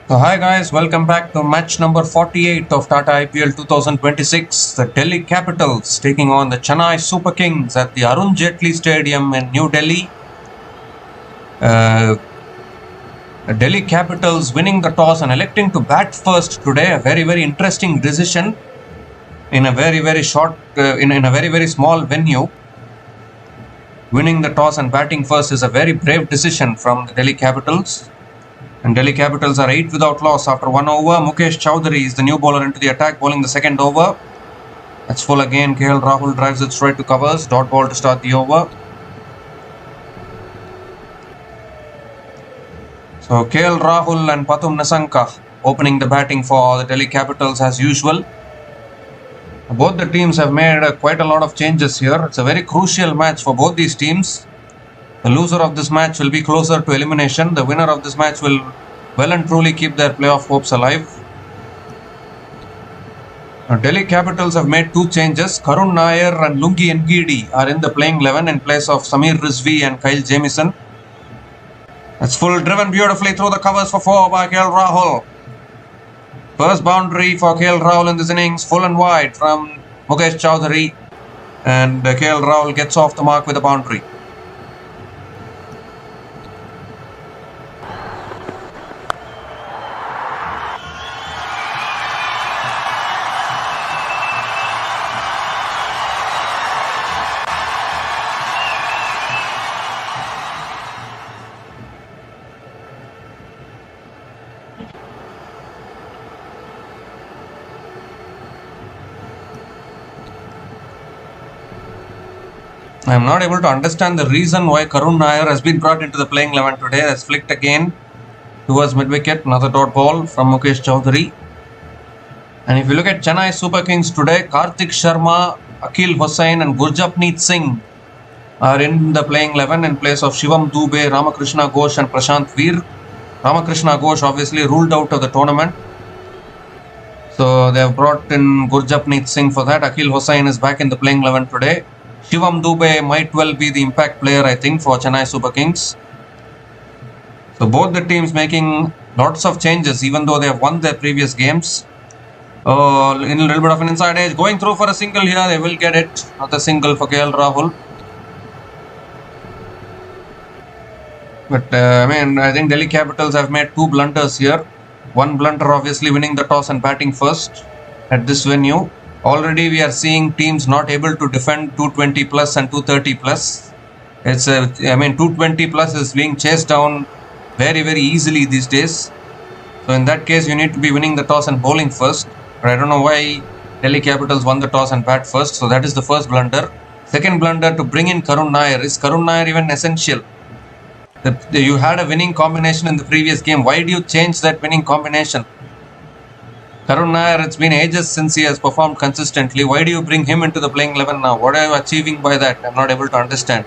So hi guys, welcome back to match number 48 of Tata IPL 2026. The Delhi Capitals taking on the Chennai Super Kings at the Arun Jaitley Stadium in New Delhi. The Delhi Capitals winning the toss and electing to bat first today. A very interesting decision in a very short, in a very small venue. Winning the toss and batting first is a very brave decision from the Delhi Capitals. And Delhi Capitals are 8 without loss after 1 over. Mukesh Chowdhury is the new bowler into the attack, bowling the second over. That's full again. KL Rahul drives it straight to covers. Dot ball to start the over. So KL Rahul and Pathum Nissanka opening the batting for the Delhi Capitals as usual. Both the teams have made quite a lot of changes here. It's a very crucial match for both these teams. The loser of this match will be closer to elimination. The winner of this match will well and truly keep their playoff hopes alive. Now, Delhi Capitals have made two changes. Karun Nair and Lungi Ngidi are in the playing 11 in place of Samir Rizvi and Kyle Jamieson. That's full, driven beautifully through the covers for 4 by KL Rahul. First boundary for KL Rahul in this innings, full and wide from Mukesh Chowdhury. And KL Rahul gets off the mark with a boundary. I am not able to understand the reason why Karun Nair has been brought into the playing 11 today. Has flicked again towards mid-wicket. Another dot ball from Mukesh Chowdhury. And if you look at Chennai Super Kings today, Karthik Sharma, Akil Hossain and Gurjapneet Singh are in the playing 11 in place of Shivam Dube, Ramakrishna Ghosh and Prashant Veer. Ramakrishna Ghosh obviously ruled out of the tournament. So they have brought in Gurjapneet Singh for that. Akil Hossain is back in the playing 11 today. Shivam Dube might well be the impact player, I think, for Chennai Super Kings. So both the teams making lots of changes, even though they have won their previous games. In a little bit of an inside edge, going through for a single here, they will get it. Another single for KL Rahul. But I think Delhi Capitals have made two blunders here. One blunder obviously winning the toss and batting first at this venue. Already we are seeing teams not able to defend 220 plus and 230 plus. It's 220 plus is being chased down very easily these days. So in that case you need to be winning the toss and bowling first. But I don't know why Delhi Capitals won the toss and bat first. So that is the first blunder. Second blunder to bring in Karun Nair. Is Karun Nair even essential? You had a winning combination in the previous game. Why do you change that winning combination? Karun Nair, it's been ages since he has performed consistently. Why do you bring him into the playing 11 now? What are you achieving by that? I'm not able to understand.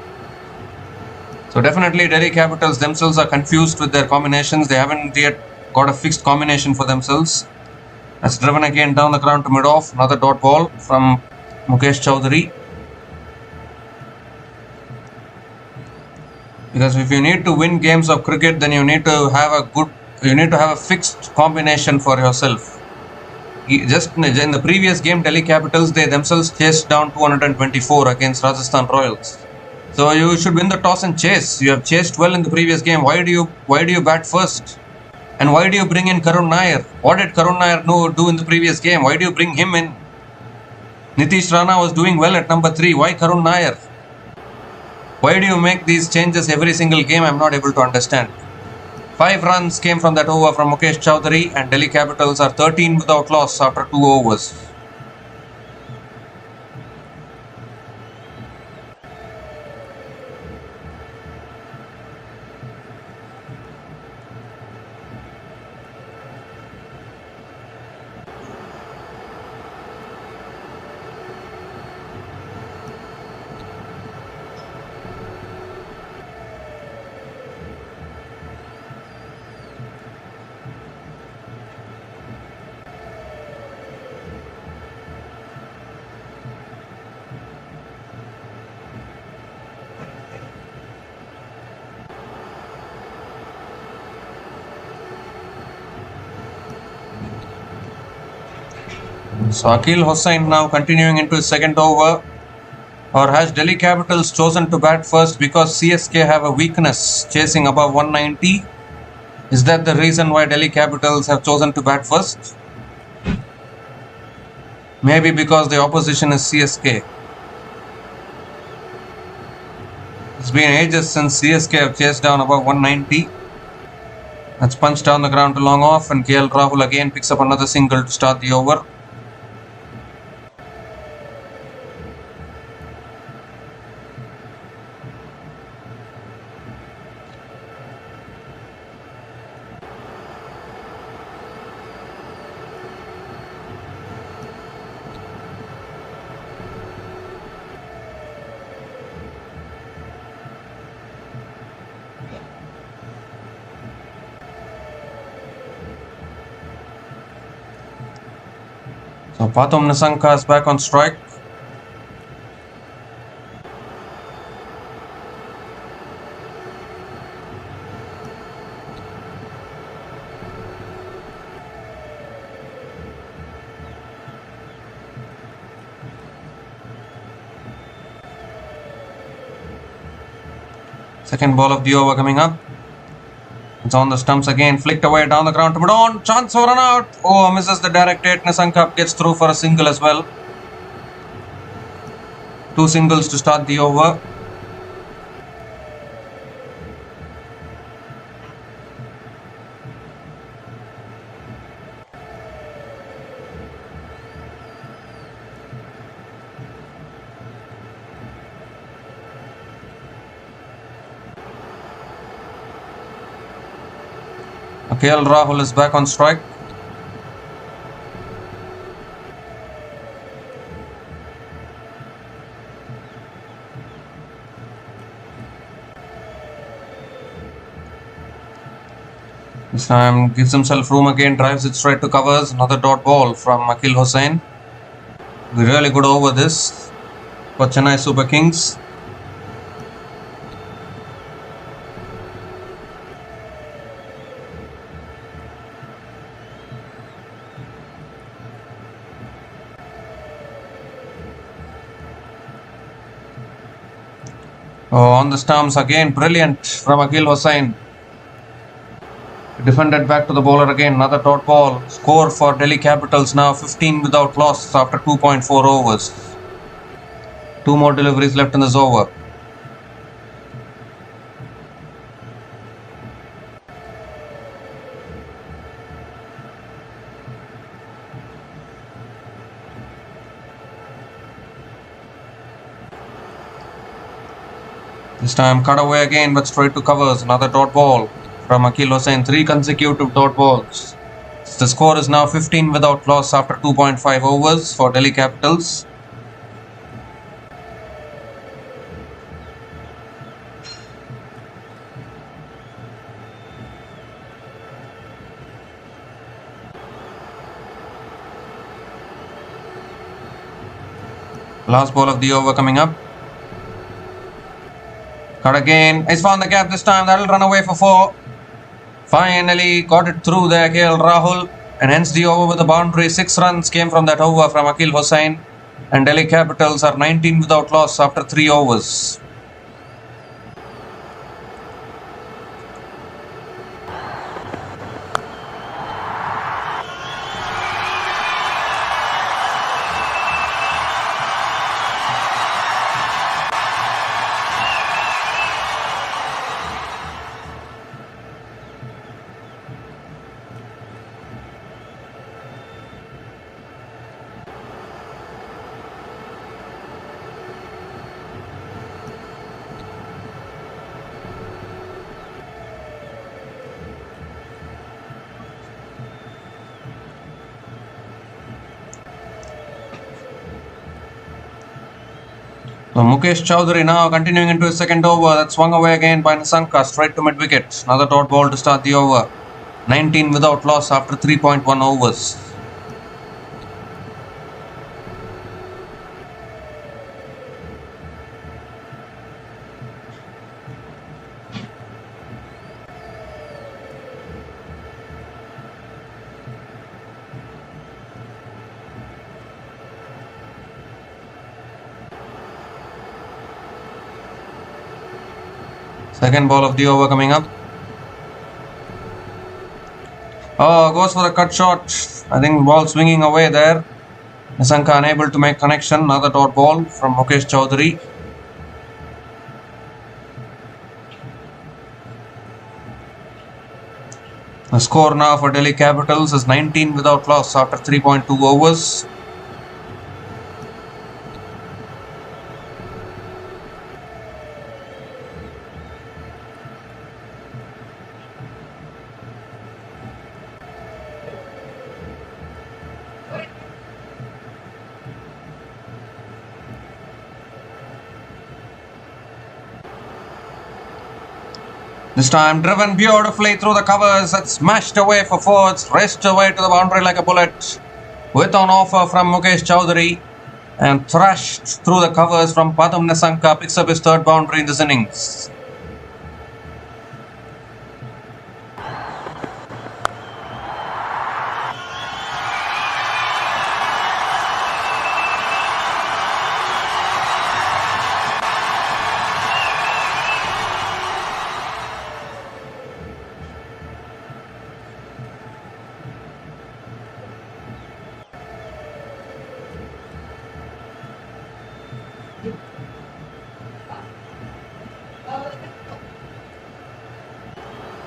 So definitely Delhi Capitals themselves are confused with their combinations. They haven't yet got a fixed combination for themselves. That's driven again down the ground to mid-off. Another dot ball from Mukesh Chowdhury. Because if you need to win games of cricket, then you need to have a fixed combination for yourself. Just in the previous game, Delhi Capitals, they themselves chased down 224 against Rajasthan Royals. So you should win the toss and chase. You have chased well in the previous game. Why do you bat first? And why do you bring in Karun Nair? What did Karun Nair do in the previous game? Why do you bring him in? Nitish Rana was doing well at number 3. Why Karun Nair? Why do you make these changes every single game? I'm not able to understand. 5 runs came from that over from Mukesh Chowdhury, and Delhi Capitals are 13 without loss after 2 overs. So Akil Hossain now continuing into his second over. Or has Delhi Capitals chosen to bat first because CSK have a weakness chasing above 190? Is that the reason why Delhi Capitals have chosen to bat first? Maybe because the opposition is CSK. It's been ages since CSK have chased down above 190. That's punched down the ground to long off, and KL Rahul again picks up another single to start the over. So Pathum Nissanka is back on strike. Second ball of the over coming up. It's on the stumps again, flicked away down the ground to mid-on. Chance for run out. Oh, misses the direct hit. Nissanka gets through for a single as well. Two singles to start the over. KL Rahul is back on strike. This time gives himself room again, drives it straight to covers. Another dot ball from Akil Hossain. Be really good over this for Chennai Super Kings. Oh, on the stumps again, brilliant from Akil Hossain. Defended back to the bowler again, another dot ball. Score for Delhi Capitals now 15 without loss after 2.4 overs. Two more deliveries left in this over. This time cut away again but straight to covers. Another dot ball from Akil Hossain. 3 consecutive dot balls. The score is now 15 without loss after 2.5 overs for Delhi Capitals. Last ball of the over coming up. Cut again. He's found the gap this time. That'll run away for 4. Finally got it through there, KL Rahul. And hence the over with the boundary. 6 runs came from that over from Akil Hossain. And Delhi Capitals are 19 without loss after 3 overs. So Mukesh Chowdhury now continuing into his second over. That swung away again by Nissanka straight to mid-wicket. Another dot ball to start the over. 19 without loss after 3.1 overs. Second ball of the over coming up. Oh, goes for a cut shot. I think ball swinging away there. Nissanka unable to make connection. Another dot ball from Mukesh Chowdhury. The score now for Delhi Capitals is 19 without loss after 3.2 overs. This time driven beautifully through the covers. It's smashed away for fours, raced away to the boundary like a bullet. With an offer from Mukesh Chowdhury and thrashed through the covers from Padam Nissanka, picks up his third boundary in this innings.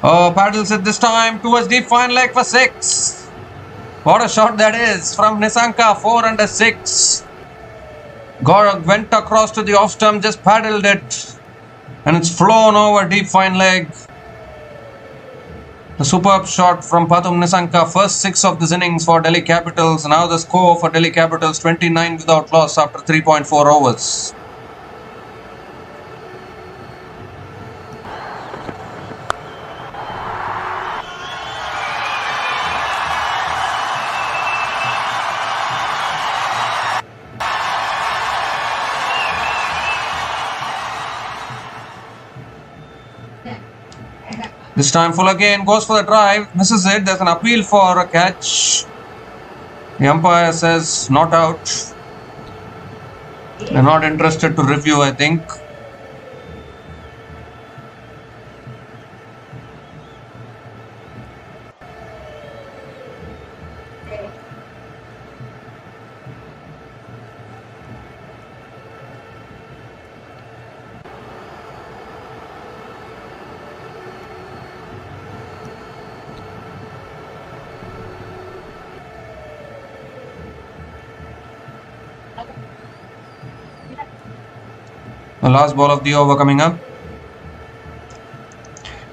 Oh, paddles it this time towards deep fine leg for 6. What a shot that is from Nissanka, 4 under 6. Gaurav went across to the off stump, just paddled it, and it's flown over deep fine leg. The superb shot from Padam Nissanka, first 6 of this innings for Delhi Capitals. Now the score for Delhi Capitals 29 without loss after 3.4 overs. This time full again, goes for the drive, misses it. There's an appeal for a catch. The umpire says not out. They're not interested to review, I think. The last ball of the over coming up.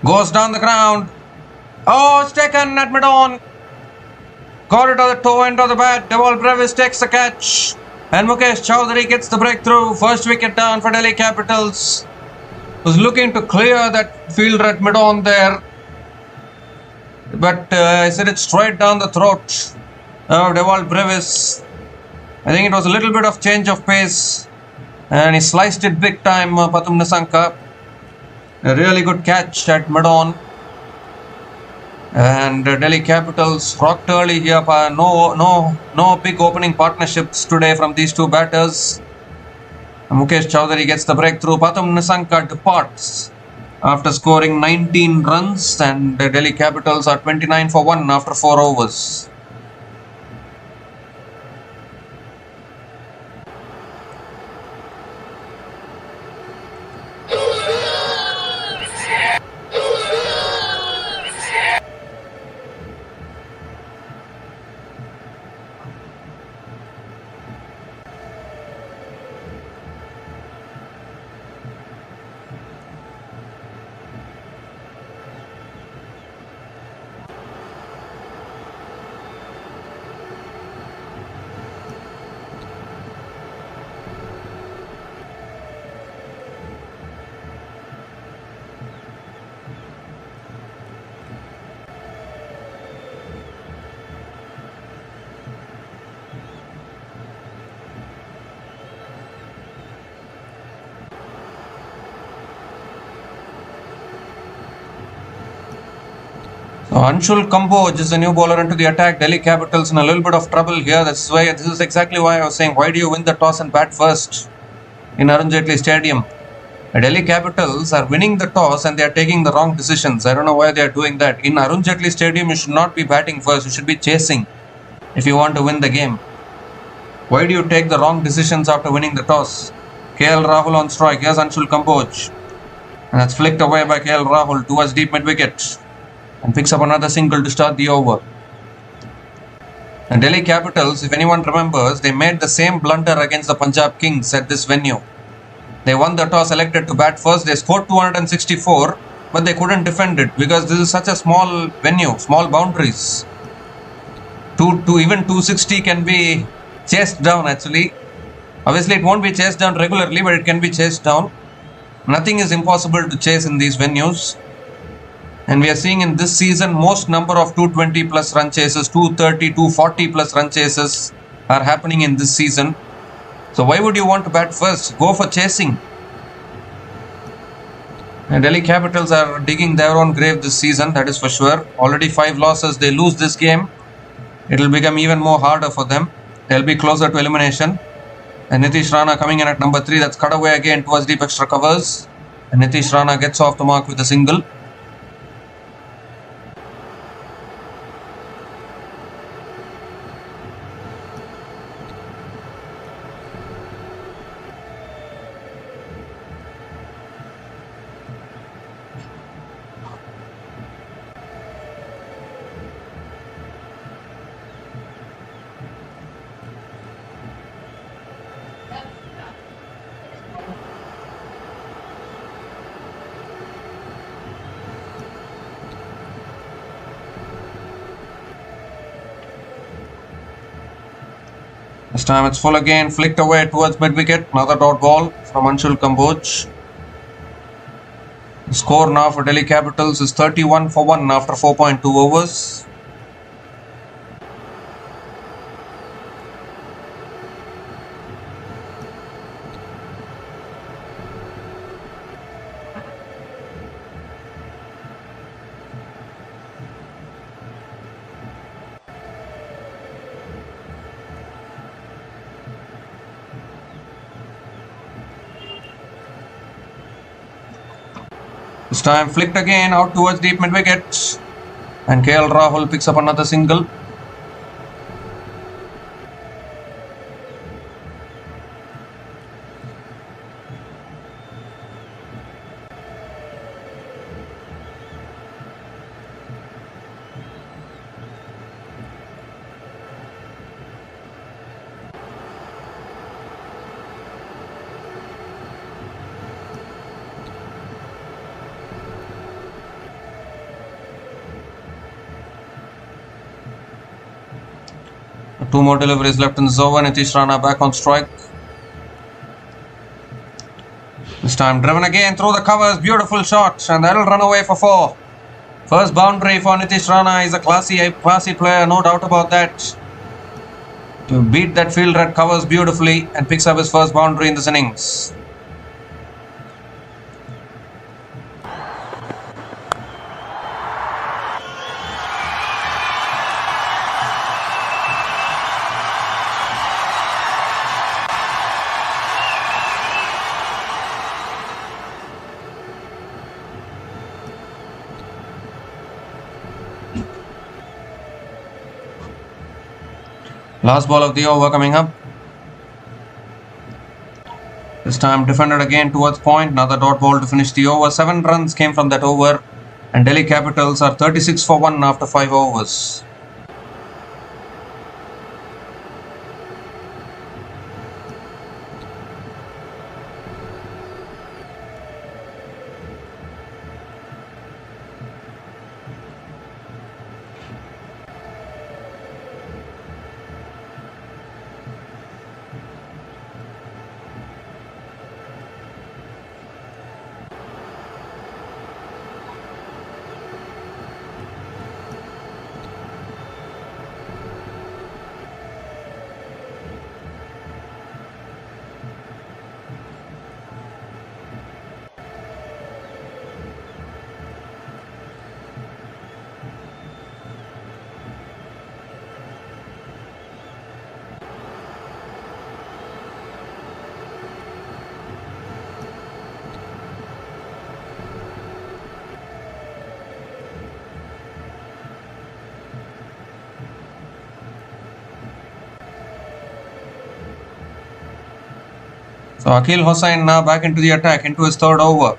Goes down the ground. Oh, it's taken at mid-on. Got it on the toe end of the bat. Dewald Brevis takes the catch. And Mukesh Chowdhury gets the breakthrough. First wicket down for Delhi Capitals. Was looking to clear that fielder at mid-on there. But I said it straight down the throat of Dewald Brevis. I think it was a little bit of change of pace. And he sliced it big time, Padam Nissanka. A really good catch at mid-on. And Delhi Capitals rocked early here. No big opening partnerships today from these two batters. Mukesh Chowdhury gets the breakthrough. Padam Nissanka departs after scoring 19 runs. And the Delhi Capitals are 29 for 1 after 4 overs. So Anshul Kamboj is the new bowler into the attack. Delhi Capitals in a little bit of trouble here. This is exactly why I was saying, why do you win the toss and bat first in Arun Jaitley Stadium? The Delhi Capitals are winning the toss and they are taking the wrong decisions. I don't know why they are doing that. In Arun Jaitley Stadium, you should not be batting first. You should be chasing if you want to win the game. Why do you take the wrong decisions after winning the toss? KL Rahul on strike. Here's Anshul Kamboj. And that's flicked away by KL Rahul towards deep mid-wicket. And picks up another single to start the over. And Delhi Capitals, if anyone remembers, they made the same blunder against the Punjab Kings at this venue. They won the toss, elected to bat first. They scored 264, but they couldn't defend it because this is such a small venue, small boundaries. Even 260 can be chased down actually. Obviously, it won't be chased down regularly, but it can be chased down. Nothing is impossible to chase in these venues. And we are seeing in this season most number of 220 plus run chases, 230, 240 plus run chases are happening in this season. So why would you want to bat first? Go for chasing. The Delhi Capitals are digging their own grave this season, that is for sure. Already 5 losses. They lose this game, it will become even more harder for them. They'll be closer to elimination. And Nitish Rana coming in at number 3. That's cut away again towards deep extra covers. And Nitish Rana gets off the mark with a single. This time it's full again, flicked away towards mid-wicket. Another dot ball from Anshul Kamboj. The score now for Delhi Capitals is 31 for 1 after 4.2 overs. This time flicked again out towards deep mid-wicket. And KL Rahul picks up another single. Two more deliveries left in this over. Nitish Rana back on strike. This time driven again through the covers. Beautiful shot. And that'll run away for 4. First boundary for Nitish Rana. He's a classy player. No doubt about that. To beat that fielder at covers beautifully and picks up his first boundary in this innings. Last ball of the over coming up. This time defended again towards point. Another dot ball to finish the over. 7 runs came from that over. And Delhi Capitals are 36 for 1 after 5 overs. So Akil Hossain now back into the attack, into his third over.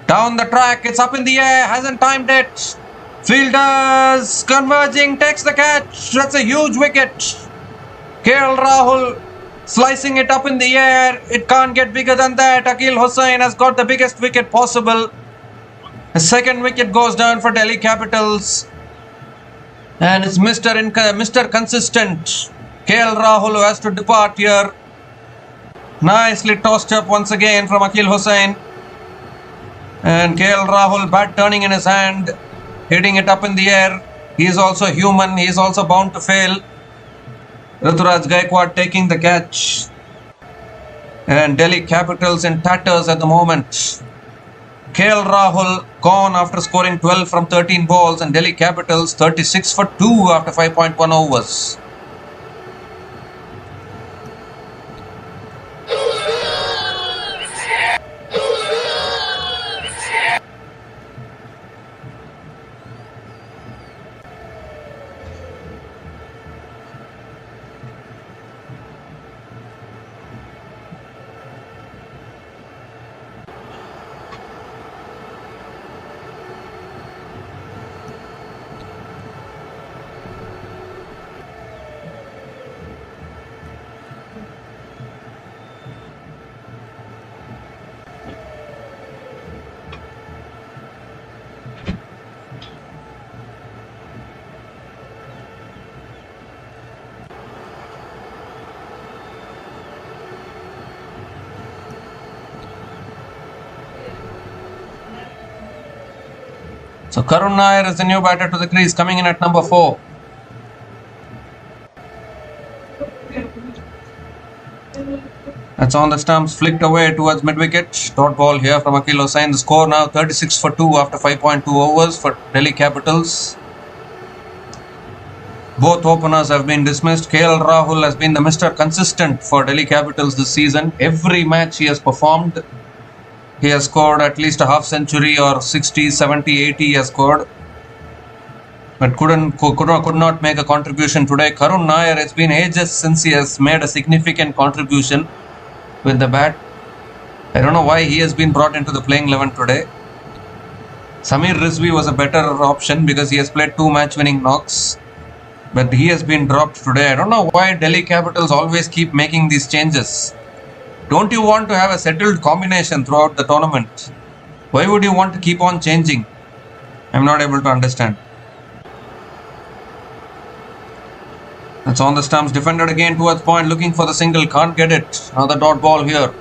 Down the track, it's up in the air, hasn't timed it. Fielders converging, takes the catch. That's a huge wicket. KL Rahul slicing it up in the air. It can't get bigger than that. Akil Hossain has got the biggest wicket possible. The second wicket goes down for Delhi Capitals. And it's Mr. Consistent KL Rahul who has to depart here. Nicely tossed up once again from Akil Hossain. And KL Rahul, bat turning in his hand, hitting it up in the air. He is also human. He is also bound to fail. Ruturaj Gaikwad taking the catch. And Delhi Capitals in tatters at the moment. KL Rahul gone after scoring 12 from 13 balls, and Delhi Capitals 36 for 2 after 5.1 overs. So Karun Nair is the new batter to the crease, coming in at number 4. That's on the stumps, flicked away towards mid-wicket. Dot ball here from Akil Hossain. The score now 36 for 2 after 5.2 overs for Delhi Capitals. Both openers have been dismissed. KL Rahul has been the Mr. Consistent for Delhi Capitals this season. Every match he has performed. He has scored at least a half century, or 60, 70, 80 he has scored. But could not make a contribution today. Karun Nair, it's been ages since he has made a significant contribution with the bat. I don't know why he has been brought into the playing 11 today. Samir Rizvi was a better option because he has played 2 match-winning knocks. But he has been dropped today. I don't know why Delhi Capitals always keep making these changes. Don't you want to have a settled combination throughout the tournament? Why would you want to keep on changing? I'm not able to understand. That's on the stumps. Defended again towards point, looking for the single. Can't get it. Another dot ball here.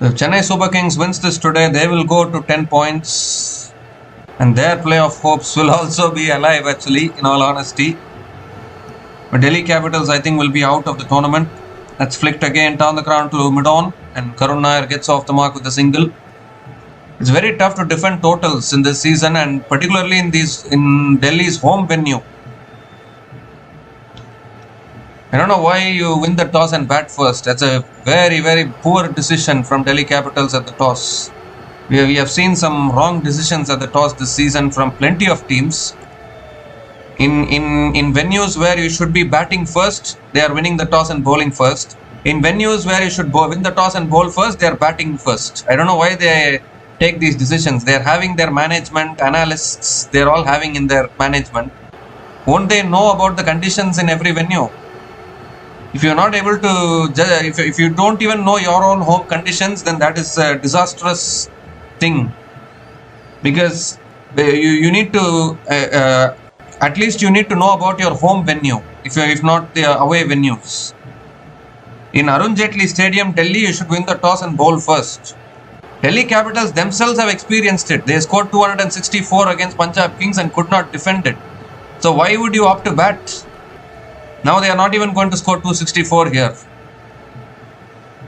If Chennai Super Kings wins this today, they will go to 10 points. And their playoff hopes will also be alive, actually, in all honesty. But Delhi Capitals, I think, will be out of the tournament. That's flicked again down the ground to mid-on. And Karun Nair gets off the mark with a single. It's very tough to defend totals in this season, and particularly in Delhi's home venue. I don't know why you win the toss and bat first. That's a very, very poor decision from Delhi Capitals at the toss. We have seen some wrong decisions at the toss this season from plenty of teams. In venues where you should be batting first, they are winning the toss and bowling first. In venues where you should win the toss and bowl first, they are batting first. I don't know why they take these decisions. They are having their management, analysts, they are all having in their management. Won't they know about the conditions in every venue? If you are not able to judge, if you don't even know your own home conditions, then that is a disastrous thing. Because you need to, at least you need to know about your home venue, if not the away venues. In Arun Jaitley Stadium, Delhi, you should win the toss and bowl first. Delhi Capitals themselves have experienced it. They scored 264 against Punjab Kings and could not defend it. So why would you opt to bat? Now they are not even going to score 264 here.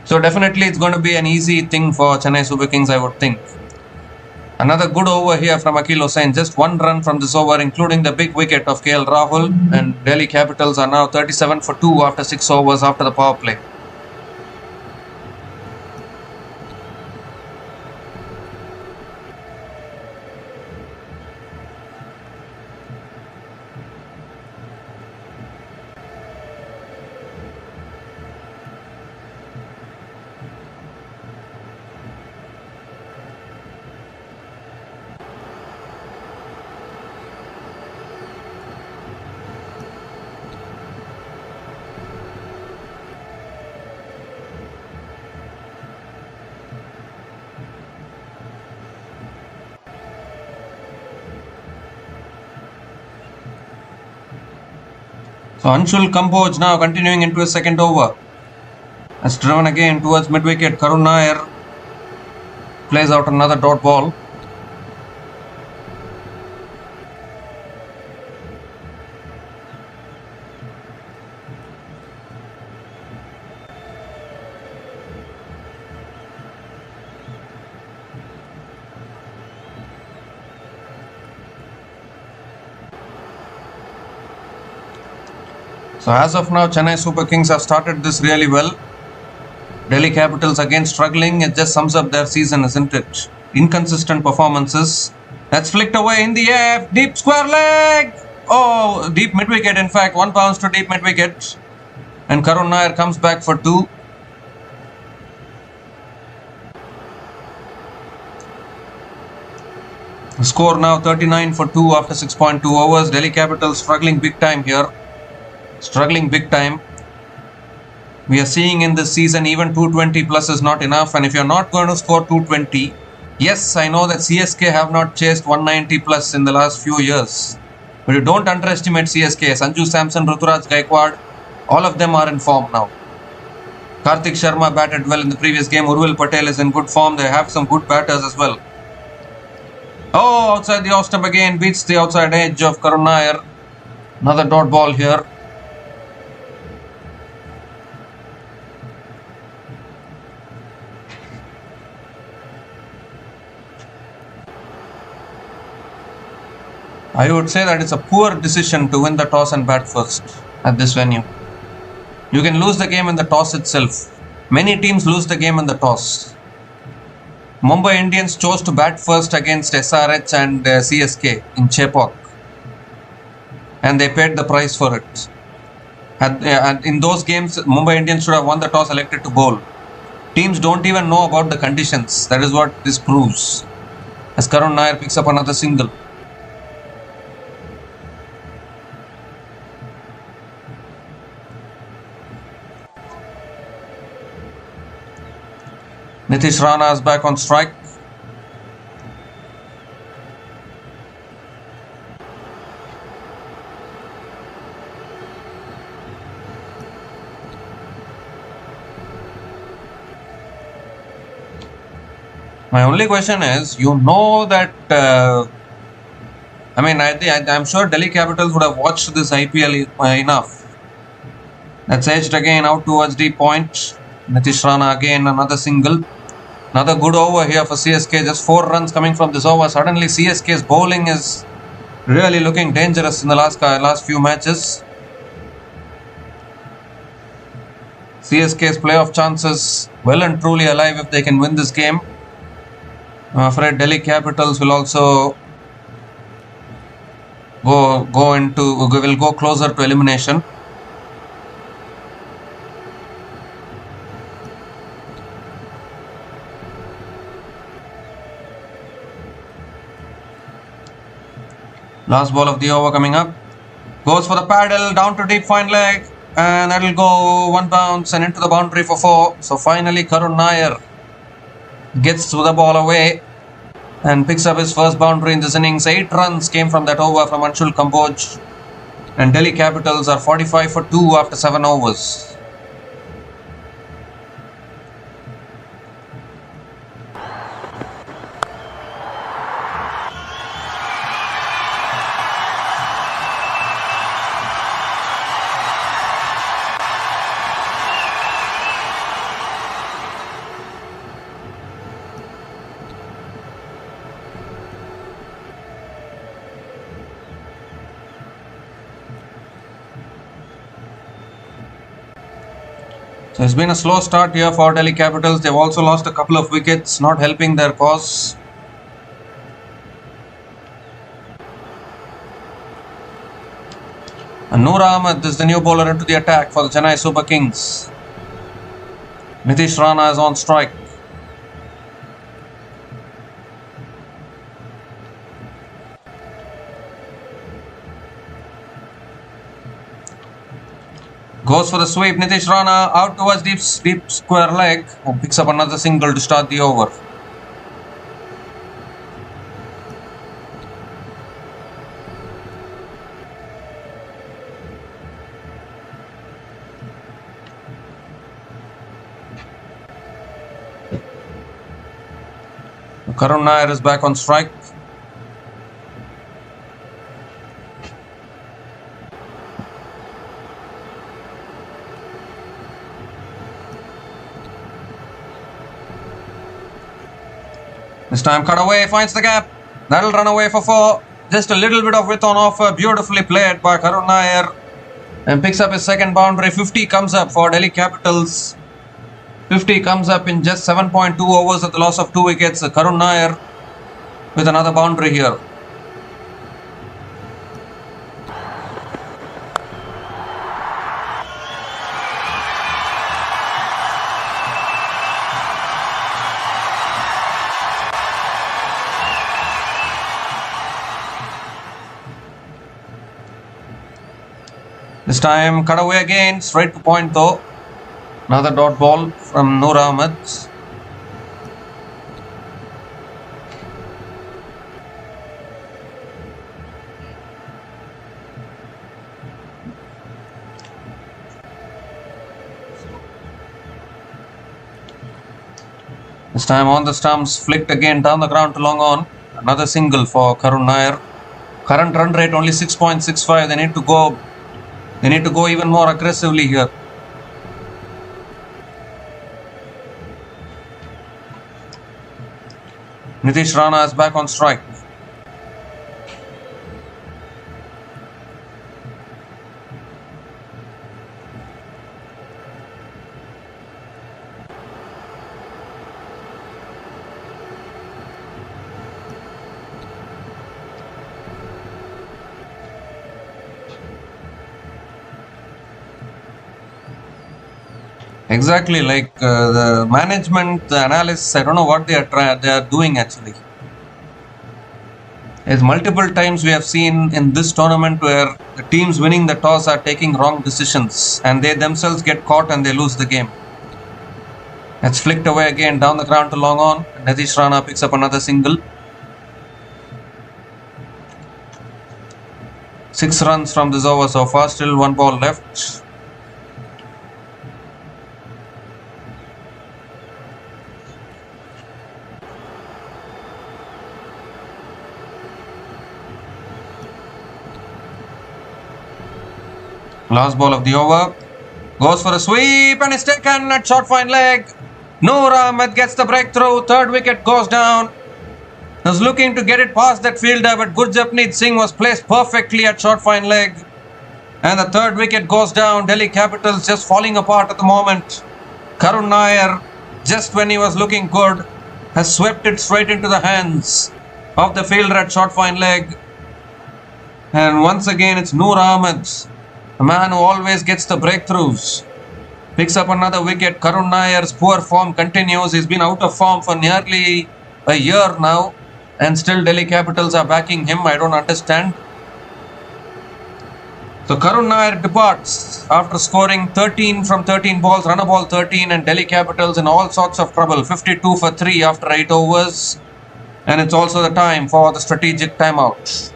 So definitely it's going to be an easy thing for Chennai Super Kings, I would think. Another good over here from Akil Hossain. Just 1 run from this over, including the big wicket of KL Rahul. And Delhi Capitals are now 37 for 2 after 6 overs after the power play. So Anshul Kamboj now continuing into his second over. Has driven again towards mid-wicket. Karun Nair plays out another dot ball. So as of now, Chennai Super Kings have started this really well. Delhi Capitals again struggling. It just sums up their season, isn't it? Inconsistent performances. That's flicked away in the air. Deep square leg. Oh, deep mid-wicket. In fact, 1 bounce to deep mid-wicket. And Karun Nair comes back for 2. The score now 39 for 2 after 6.2 overs. Delhi Capitals struggling big time here. Struggling big time. We are seeing in this season even 220 plus is not enough, and if you're not going to score 220, yes, I know that CSK have not chased 190 plus in the last few years, but you don't underestimate CSK. Sanju Samson, Ruturaj Gaikwad, all of them are in form now. Karthik Sharma batted well in the previous game. Urvil Patel is in good form. They have some good batters as well. Oh, outside the off stump again, beats the outside edge of Karun Nair. Another dot ball here. I would say that it's a poor decision to win the toss and bat first at this venue. You can lose the game in the toss itself. Many teams lose the game in the toss. Mumbai Indians chose to bat first against SRH and CSK in Chepauk, and they paid the price for it. And in those games, Mumbai Indians should have won the toss, elected to bowl. Teams don't even know about the conditions. That is what this proves. As Karun Nair picks up another single. Nitish Rana is back on strike. My only question is, you know that, I'm sure Delhi Capitals would have watched this IPL enough. That's edged again out towards deep point. Nitish Rana again, another single. Another good over here for CSK. Just 4 runs coming from this over. Suddenly CSK's bowling is really looking dangerous in the last few matches. CSK's playoff chances well and truly alive if they can win this game. I'm afraid Delhi Capitals will also will go closer to elimination. Last ball of the over coming up. Goes for the paddle, down to deep fine leg, and that will go 1 bounce and into the boundary for 4. So finally Karun Nair gets the ball away and picks up his first boundary in this innings. 8 runs came from that over from Anshul Kamboj, and Delhi Capitals are 45 for 2 after 7 overs. So it's been a slow start here for Delhi Capitals. They've also lost a couple of wickets, not helping their cause. And Noor Ahmed is the new bowler into the attack for the Chennai Super Kings. Nitish Rana is on strike. Goes for the sweep. Nitish Rana out towards deep square leg and picks up another single to start the over. Karun Nair is back on strike. This time cut away, finds the gap. That'll run away for 4. Just a little bit of width on offer. Beautifully played by Karun Nair. And picks up his second boundary. 50 comes up for Delhi Capitals. 50 comes up in just 7.2 overs at the loss of 2 wickets. Karun Nair with another boundary here. This time cut away again, straight to point though. Another dot ball from Noor Ahmed. This time on the stumps, flicked again down the ground to long on. Another single for Karun Nair. Current run rate only 6.65. They need to go even more aggressively here. Nitish Rana is back on strike. Exactly, like the management, the analysts, I don't know what they are doing actually. As multiple times we have seen in this tournament where the teams winning the toss are taking wrong decisions and they themselves get caught and they lose the game. It's flicked away again down the ground to long on. Nitish Rana picks up another single. 6 runs from this over so far, still 1 ball left. Last ball of the over. Goes for a sweep and is taken at short fine leg. Noor Ahmed gets the breakthrough. 3rd wicket goes down. Was looking to get it past that fielder, but Gurjapneet Singh was placed perfectly at short fine leg. And the 3rd wicket goes down. Delhi Capitals just falling apart at the moment. Karun Nair, just when he was looking good, has swept it straight into the hands of the fielder at short fine leg. And once again it's Noor Ahmed, a man who always gets the breakthroughs. Picks up another wicket. Karun Nair's poor form continues. He's been out of form for nearly a year now. And still Delhi Capitals are backing him. I don't understand. So Karun Nair departs after scoring 13 from 13 balls, run a ball 13, and Delhi Capitals in all sorts of trouble. 52 for 3 after 8 overs. And it's also the time for the strategic timeout.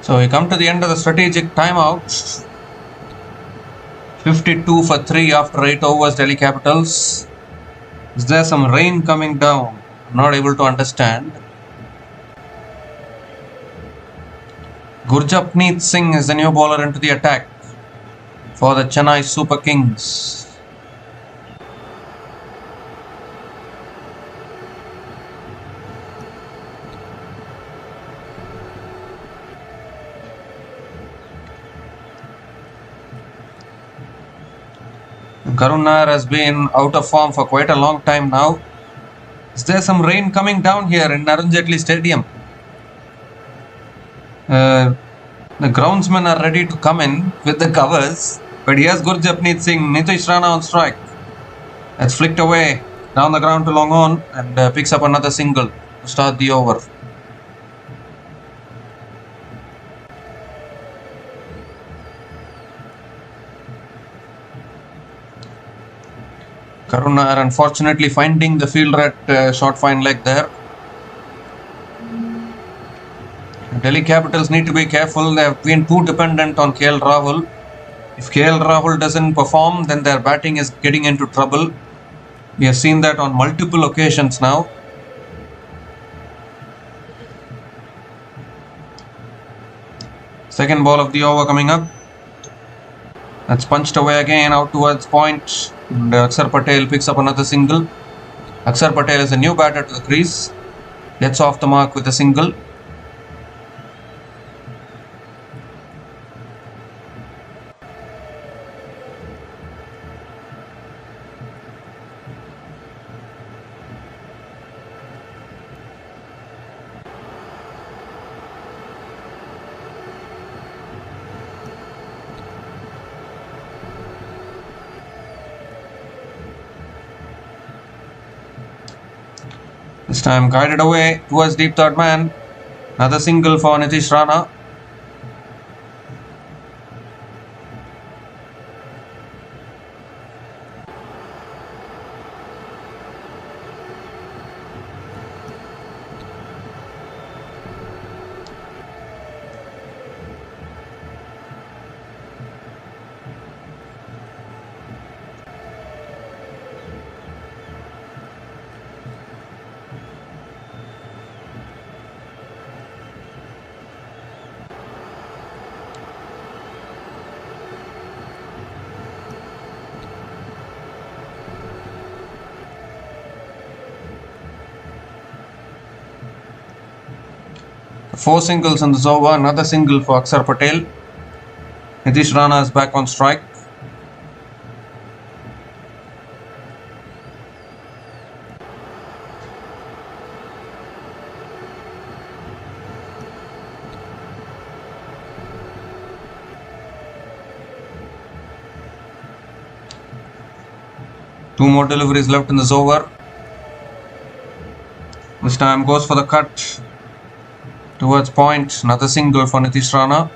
So we come to the end of the strategic timeout. 52 for 3 after 8 overs, Delhi Capitals. Is there some rain coming down? I'm not able to understand. Gurjapneet Singh is the new bowler into the attack for the Chennai Super Kings. Karun Nair has been out of form for quite a long time now. Is there some rain coming down here in Arun Jaitley Stadium? The groundsmen are ready to come in with the covers, but here's Gurjapneet Singh, Nitish Rana on strike. That's flicked away down the ground to long on and picks up another single to start the over. Karun Nair unfortunately finding the fielder at short fine leg there. Delhi Capitals need to be careful. They have been too dependent on KL Rahul. If KL Rahul doesn't perform, then their batting is getting into trouble. We have seen that on multiple occasions now. Second ball of the over coming up. That's punched away again out towards point. And Akshar Patel picks up another single. Akshar Patel is a new batter to the crease. Gets off the mark with a single. This time guided away towards deep third man. Another single for Nitish Rana. Four singles in this over, another single for Akshar Patel. Nitish Rana is back on strike. Two more deliveries left in this over. This time goes for the cut towards point. Another single for Nitish Rana.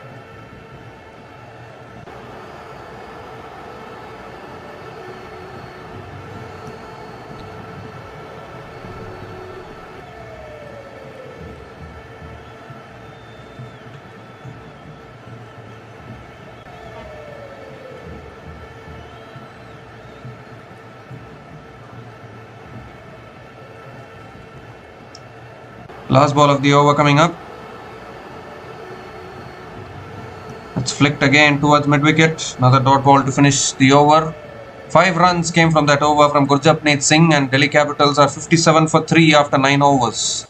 Last ball of the over coming up. It's flicked again towards mid-wicket. Another dot ball to finish the over. 5 runs came from that over from Gurjapneet Singh, and Delhi Capitals are 57 for 3 after 9 overs.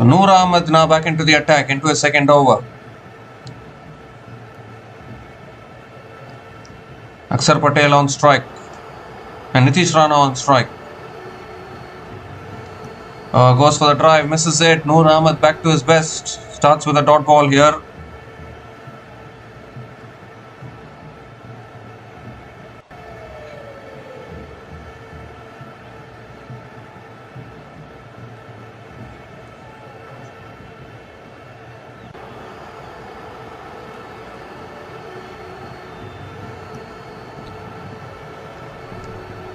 So Noor Ahmed now back into the attack, into a second over. Akshar Patel on strike. And Nitish Rana on strike. Goes for the drive, misses it. Noor Ahmed back to his best. Starts with a dot ball here.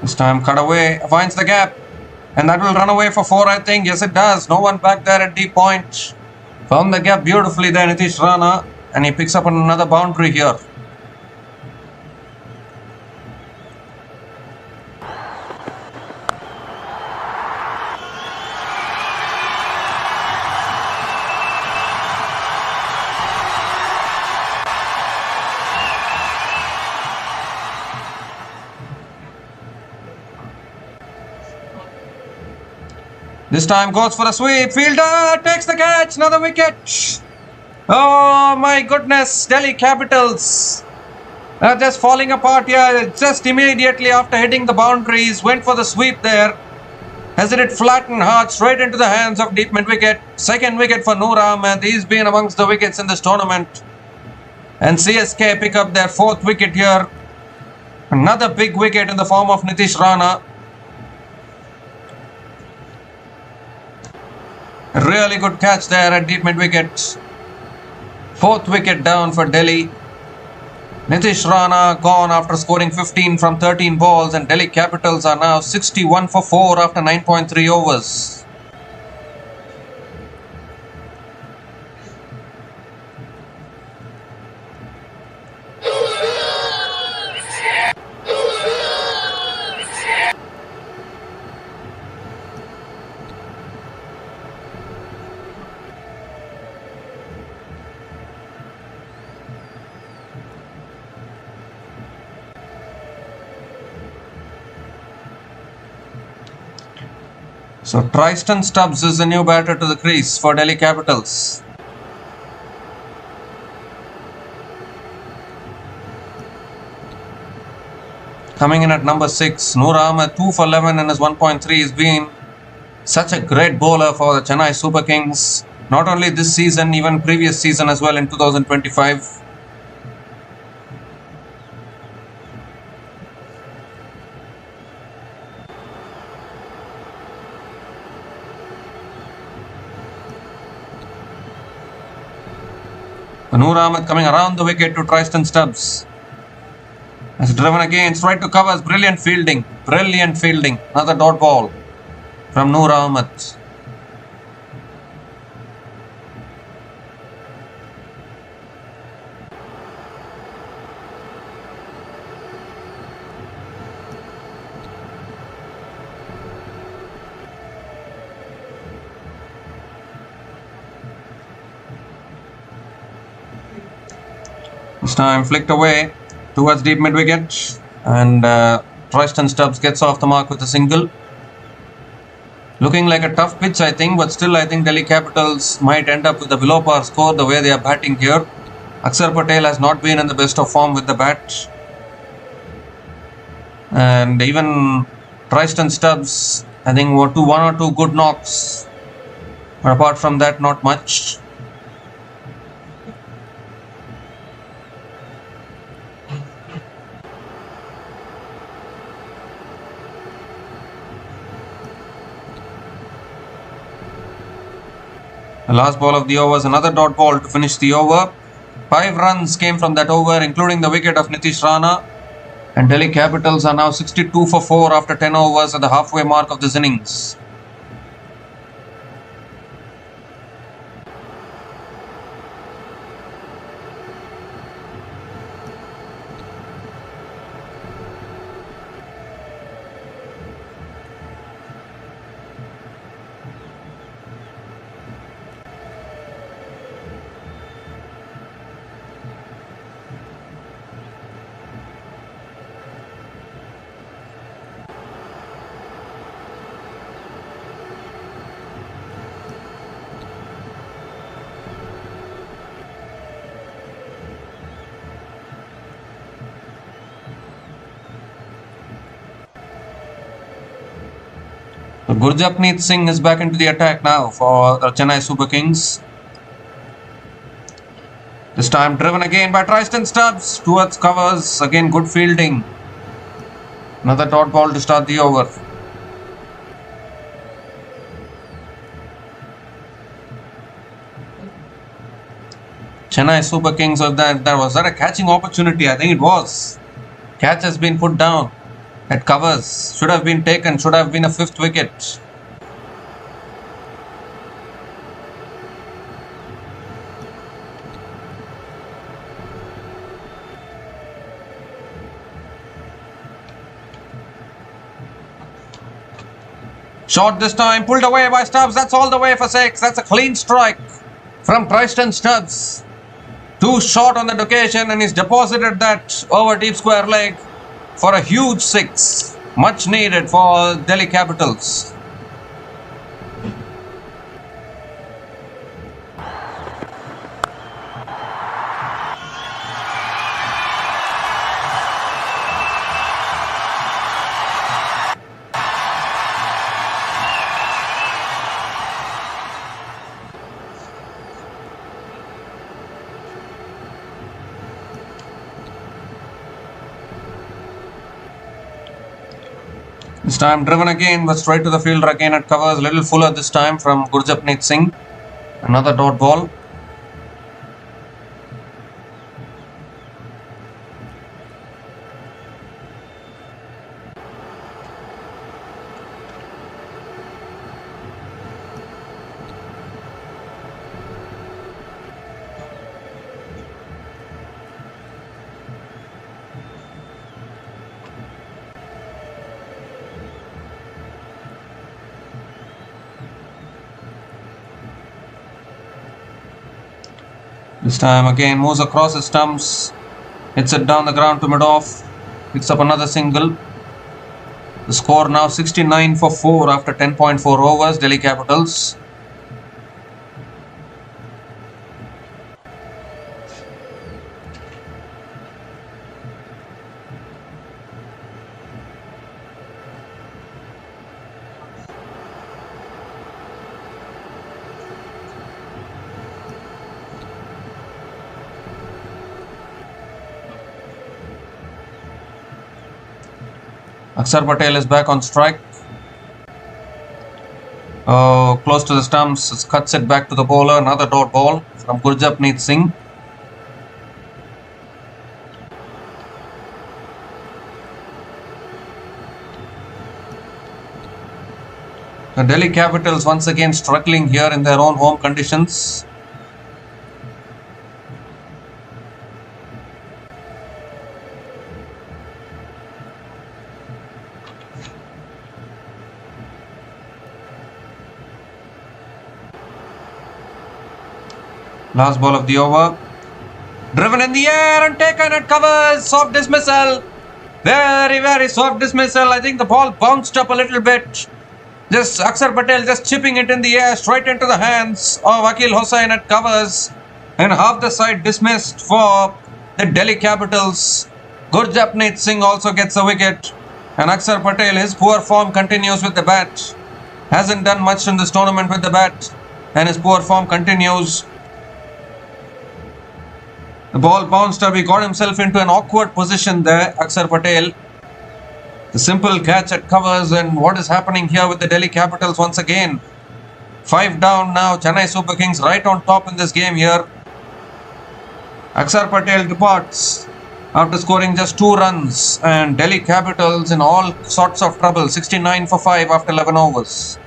This time cut away, finds the gap. And that will run away for 4, I think. Yes, it does. No one back there at deep point. Found the gap beautifully there, Nitish Rana. And he picks up another boundary here. This time goes for a sweep. Fielder takes the catch. Another wicket. Oh my goodness. Delhi Capitals are just falling apart here. Just immediately after hitting the boundaries. Went for the sweep there. Has hit it flat and hard straight into the hands of deep mid wicket. Second wicket for Noor Ahmed. He's been amongst the wickets in this tournament. And CSK pick up their 4th wicket here. Another big wicket in the form of Nitish Rana. Really good catch there at deep mid wicket. 4th wicket down for Delhi. Nitish Rana gone after scoring 15 from 13 balls, and Delhi Capitals are now 61 for 4 after 9.3 overs. So Tristan Stubbs is the new batter to the crease for Delhi Capitals. Coming in at number 6, Noor Ahmed 2 for 11 in his 1.3 has been such a great bowler for the Chennai Super Kings. Not only this season, even previous season as well in 2025. Noor Ahmed coming around the wicket to Tristan Stubbs. Has driven again, straight to covers. Brilliant fielding. Brilliant fielding. Another dot ball from Noor Ahmed. This time flicked away towards deep mid wicket, and Tristan Stubbs gets off the mark with a single. Looking like a tough pitch, I think, but still I think Delhi Capitals might end up with a below par score the way they are batting here. Akshar Patel has not been in the best of form with the bat, and even Tristan Stubbs, I think, one or two good knocks, but apart from that, not much. The last ball of the over was another dot ball to finish the over. 5 runs came from that over, including the wicket of Nitish Rana. And Delhi Capitals are now 62 for 4 after 10 overs at the halfway mark of this innings. Gurjapneet Singh is back into the attack now for the Chennai Super Kings. This time driven again by Tristan Stubbs towards covers. Again, good fielding. Another dot ball to start the over. Chennai Super Kings, was that a catching opportunity? I think it was. Catch has been put down at covers. Should have been taken. Should have been a 5th wicket. Shot this time, pulled away by Stubbs. That's all the way for 6. That's a clean strike from Tristan Stubbs. Too short on that occasion, and he's deposited that over deep square leg for a huge 6. Much needed for Delhi Capitals. This time driven again, but straight to the fielder again at covers. Little fuller this time from Gurjapneet Singh. Another dot ball. This time again moves across the stumps, hits it down the ground to mid-off, picks up another single. The score now 69 for 4 after 10.4 overs, Delhi Capitals. Akshar Patel is back on strike. Close to the stumps, cuts it back to the bowler. Another dot ball from Gurjapneet Singh. The Delhi Capitals once again struggling here in their own home conditions. Last ball of the over. Driven in the air and taken at covers. Soft dismissal. Very, very soft dismissal. I think the ball bounced up a little bit. Just Akshar Patel just chipping it in the air straight into the hands of Akil Hossain at covers. And half the side dismissed for the Delhi Capitals. Gurjapneet Singh also gets a wicket. And Akshar Patel, his poor form continues with the bat. Hasn't done much in this tournament with the bat. And his poor form continues. The ball bounced up. He got himself into an awkward position there, Akshar Patel. The simple catch at covers, and what is happening here with the Delhi Capitals once again? 5 down now. Chennai Super Kings right on top in this game here. Akshar Patel departs after scoring just 2 runs, and Delhi Capitals in all sorts of trouble. 69 for 5 after 11 overs.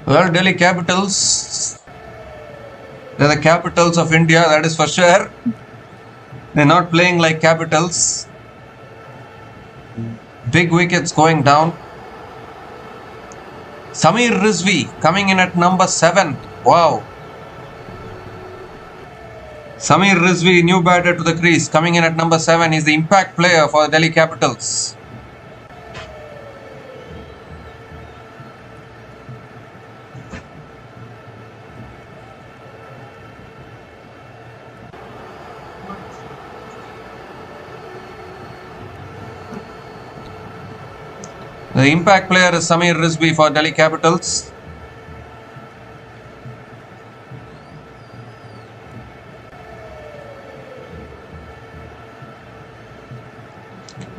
Well, Delhi Capitals, they're the capitals of India, that is for sure. They're not playing like capitals. Big wickets going down. Samir Rizvi coming in at number 7. Wow. Samir Rizvi, new batter to the crease, coming in at number 7. He's the impact player for the Delhi Capitals. The impact player is Samir Rizvi for Delhi Capitals.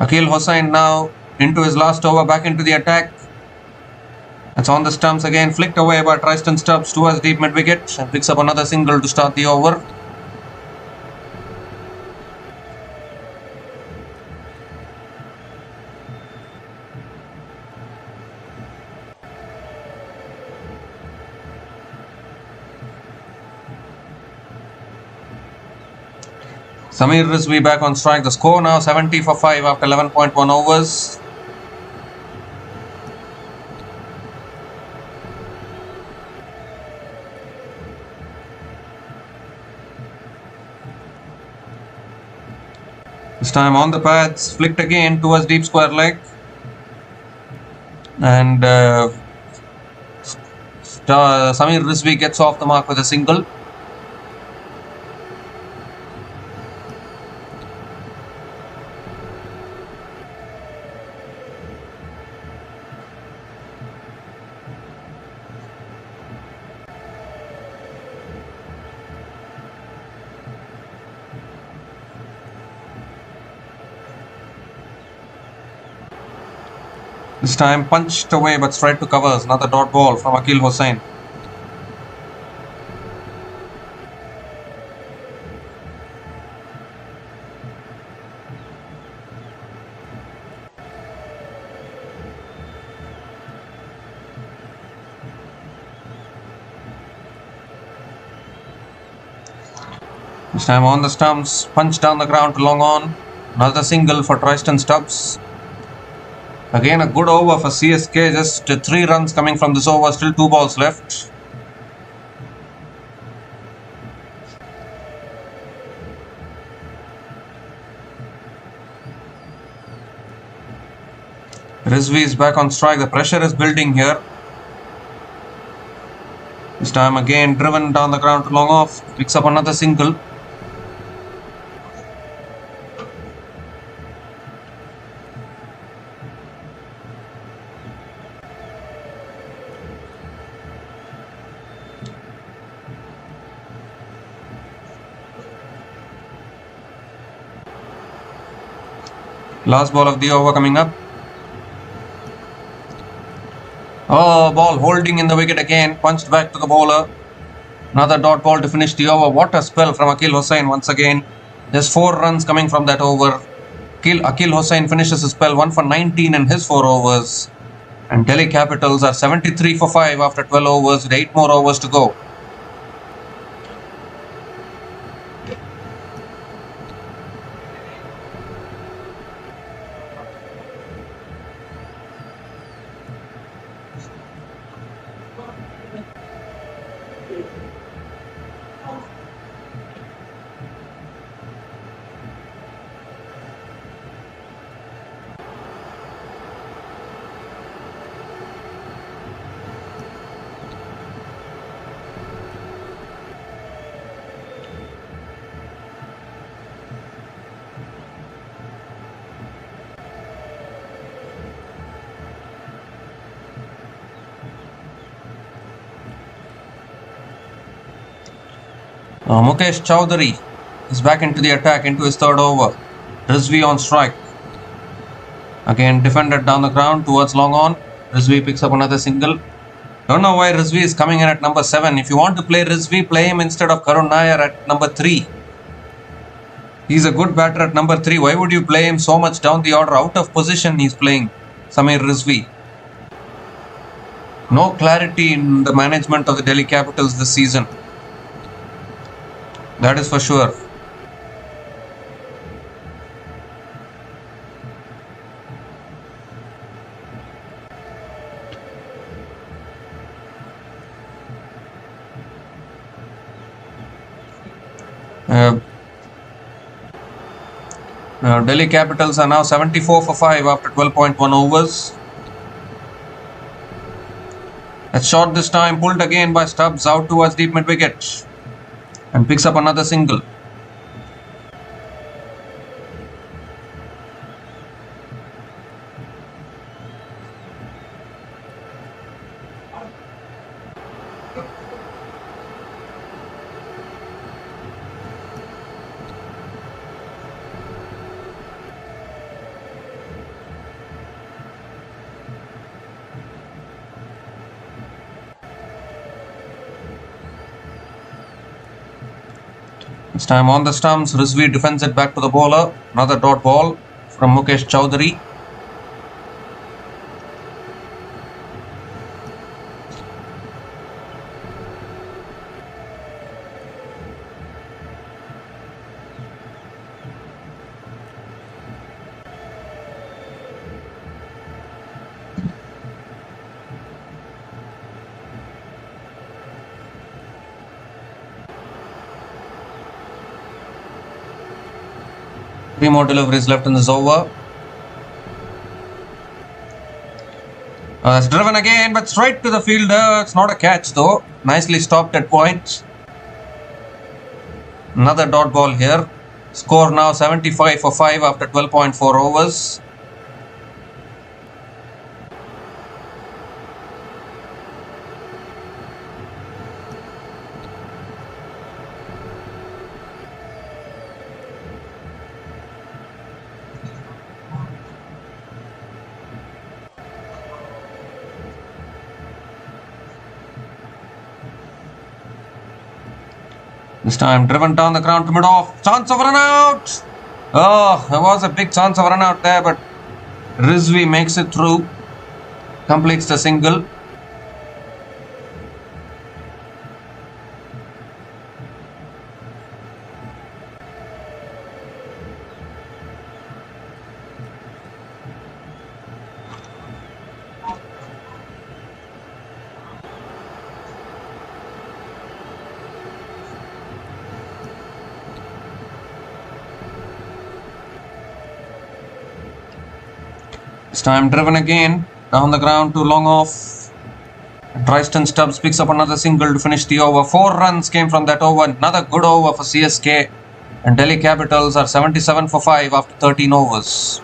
Akil Hossain now into his last over, back into the attack. It's on the stumps again, flicked away by Tristan Stubbs towards deep mid wicket and picks up another single to start the over. Samir Rizvi back on strike. The score now 70 for 5 after 11.1 overs. This time on the pads, flicked again towards deep square leg. And Samir Rizvi gets off the mark with a single. This time punched away but straight to covers. Another dot ball from Akil Hossain. This time on the stumps, punched down the ground to long on. Another single for Tristan Stubbs. Again a good over for CSK, just 3 runs coming from this over, still 2 balls left. Rizvi is back on strike, the pressure is building here. This time again driven down the ground to long off, picks up another single. Last ball of the over coming up. Oh, ball holding in the wicket again. Punched back to the bowler. Another dot ball to finish the over. What a spell from Akil Hossain once again. There's 4 runs coming from that over. Akil Hossain finishes his spell 1 for 19 in his 4 overs. And Delhi Capitals are 73 for 5 after 12 overs with 8 more overs to go. Mukesh Chowdhury is back into the attack, into his 3rd over. Rizvi on strike. Again defended down the ground towards long on. Rizvi picks up another single. Don't know why Rizvi is coming in at number 7. If you want to play Rizvi, play him instead of Karun Nair at number 3. He's a good batter at number 3. Why would you play him so much down the order? Out of position he's playing, Samir Rizvi. No clarity in the management of the Delhi Capitals this season. That is for sure. Uh, Delhi Capitals are now 74 for 5 after 12.1 overs. A shot this time pulled again by Stubbs out towards deep mid wicket and picks up another single. This time on the stumps, Rizvi defends it back to the bowler. Another dot ball from Mukesh Chowdhury. Three more deliveries left in this over. It's driven again, but straight to the fielder. It's not a catch though. Nicely stopped at point. Another dot ball here. Score now 75 for 5 after 12.4 overs. This time driven down the ground to mid-off. Chance of run out. Oh, there was a big chance of run out there, but Rizvi makes it through. Completes the single. This time driven again, down the ground to long off. Tristan Stubbs picks up another single to finish the over. 4 runs came from that over. Another good over for CSK. And Delhi Capitals are 77 for 5 after 13 overs.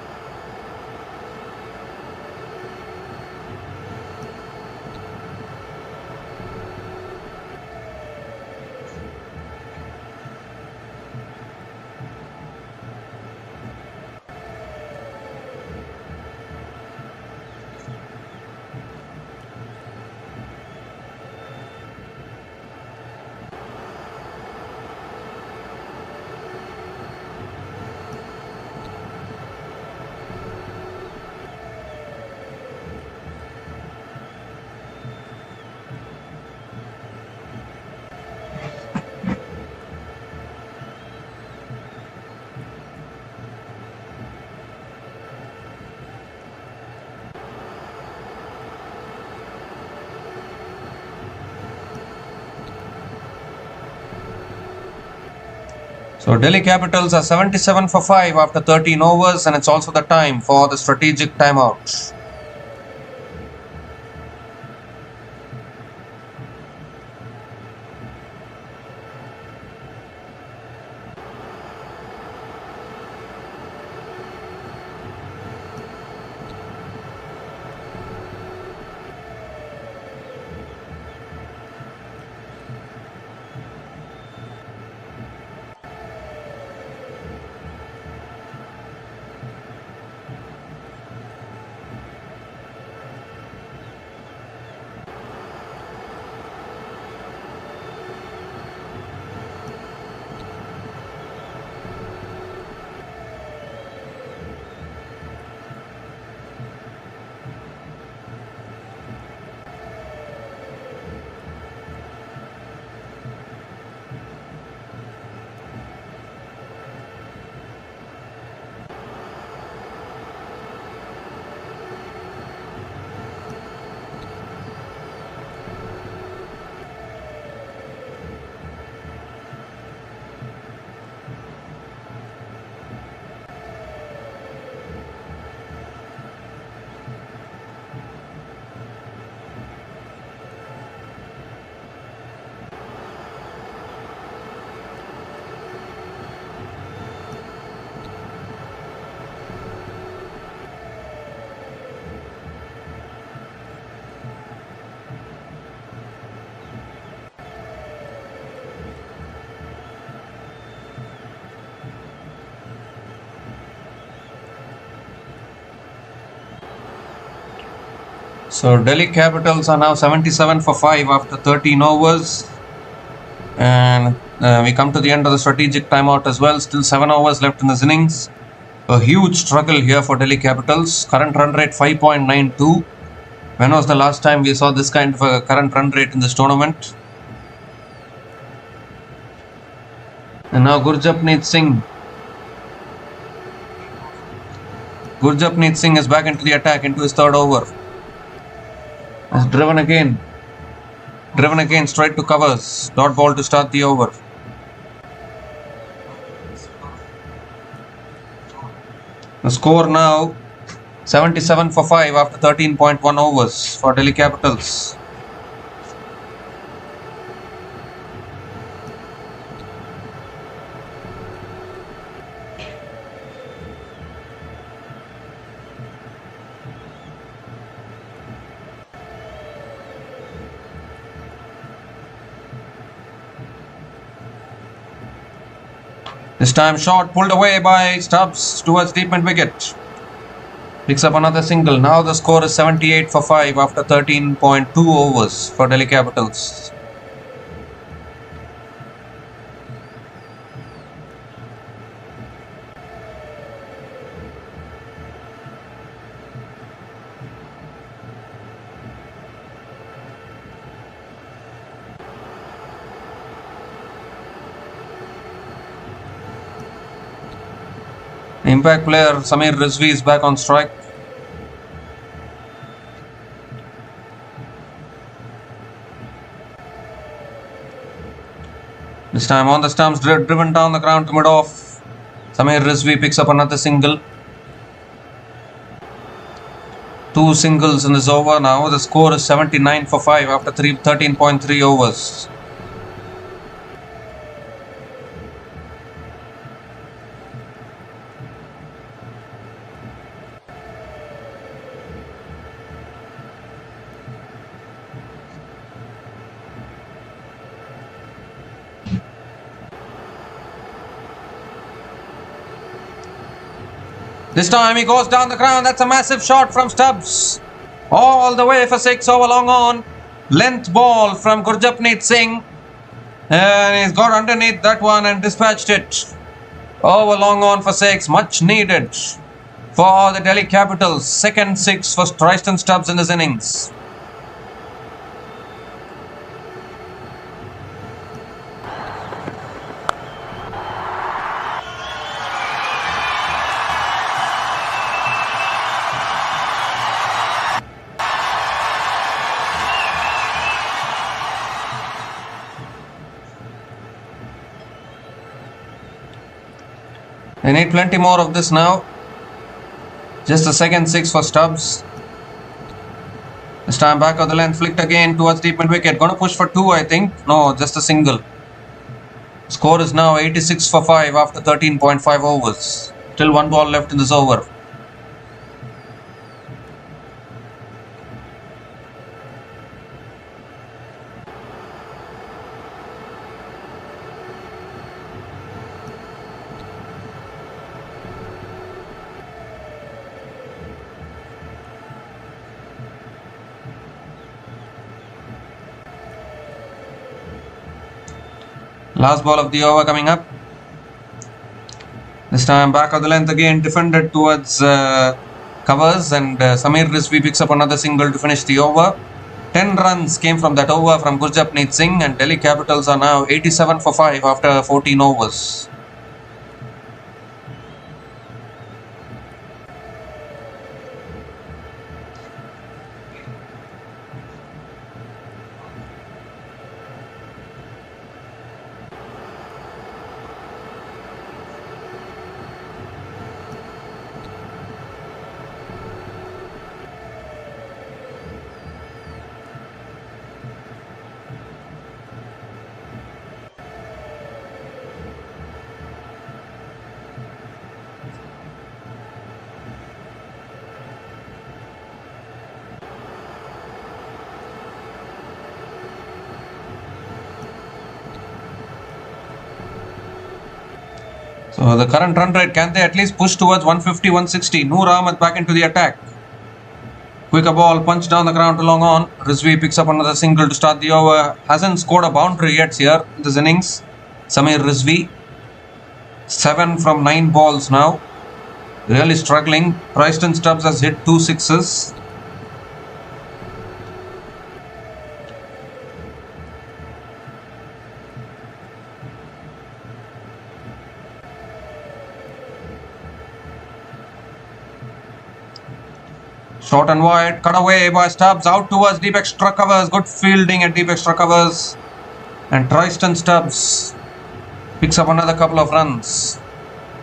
So Delhi Capitals are 77 for 5 after 13 overs, and it's also the time for the strategic timeout. So Delhi Capitals are now 77 for 5 after 13 overs. And we come to the end of the strategic timeout as well. Still 7 overs left in this innings. A huge struggle here for Delhi Capitals. Current run rate 5.92. When was the last time we saw this kind of a current run rate in this tournament? And now Gurjapneet Singh. Gurjapneet Singh is back into the attack, into his third over. Has driven again. Driven again straight to covers. Dot ball to start the over. The score now 77 for 5 after 13.1 overs for Delhi Capitals. This time shot pulled away by Stubbs towards deep mid wicket. Picks up another single. Now the score is 78 for 5 after 13.2 overs for Delhi Capitals. The impact player Samir Rizvi is back on strike. This time on the stumps, driven down the ground to mid-off. Samir Rizvi picks up another single. 2 singles in this over now. The score is 79 for 5 after 13.3 overs. This time he goes down the ground. That's a massive shot from Stubbs. All the way for 6 over long on. Length ball from Gurjapneet Singh. And he's got underneath that one and dispatched it. Over long on for 6. Much needed for the Delhi Capitals. Second 6 for Tristan Stubbs in this innings. They need plenty more of this now. Just the second 6 for Stubbs. This time back of the length, flicked again towards deep mid wicket. Gonna push for 2, I think. No, just a single. Score is now 86 for 5 after 13.5 overs. Still 1 ball left in this over. Last ball of the over coming up. This time back of the length again, defended towards covers, and Samir Rizvi picks up another single to finish the over. 10 runs came from that over from Gurjapneet Singh, and Delhi Capitals are now 87 for 5 after 14 overs. So the current run rate, can they at least push towards 150, 160? Noor Ahmed back into the attack. Quicker ball, punch down the ground to long on. Rizvi picks up another single to start the over. Hasn't scored a boundary yet here in this innings. Samir Rizvi, 7 from 9 balls now. Really struggling. Preston Stubbs has hit 2 sixes. Short and wide, cut away by Stubbs, out towards deep extra covers. Good fielding at deep extra covers. And Tristan Stubbs picks up another couple of runs.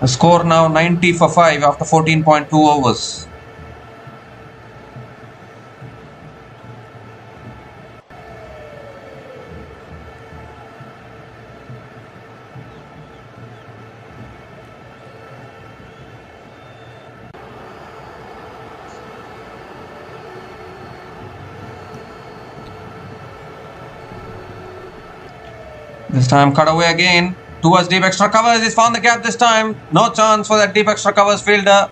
The score now 90 for 5 after 14.2 overs. This time cut away again towards deep extra covers. He's found the gap this time. No chance for that deep extra covers fielder.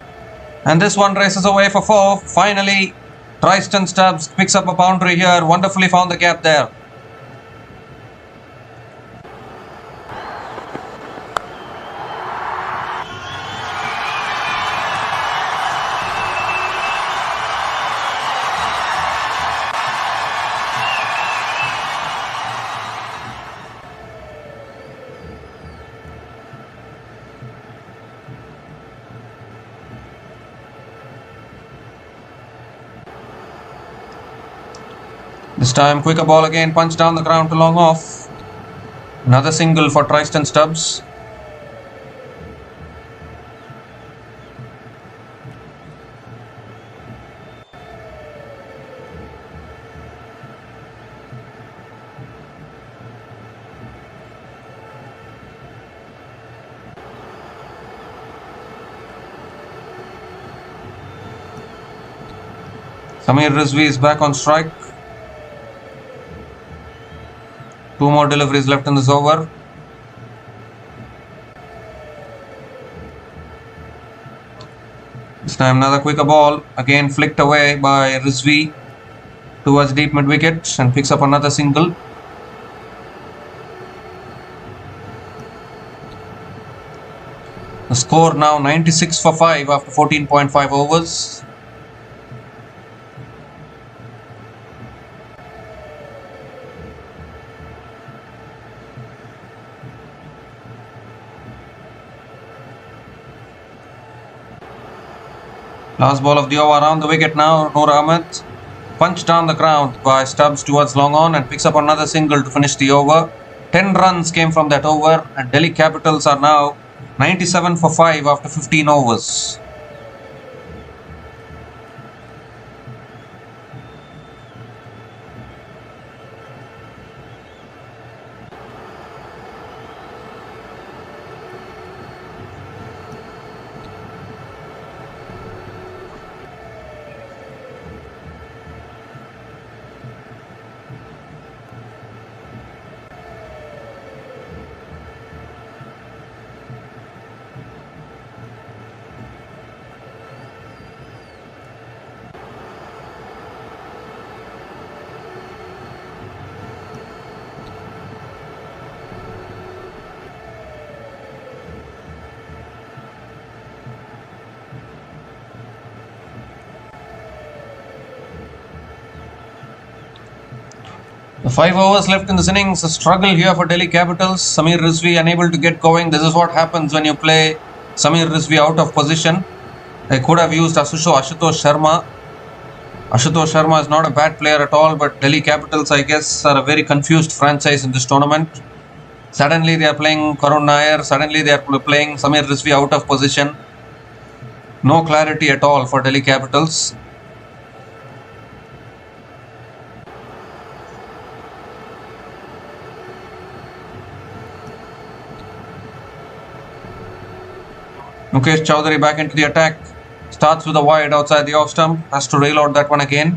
And this one races away for 4. Finally, Tristan Stubbs picks up a boundary here. Wonderfully found the gap there. This time quicker ball again, punch down the ground to long off. Another single for Tristan Stubbs. Samir Rizvi is back on strike. 2 more deliveries left in this over. This time another quicker ball, again flicked away by Rizvi towards deep mid wicket and picks up another single. The score now 96 for 5 after 14.5 overs. Last ball of the over around the wicket now. Noor Ahmed punched down the ground by Stubbs towards long on and picks up another single to finish the over. 10 runs came from that over and Delhi Capitals are now 97 for 5 after 15 overs. The 5 overs left in this innings, a struggle here for Delhi Capitals. Samir Rizvi unable to get going. This is what happens when you play Samir Rizvi out of position. They could have used Ashutosh Sharma. Ashutosh Sharma is not a bad player at all, but Delhi Capitals, I guess, are a very confused franchise in this tournament. Suddenly they are playing Karun Nair, suddenly they are playing Samir Rizvi out of position. No clarity at all for Delhi Capitals. Mukesh Chowdhury back into the attack. Starts with a wide outside the off stump. Has to rail out that one again.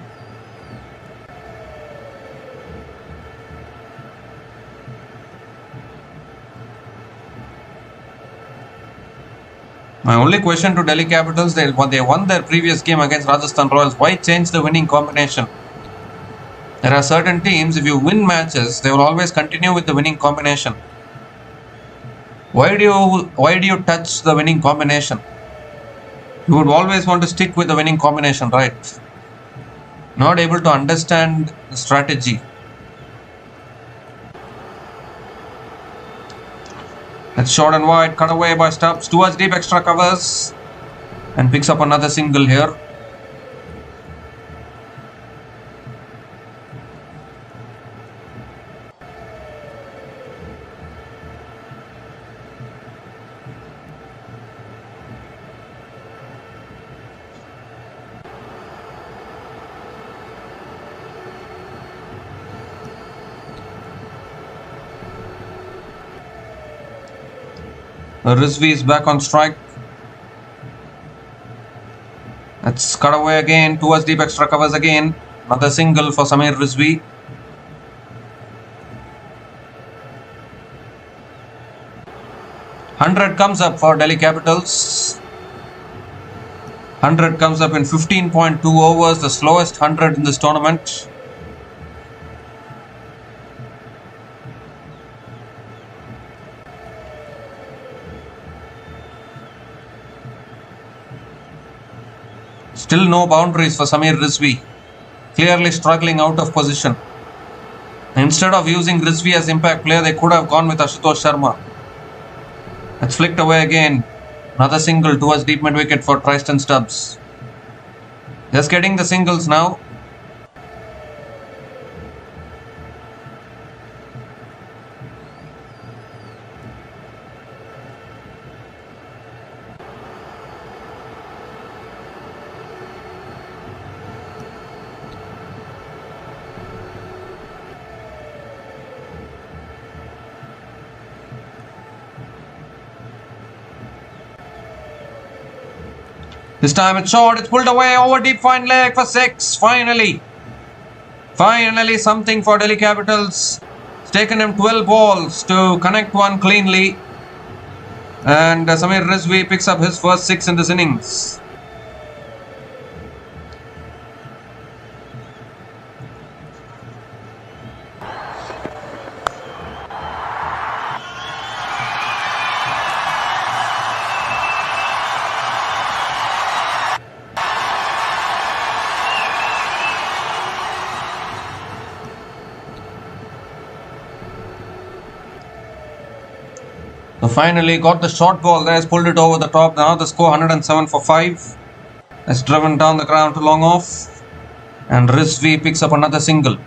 My only question to Delhi Capitals, they won their previous game against Rajasthan Royals. Why change the winning combination? There are certain teams, if you win matches, they will always continue with the winning combination. Why do you touch the winning combination? You would always want to stick with the winning combination, right? Not able to understand the strategy. That's short and wide, cut away by Stubbs towards deep extra covers and picks up another single here. Rizvi is back on strike. Let's cut away again towards deep extra covers again. Another single for Samir Rizvi. $100 comes up for Delhi Capitals. 100 comes up in 15.2 overs, the slowest 100 in this tournament. Still no boundaries for Samir Rizvi. Clearly struggling out of position. Instead of using Rizvi as impact player, they could have gone with Ashutosh Sharma. It's flicked away again. Another single towards deep mid wicket for Tristan Stubbs. Just getting the singles now. This time it's short, it's pulled away over deep fine leg for 6. Finally something for Delhi Capitals. It's taken him 12 balls to connect one cleanly. And Samir Rizvi picks up his first 6 in this innings. So finally got the short ball there, has pulled it over the top. Now the score 107 for 5. Has driven down the ground to long off. And Rizvi picks up another single.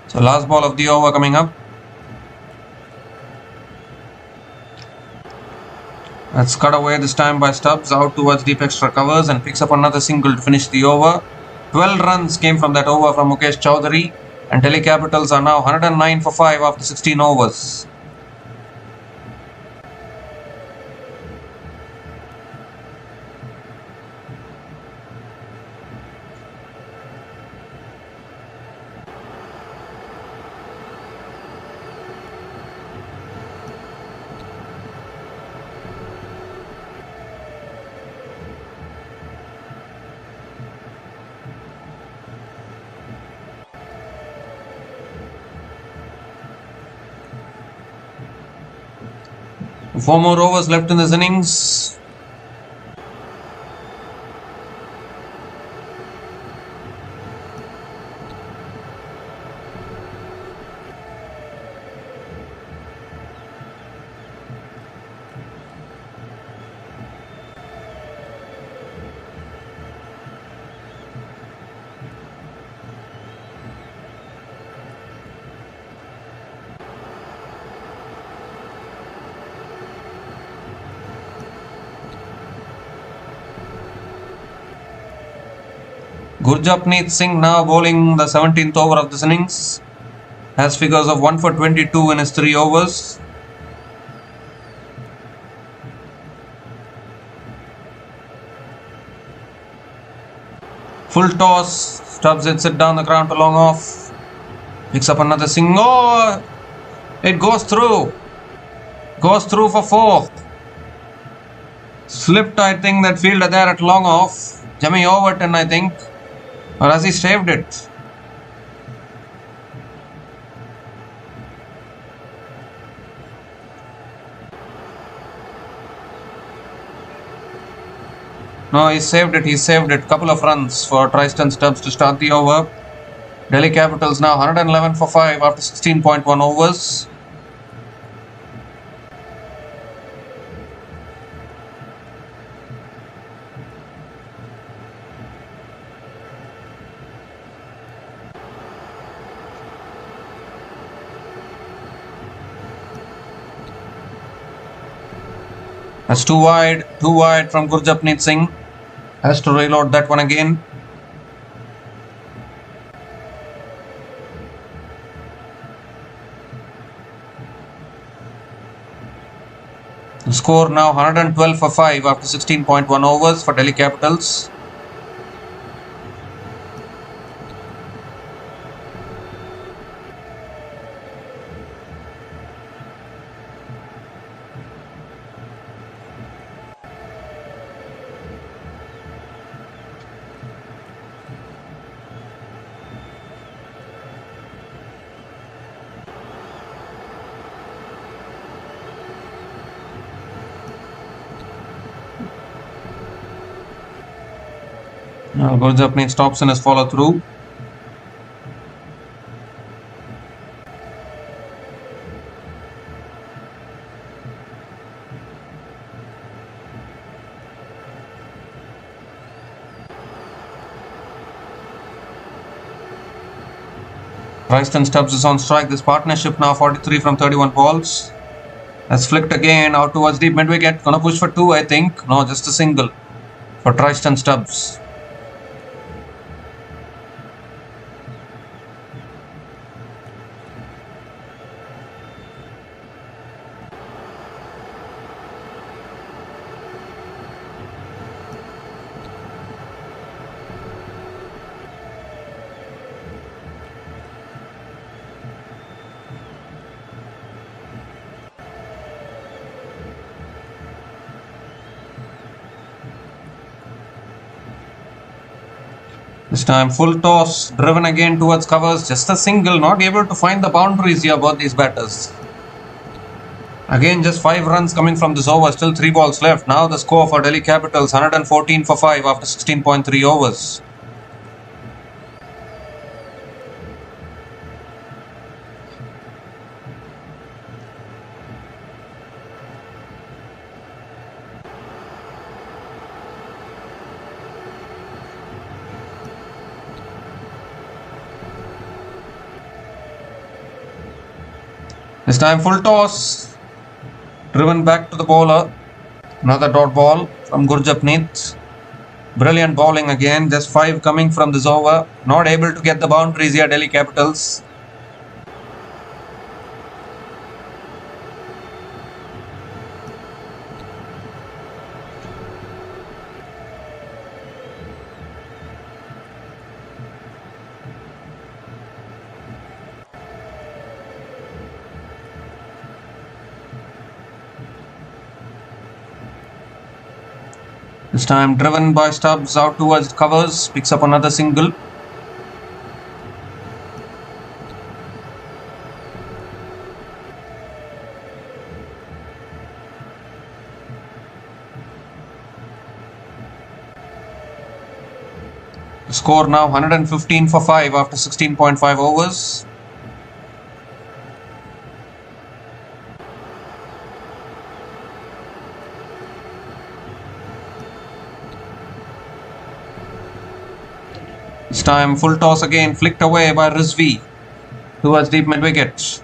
So last ball of the over coming up. That's cut away this time by Stubbs out towards deep extra covers and picks up another single to finish the over. 12 runs came from that over from Mukesh Chowdhury, and Delhi Capitals are now 109 for 5 after 16 overs. Four more overs left in this innings. Gurjapneet Singh now bowling the 17th over of this innings. Has figures of 1 for 22 in his 3 overs. Full toss. Stubbs hits it down the ground to long off. Picks up another single. Oh, it goes through. Goes through for 4. Slipped, I think, that fielder there at long off. Jimmy Overton, I think. Or has he saved it? No, he saved it. He saved it. Couple of runs for Tristan Stubbs to start the over. Delhi Capitals now 111 for 5 after 16.1 overs. That's too wide from Gurjapneet Singh. Has to reload that one again. The score now 112 for 5 after 16.1 overs for Delhi Capitals. Now Gurjapneet stops in his follow through. Tristan Stubbs is on strike. This partnership now 43 from 31 balls. That's flicked again out towards deep mid wicket. Gonna push for 2, I think. No, just a single for Tristan Stubbs. This time full toss, driven again towards covers, just a single, not able to find the boundaries here about these batters. Again just 5 runs coming from this over, still 3 balls left. Now the score for Delhi Capitals 114 for 5 after 16.3 overs. This time full toss, driven back to the bowler. Another dot ball from Gurjapneet. Brilliant bowling again, just 5 coming from this over. Not able to get the boundaries here, Delhi Capitals. This time driven by Stubbs out towards covers, picks up another single. The score now 115 for 5 after 16.5 overs. This time full toss again, flicked away by Rizvi towards deep mid wicket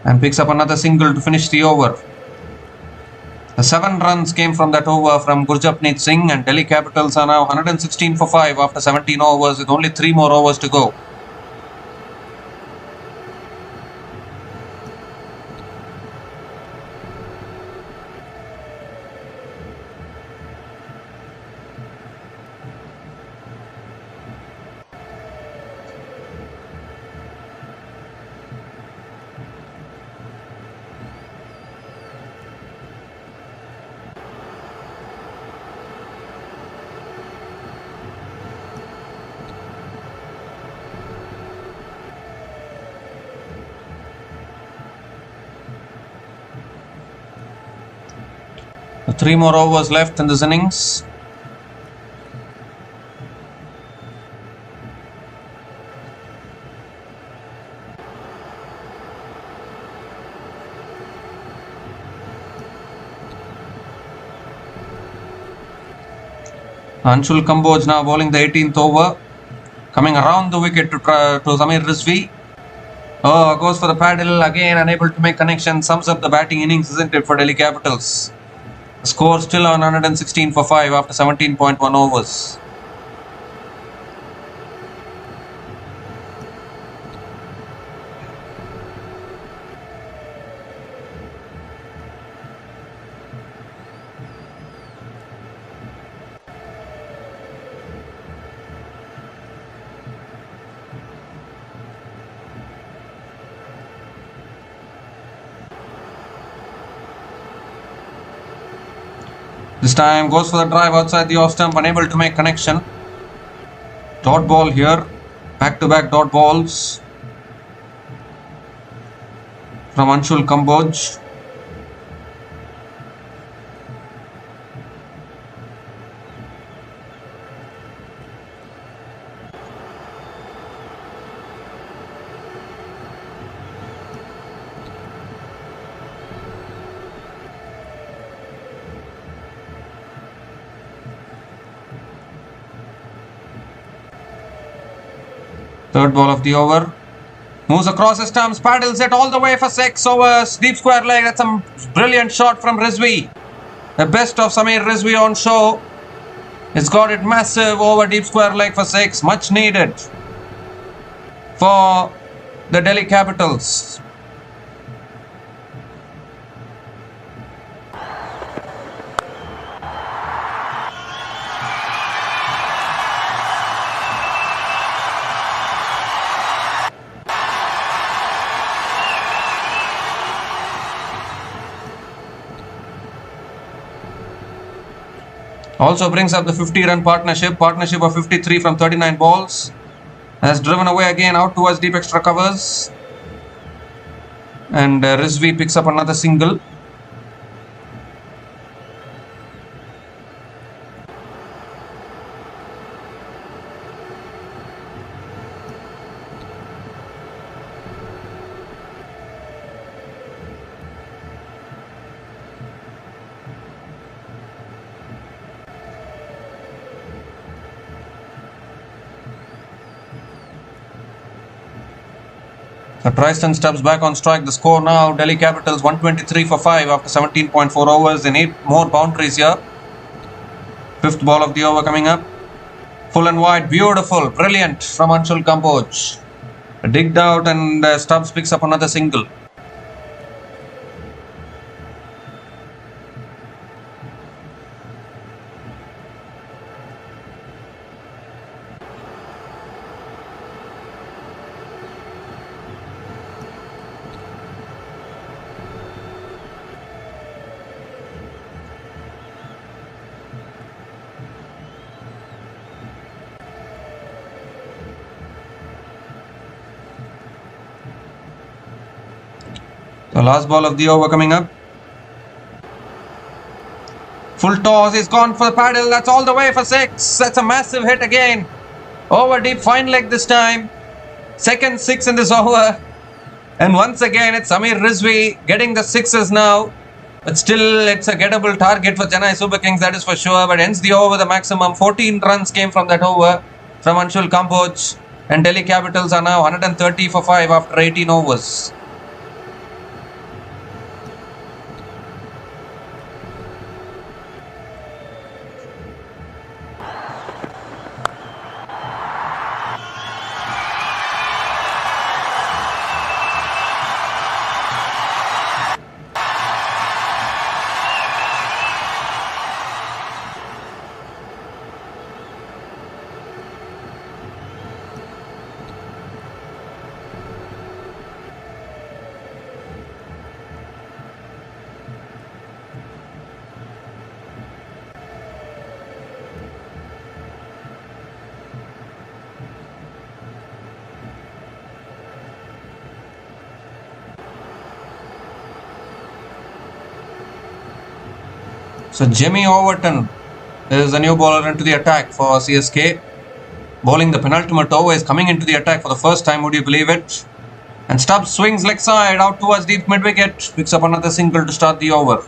and picks up another single to finish the over. The 7 runs came from that over from Gurjapneet Singh, and Delhi Capitals are now 116 for 5 after 17 overs with only 3 more overs to go. 3 more overs left in this innings. Anshul Kamboj now bowling the 18th over. Coming around the wicket to Samir Rizvi. Oh, goes for the paddle again, unable to make connection. Sums up the batting innings, isn't it, for Delhi Capitals? The score still on 116 for 5 after 17.1 overs. This time goes for the drive outside the off stump, unable to make connection. Dot ball here. Back-to-back dot balls from Anshul Kamboj. Third ball of the over. Moves across the stumps, paddles it all the way for 6 overs. Deep square leg. That's a brilliant shot from Rizvi. The best of Samir Rizvi on show. He's got it massive over deep square leg for 6. Much needed for the Delhi Capitals. Also brings up the 50-run partnership of 53 from 39 balls. Has driven away again out towards deep extra covers. And Rizvi picks up another single. The Tristan Stubbs back on strike. The score now Delhi Capitals 123 for 5 after 17.4 overs. They need more boundaries here. Fifth ball of the over coming up. Full and wide. Beautiful. Brilliant from Anshul Kamboj. Digged out and Stubbs picks up another single. The last ball of the over coming up. Full toss. He's gone for the paddle. That's all the way for 6. That's a massive hit again. Over deep, fine leg this time. Second 6 in this over. And once again, it's Samir Rizvi getting the 6s now. But still, it's a gettable target for Chennai Super Kings, that is for sure. But ends the over with the maximum. 14 runs came from that over from Anshul Kamboj. And Delhi Capitals are now 130 for 5 after 18 overs. So Jimmy Overton is a new bowler into the attack for CSK. Bowling the penultimate over, is coming into the attack for the first time, would you believe it? And Stubbs swings leg side out towards deep mid wicket. Picks up another single to start the over.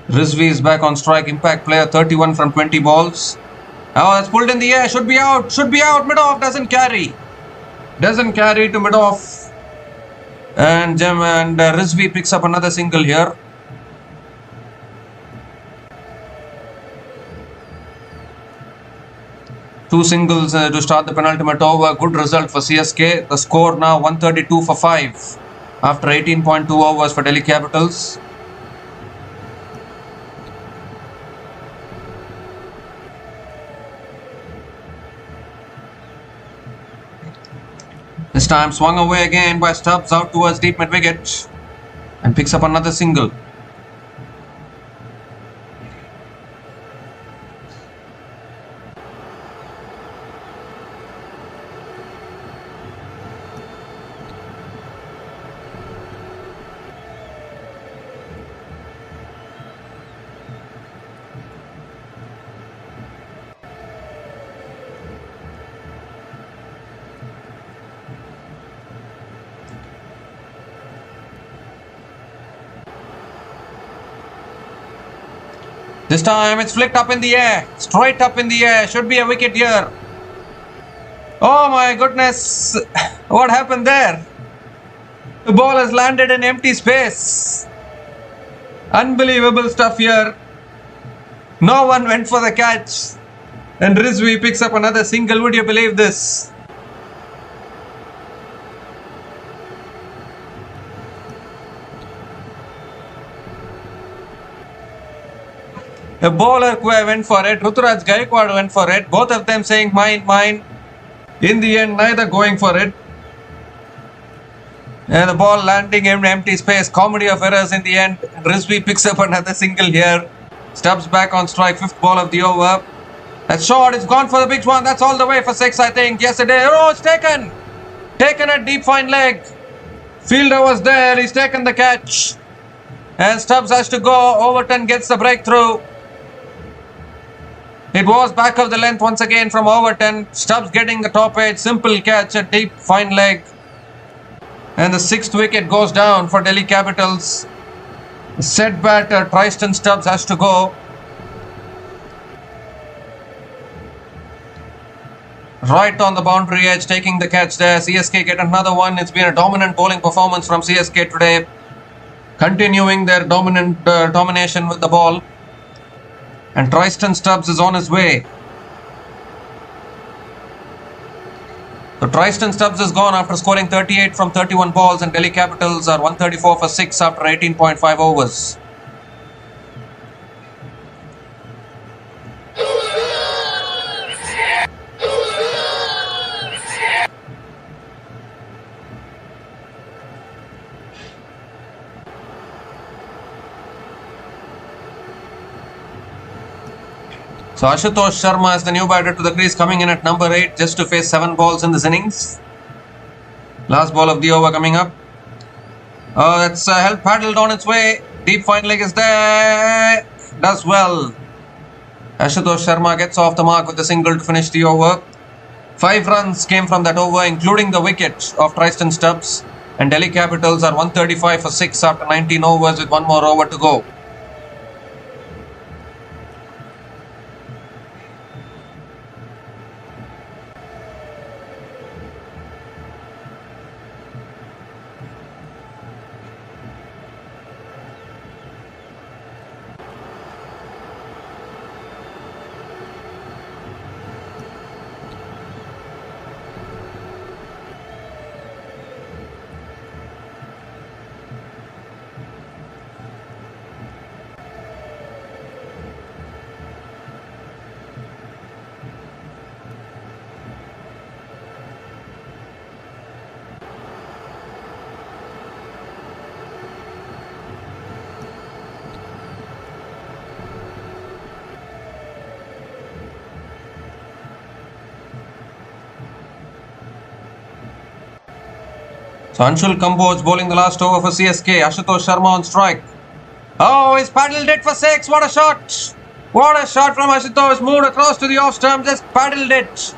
Rizvi is back on strike. Impact player, 31 from 20 balls. Oh, that's pulled in the air. Should be out. Should be out. Mid-off doesn't carry. Doesn't carry to mid-off. And Rizvi picks up another single here. Two singles to start the penultimate over. Good result for CSK. The score now 132 for 5 after 18.2 overs for Delhi Capitals. This time swung away again by Stubbs out towards deep mid wicket and picks up another single. This time it's flicked up in the air, straight up in the air. Should be a wicket here. Oh my goodness, what happened there? The ball has landed in empty space. Unbelievable stuff here. No one went for the catch. And Rizvi picks up another single. Would you believe this? A bowler went for it. Ruturaj Gaikwad went for it. Both of them saying mine, mine. In the end, neither going for it. And the ball landing in empty space. Comedy of errors in the end. Rizvi picks up another single here. Stubbs back on strike. 5th ball of the over. That's short. It's gone for the big one. That's all the way for 6, I think. Yesterday. Oh, it's taken. Taken at deep fine leg. Fielder was there. He's taken the catch. And Stubbs has to go. Overton gets the breakthrough. It was back of the length once again from Overton. Stubbs getting the top edge. Simple catch at deep fine leg. And the 6th wicket goes down for Delhi Capitals. The set batter Tristan Stubbs has to go. Right on the boundary edge, taking the catch there. CSK get another one. It's been a dominant bowling performance from CSK today. Continuing their domination with the ball. And Tristan Stubbs is on his way. So Tristan Stubbs is gone after scoring 38 from 31 balls, and Delhi Capitals are 134 for 6 after 18.5 overs. So Ashutosh Sharma is the new batter to the crease, coming in at number 8 just to face 7 balls in this innings. Last ball of the over coming up. That's help paddled on its way. Deep fine leg is there. Does well. Ashutosh Sharma gets off the mark with a single to finish the over. 5 runs came from that over, including the wicket of Tristan Stubbs. And Delhi Capitals are 135 for 6 after 19 overs with 1 more over to go. So Anshul Kamboj bowling the last over for CSK. Ashutosh Sharma on strike. Oh, he's paddled it for 6. What a shot! What a shot from Ashutosh. Moved across to the off stump. Just paddled it.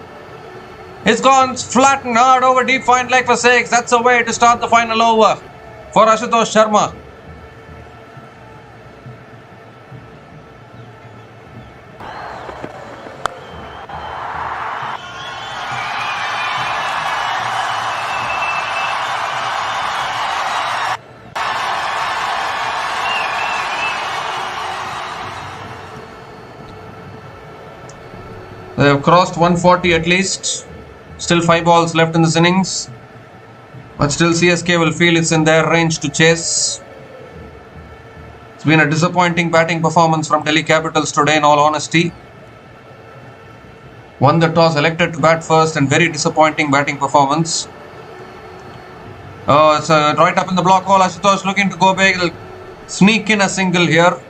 It's gone flat and hard over deep fine leg for 6. That's a way to start the final over for Ashutosh Sharma. They have crossed 140 at least. Still 5 balls left in this innings. But still CSK will feel it's in their range to chase. It's been a disappointing batting performance from Delhi Capitals today, in all honesty. Won the toss, elected to bat first, and very disappointing batting performance. Oh, it's right up in the block hole. Ashutosh looking to go big. He'll sneak in a single here.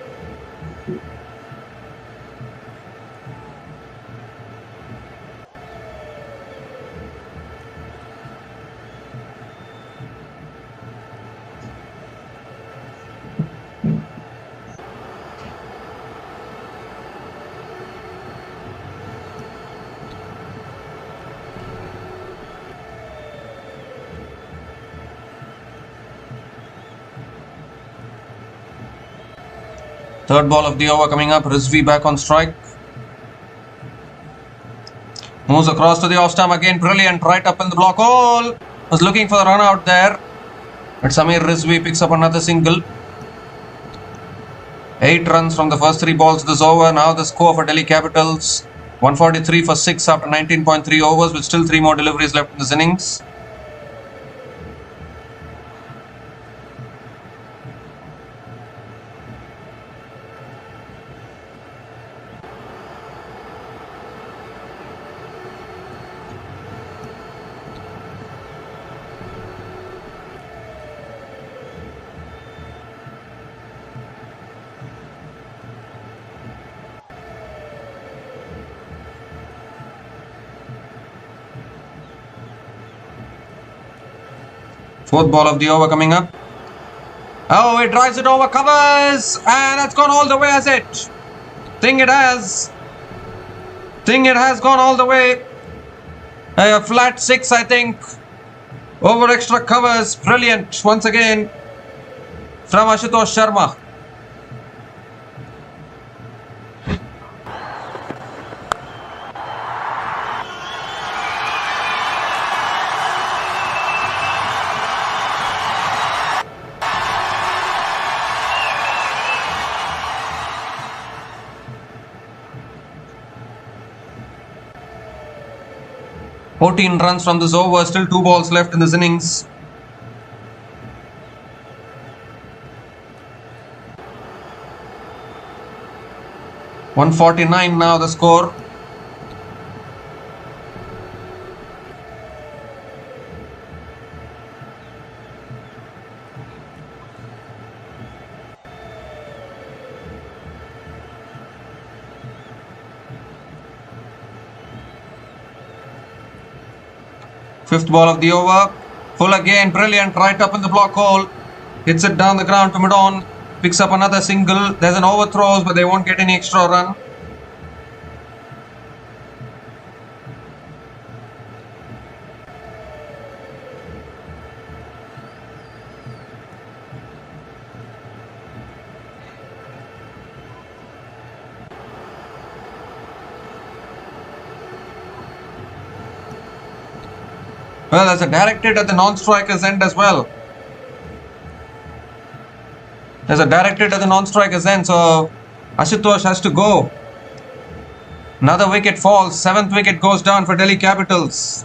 Third ball of the over coming up. Rizvi back on strike. Moves across to the off stump again. Brilliant. Right up in the block hole. Was looking for the run out there. But Samir Rizvi picks up another single. 8 runs from the first 3 balls this over. Now the score for Delhi Capitals. 143 for 6 after 19.3 overs, with still 3 more deliveries left in this innings. Fourth ball of the over coming up. Oh, it drives it over, covers, and that's gone all the way, has it? Think it has gone all the way. A flat 6, I think. Over extra covers. Brilliant once again from Ashutosh Sharma. "14 runs from this over, still 2 balls left in this innings." "149 now the score." Fifth ball of the over. Full again. Brilliant. Right up in the block hole. Hits it down the ground to mid-on. Picks up another single. There's an overthrow, but they won't get any extra run. Well, there's a direct hit at the non-striker's end as well. There's a direct hit at the non-striker's end, so Ashutosh has to go. Another wicket falls. 7th wicket goes down for Delhi Capitals.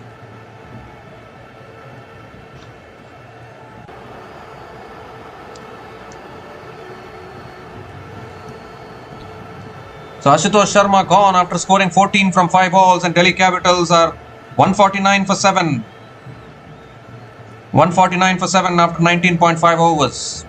So Ashutosh Sharma gone after scoring 14 from 5 balls, and Delhi Capitals are 149 for 7. 149 for 7 after 19.5 overs.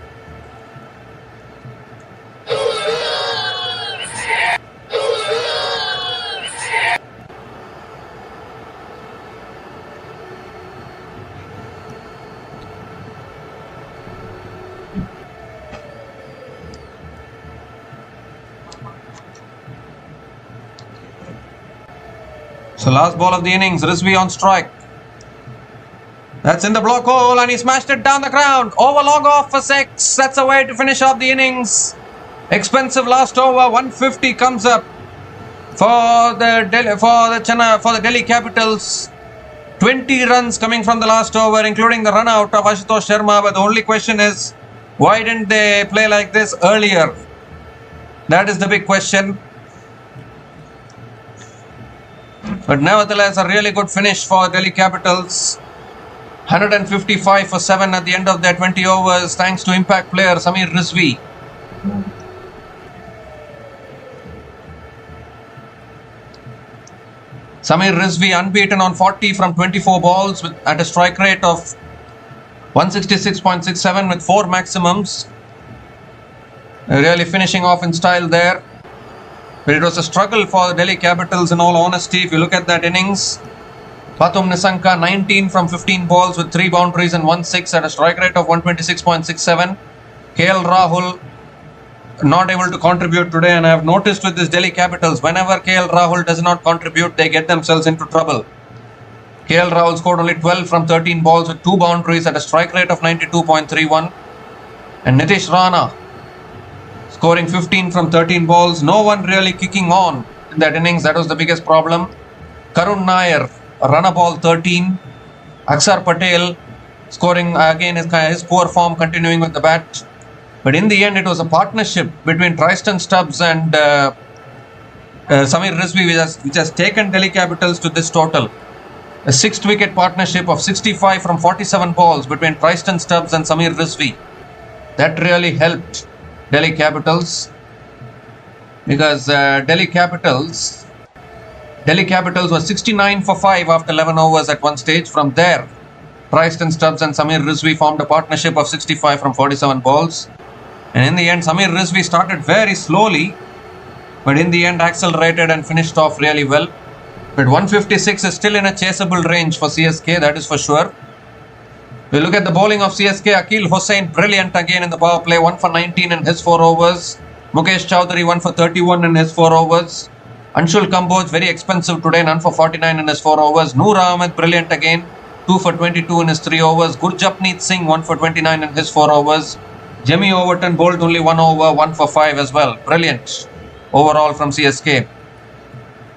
So last ball of the innings, Rizvi on strike. That's in the block hole and he smashed it down the ground. Over long off for 6. That's a way to finish off the innings. Expensive last over. 150 comes up for the Delhi Capitals. 20 runs coming from the last over, including the run out of Ashutosh Sharma. But the only question is, why didn't they play like this earlier? That is the big question. But nevertheless, a really good finish for Delhi Capitals. 155 for 7 at the end of their 20 overs, thanks to impact player Samir Rizvi. Samir Rizvi unbeaten on 40 from 24 balls at a strike rate of 166.67 with 4 maximums. Really finishing off in style there. But it was a struggle for the Delhi Capitals in all honesty. If you look at that innings, Pathum Nissanka 19 from 15 balls with 3 boundaries and 1 6 at a strike rate of 126.67. KL Rahul not able to contribute today, and I have noticed with this Delhi Capitals, whenever KL Rahul does not contribute, they get themselves into trouble. KL Rahul scored only 12 from 13 balls with 2 boundaries at a strike rate of 92.31. And Nitish Rana scoring 15 from 13 balls. No one really kicking on in that innings. That was the biggest problem. Karun Nair, run a ball 13. Aksar Patel scoring again his poor form continuing with the bat. But in the end, it was a partnership between Tristan Stubbs and Samir Rizvi which has taken Delhi Capitals to this total. A 6th wicket partnership of 65 from 47 balls between Tristan Stubbs and Samir Rizvi. That really helped Delhi Capitals, because Delhi Capitals were 69 for 5 after 11 overs at one stage. From there, Tristan Stubbs and Samir Rizvi formed a partnership of 65 from 47 balls. And in the end, Samir Rizvi started very slowly, but in the end accelerated and finished off really well. But 156 is still in a chaseable range for CSK, that is for sure. We look at the bowling of CSK. Akil Hossain, brilliant again in the power play, 1 for 19 in his 4 overs. Mukesh Chowdhury, 1 for 31 in his 4 overs. Anshul Kamboj, very expensive today, none for 49 in his 4 overs. Noor Ahmed, brilliant again, 2 for 22 in his 3 overs. Gurjapneet Singh, 1 for 29 in his 4 overs. Jimmy Overton bowled only 1 over, 1 for 5 as well. Brilliant overall from CSK.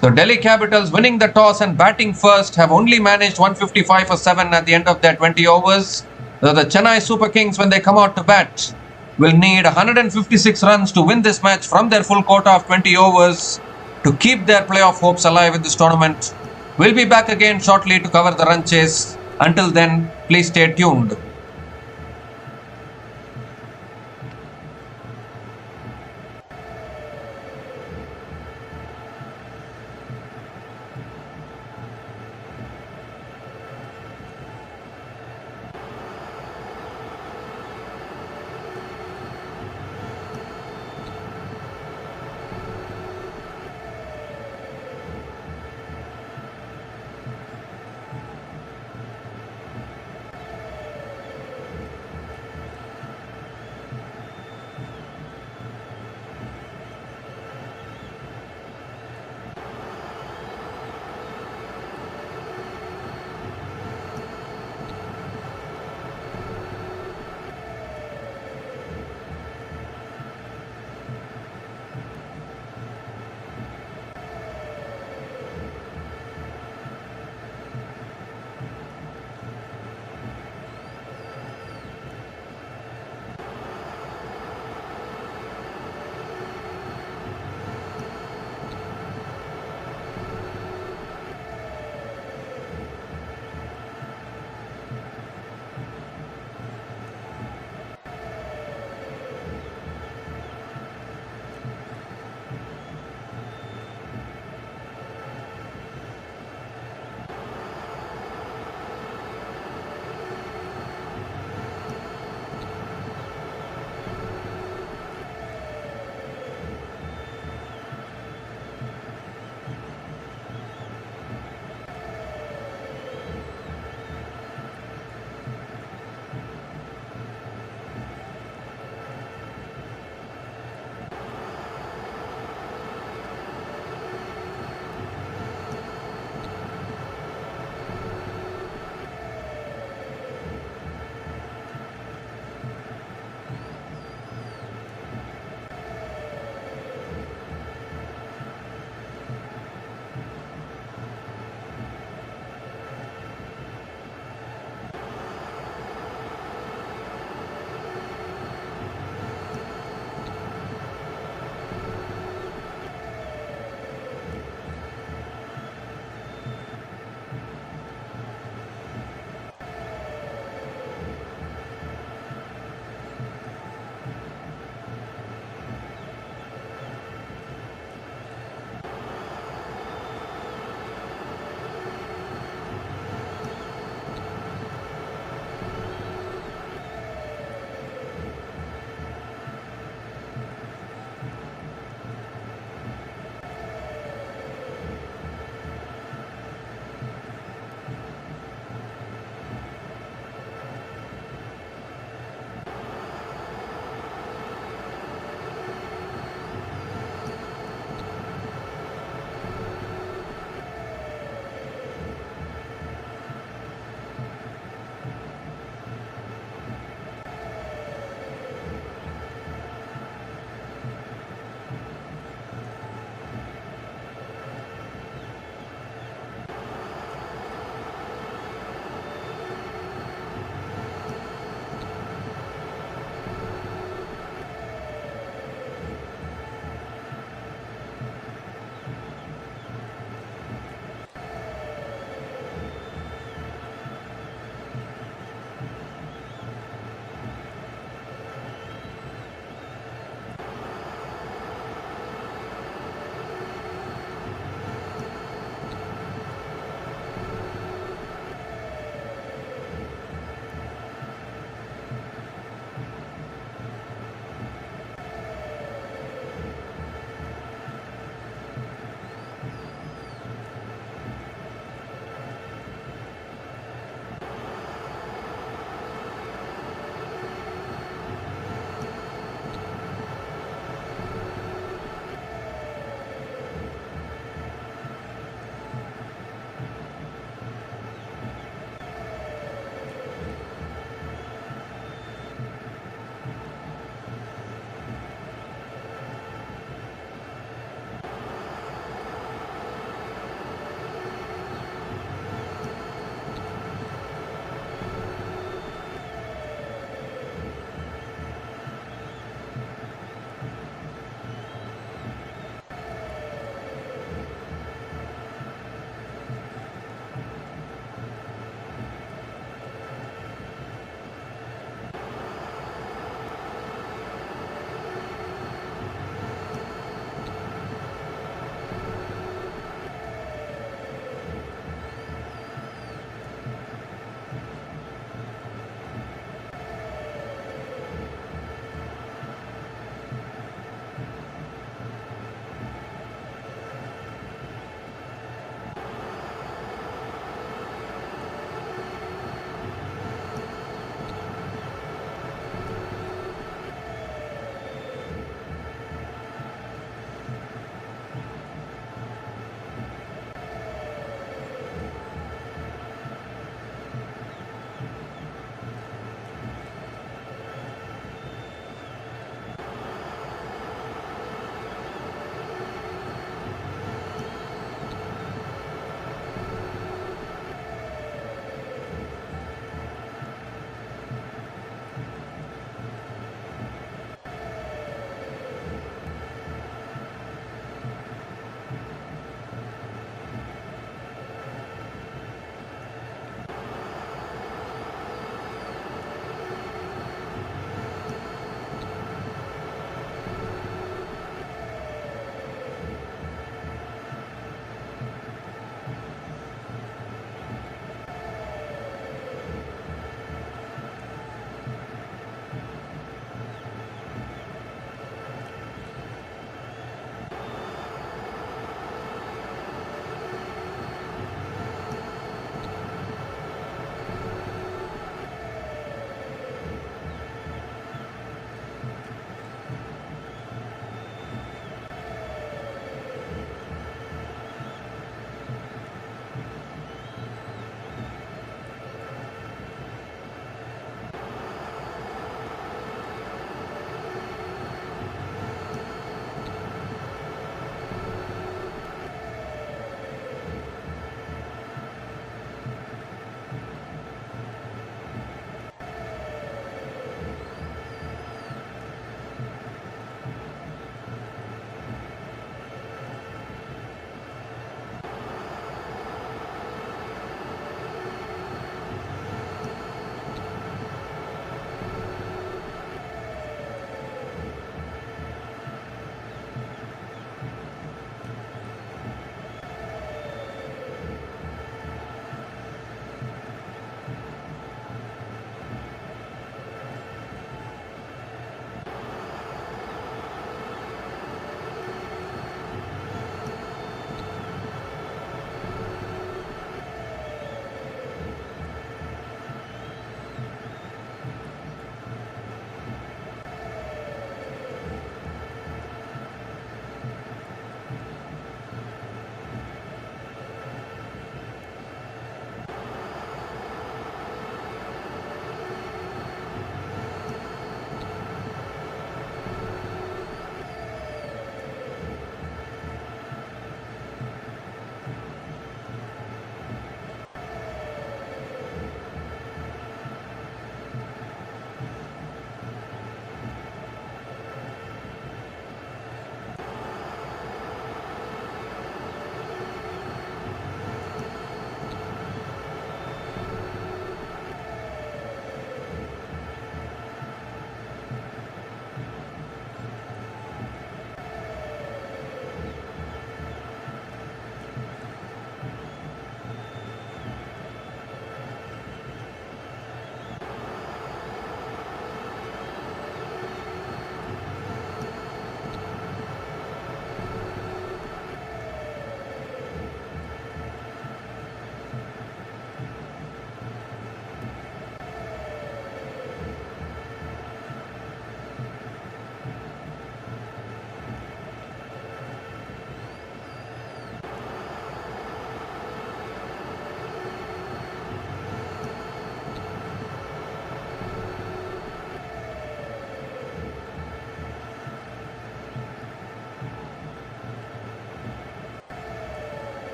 So Delhi Capitals, winning the toss and batting first, have only managed 155 for 7 at the end of their 20 overs. So the Chennai Super Kings, when they come out to bat, will need 156 runs to win this match from their full quota of 20 overs to keep their playoff hopes alive in this tournament. We'll be back again shortly to cover the run chase. Until then, please stay tuned.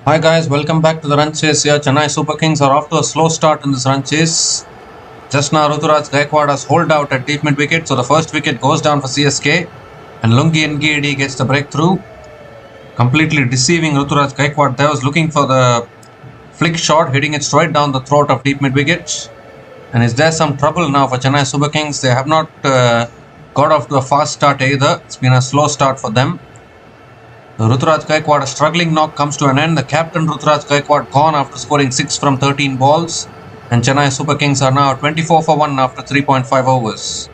Hi guys, welcome back to the run chase here. Chennai Super Kings are off to a slow start in this run chase. Just now Ruturaj Gaikwad has holed out at deep mid wicket, so the first wicket goes down for CSK and Lungi Ngidi gets the breakthrough. Completely deceiving Ruturaj Gaikwad there, was looking for the flick shot, hitting it straight down the throat of deep mid wicket. And is there some trouble now for Chennai Super Kings? They have not got off to a fast start either. It's been a slow start for them. Ruturaj Gaikwad, a struggling knock comes to an end. The captain Ruturaj Gaikwad gone after scoring 6 from 13 balls. And Chennai Super Kings are now 24 for 1 after 3.5 overs.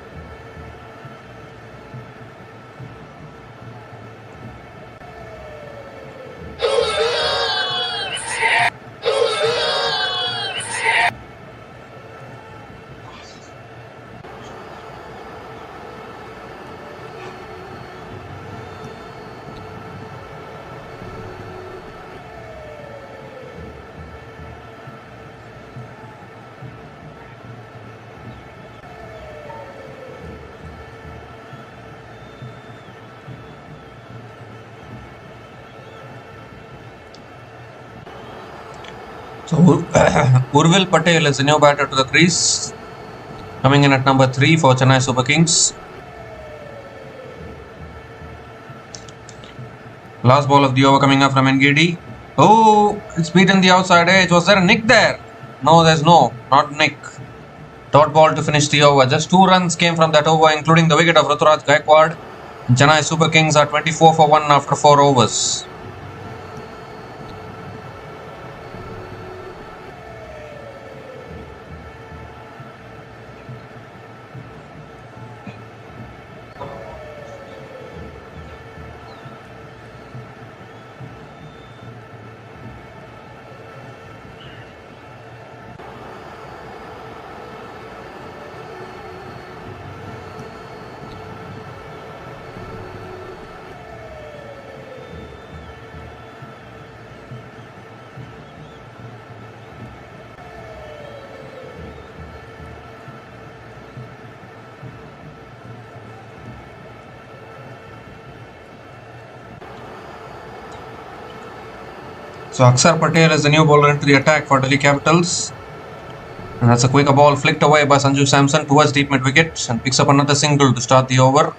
So Urvil Patel is the new batter to the crease, coming in at number 3 for Chennai Super Kings. Last ball of the over coming up from Ngidi. Oh, it's beaten the outside edge. Was there a nick there? No, there's not nick. Dot ball to finish the over. Just 2 runs came from that over, including the wicket of Ruturaj Gaikwad. And Chennai Super Kings are 24 for 1 after 4 overs. So Akshar Patel is the new bowler into the attack for Delhi Capitals. And that's a quicker ball flicked away by Sanju Samson towards deep mid wicket and picks up another single to start the over.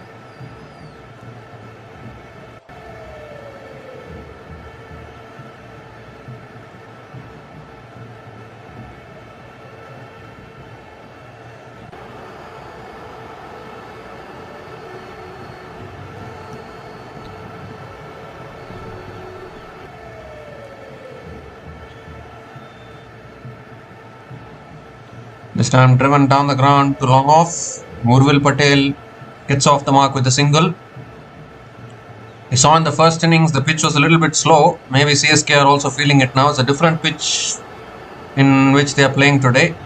This time driven down the ground to long off. Urvil Patel gets off the mark with a single. We saw in the first innings the pitch was a little bit slow. Maybe CSK are also feeling it now. It's a different pitch in which they are playing today.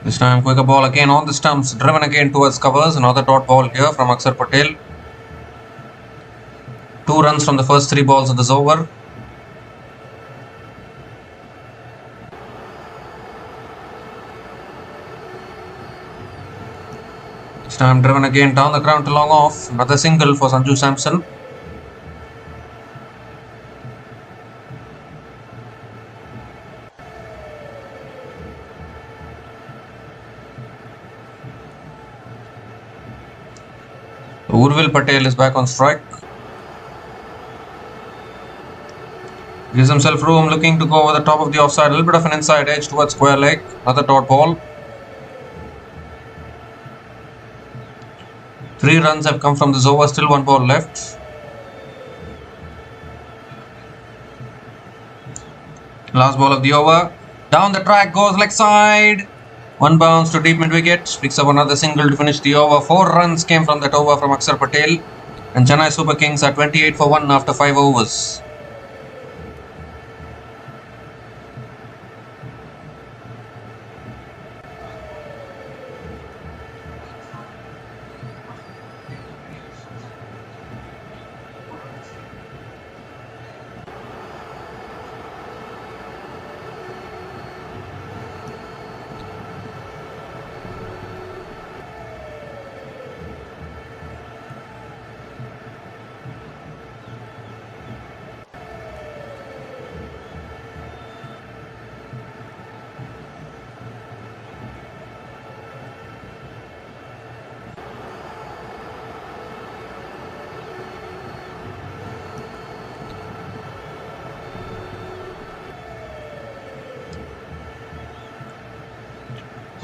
This time quicker ball again on the stumps, driven again towards covers. Another dot ball here from Akshar Patel. 2 runs from the first 3 balls of this over. This time driven again down the ground to long off. Another single for Sanju Samson. Urvil Patel is back on strike. Gives himself room, looking to go over the top of the offside. A little bit of an inside edge towards square leg. Another dot ball. 3 runs have come from this over. Still 1 ball left. Last ball of the over. Down the track goes leg side. 1 bounce to deep mid wicket. Picks up another single to finish the over. 4 runs came from that over from Akshar Patel. And Chennai Super Kings are 28 for 1 after 5 overs.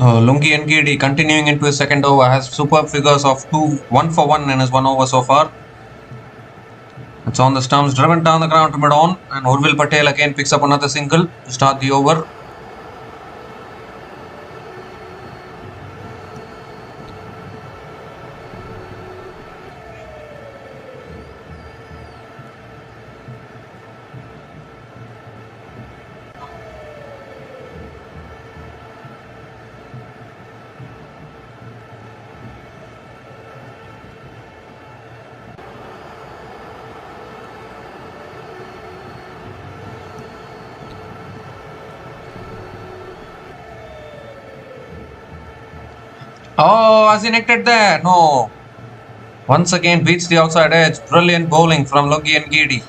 Lungi Ngidi continuing into his second over has superb figures of 1 for 1 in his 1 over so far. It's on the stumps, driven down the ground to mid-on, and Urvil Patel again picks up another single to start the over. Oh, has he nicked it there? No. Once again beats the outside edge. Brilliant bowling from Lungi Ngidi.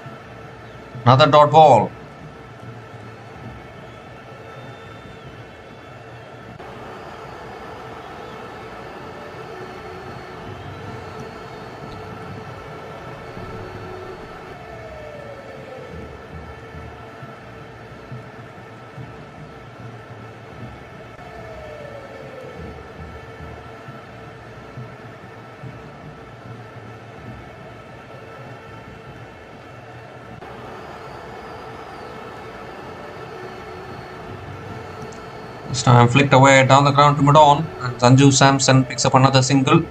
Another dot ball. This time flicked away down the ground to mid-on, and Sanju Samson picks up another single.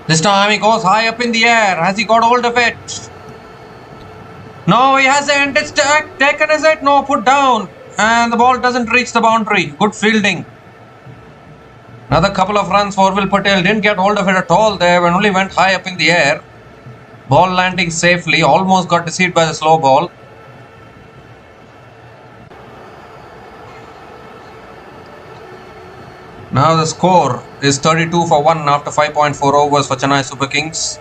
This time he goes high up in the air. Has he got hold of it? No, he hasn't. It's taken, is it? No, put down. And the ball doesn't reach the boundary. Good fielding. Another couple of runs for Urvil Patel. Didn't get hold of it at all there when only went high up in the air. Ball landing safely. Almost got deceived by the slow ball. Now the score is 32 for 1 after 5.4 overs for Chennai Super Kings.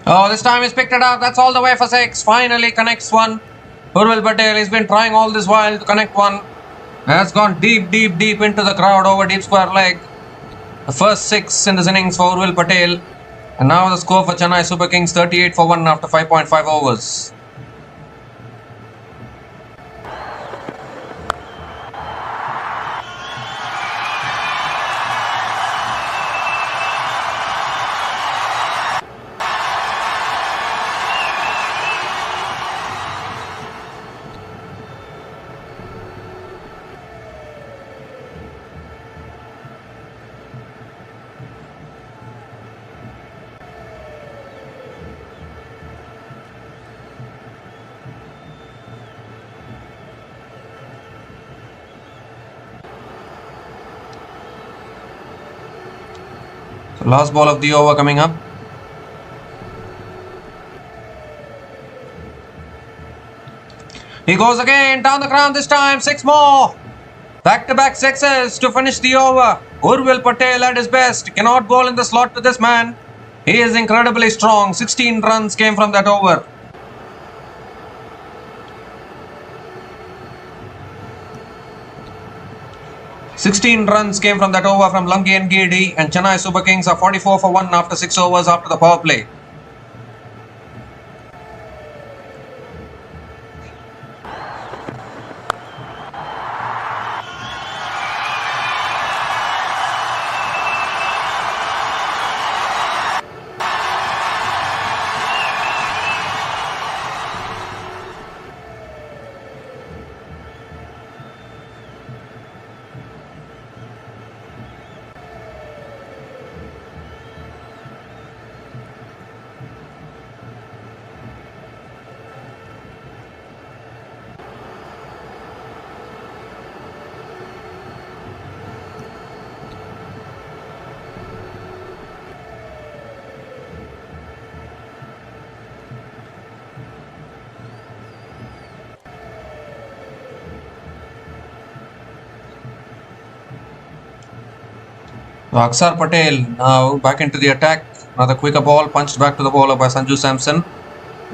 Oh, this time he's picked it up. That's all the way for 6. Finally connects one. Urvil Patel, he's been trying all this while to connect one. Has gone deep into the crowd over deep square leg. The first 6 in this innings for Urvil Patel. And now the score for Chennai Super Kings 38 for 1 after 5.5 overs. So last ball of the over coming up. He goes again down the ground this time. 6 more. Back-to-back sixes to finish the over. Urvil Patel at his best. Cannot bowl in the slot to this man. He is incredibly strong. 16 runs came from that over. "16 runs came from that over from Lungi Ngidi, and Chennai Super Kings are 44 for 1 after 6 overs after the power play. So Aksar Patel now back into the attack. Another quicker ball punched back to the bowler by Sanju Samson.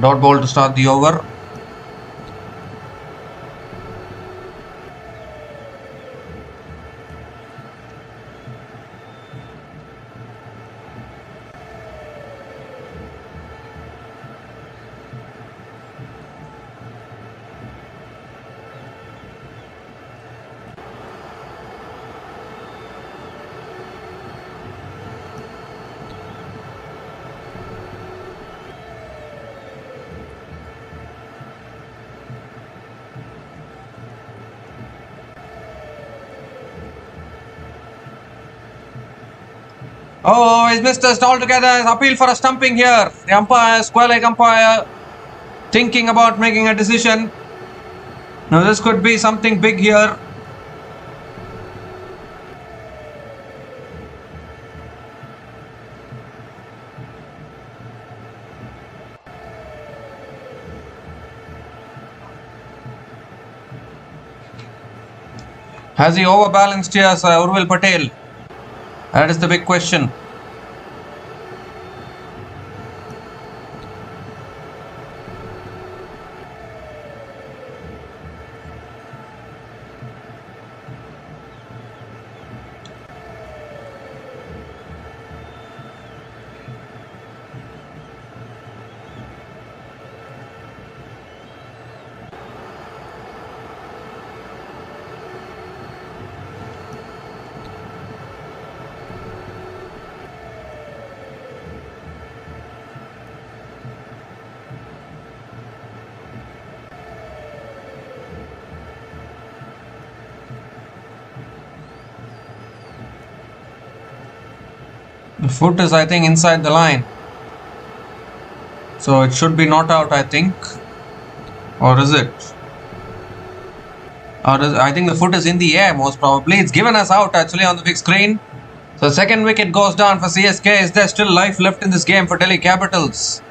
Dot ball to start the over. Oh, he's missed us altogether. Appeal for a stumping here. The umpire, square leg umpire, thinking about making a decision. Now this could be something big here. Has he overbalanced here, Urvil Patel? That is the big question. The foot is, I think, inside the line. So it should be not out, I think. Or is it? I think the foot is in the air, most probably. It's given us out, actually, on the big screen. So second wicket goes down for CSK. Is there still life left in this game for Delhi Capitals?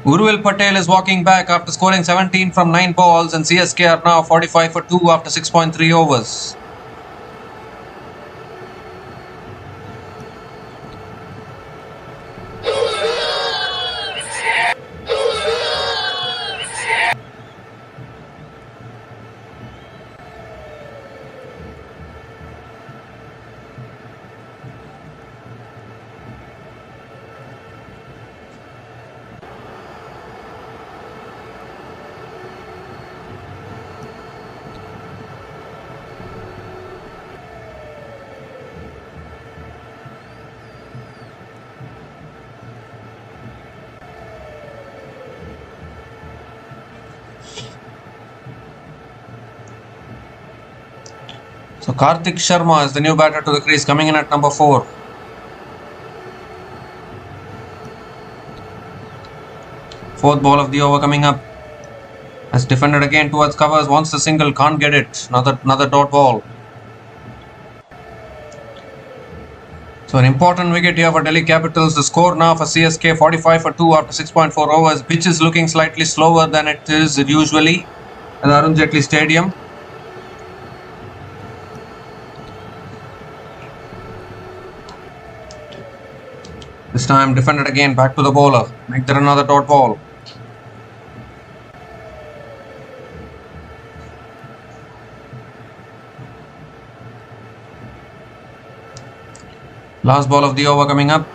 Urvil Patel is walking back after scoring 17 from 9 balls, and CSK are now 45 for 2 after 6.3 overs. So Karthik Sharma is the new batter to the crease, coming in at number 4. Fourth ball of the over coming up. Has defended again towards covers, wants the single, can't get it. Another dot ball. So an important wicket here for Delhi Capitals. The score now for CSK 45 for 2 after 6.4 overs. Pitch is looking slightly slower than it is usually at Arun Jaitley Stadium. This time defended again, back to the bowler. Make there another dot ball. Last ball of the over coming up.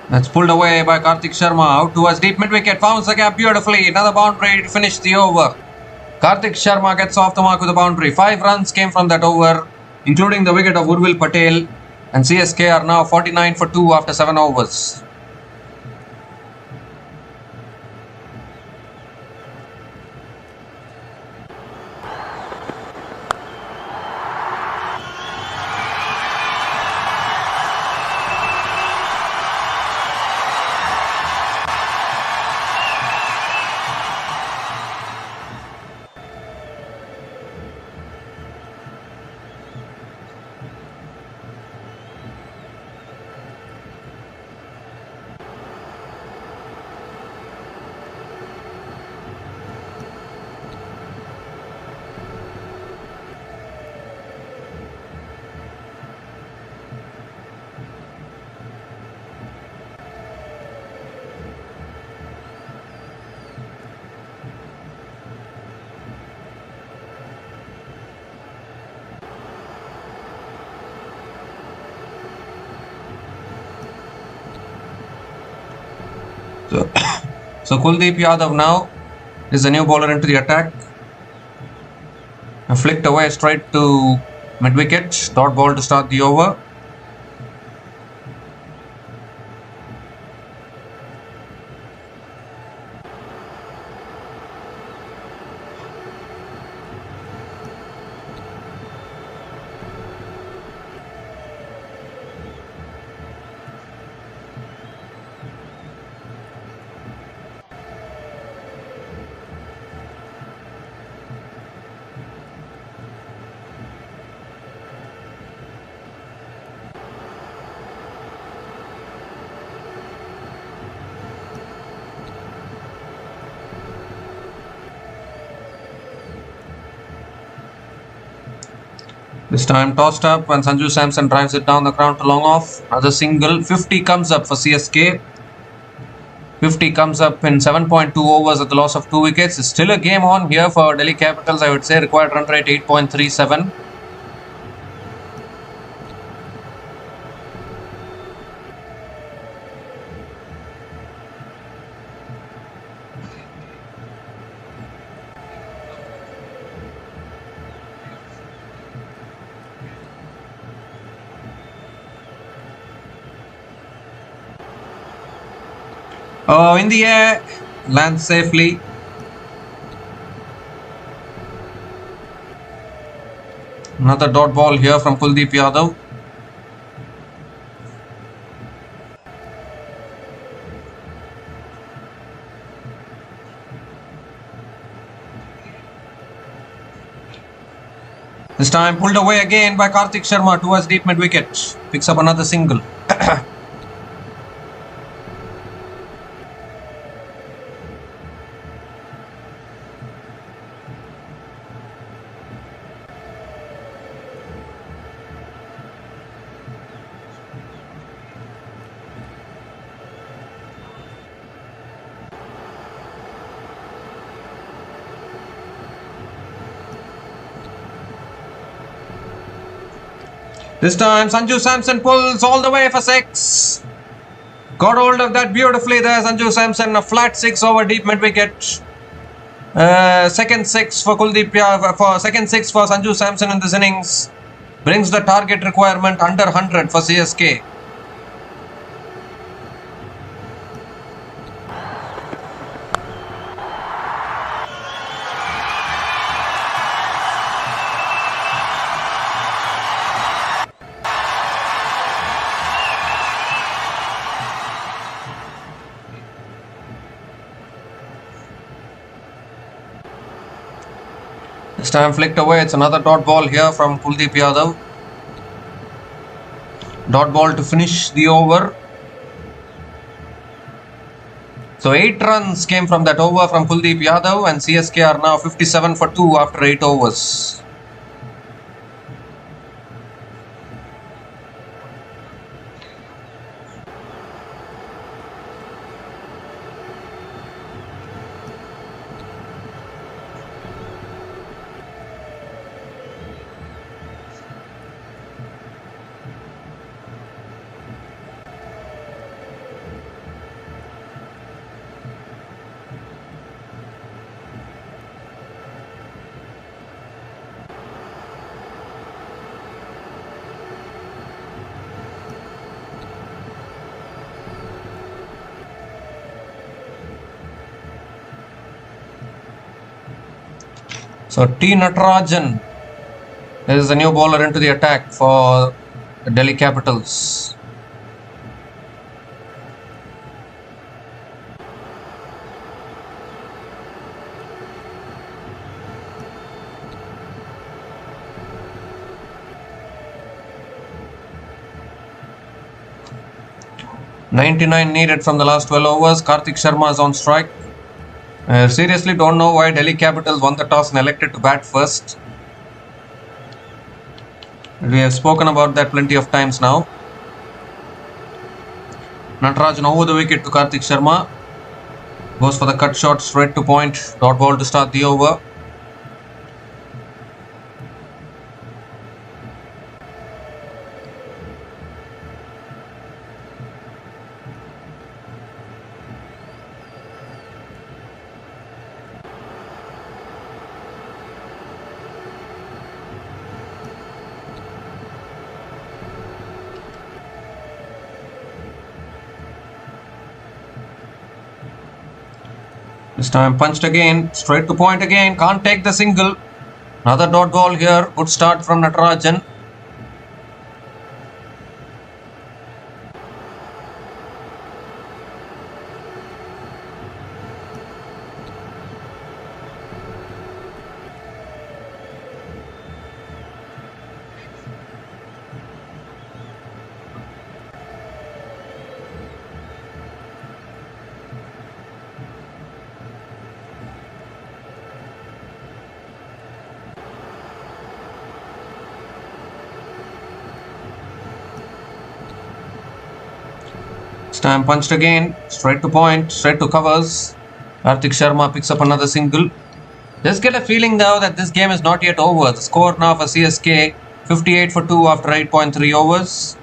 That's pulled away by Karthik Sharma. Out towards deep mid-wicket. Founds the gap beautifully. Another boundary to finish the over. Karthik Sharma gets off the mark with a boundary. 5 runs came from that over, including the wicket of Urvil Patel. And CSK are now 49 for 2 after 7 overs. So, so Kuldeep Yadav now is the new bowler into the attack. Flicked away straight to mid wicket. Dot ball to start the over. This time tossed up when Sanju Samson drives it down the ground to long off. Another single. 50 comes up for CSK. 50 comes up in 7.2 overs at the loss of 2 wickets. It's still a game on here for Delhi Capitals. I would say required run rate 8.37. In the air, lands safely. Another dot ball here from Kuldeep Yadav. This time pulled away again by Karthik Sharma towards deep mid wicket. Picks up another single. This time Sanju Samson pulls all the way for 6. Got hold of that beautifully there, Sanju Samson. A flat 6 over deep mid wicket. Second 6 for Kuldeep for second 6 for Sanju Samson in this innings. Brings the target requirement under 100 for CSK. This time flicked away. It's another dot ball here from Kuldeep Yadav. Dot ball to finish the over. So 8 runs came from that over from Kuldeep Yadav, and CSK are now 57 for 2 after 8 overs. So T. Natarajan is the new bowler into the attack for the Delhi Capitals. .99 needed from the last 12 overs. Karthik Sharma is on strike. Seriously don't know why Delhi Capitals won the toss and elected to bat first. We have spoken about that plenty of times now. Natarajan over the wicket to Karthik Sharma. Goes for the cut shot straight to point. Dot ball to start the over. This time punched again, straight to point again, can't take the single. Another dot ball here, good start from Natarajan. This time punched again, straight to point, straight to covers. Karthik Sharma picks up another single. Just get a feeling now that this game is not yet over. The score now for CSK 58 for 2 after 8.3 overs.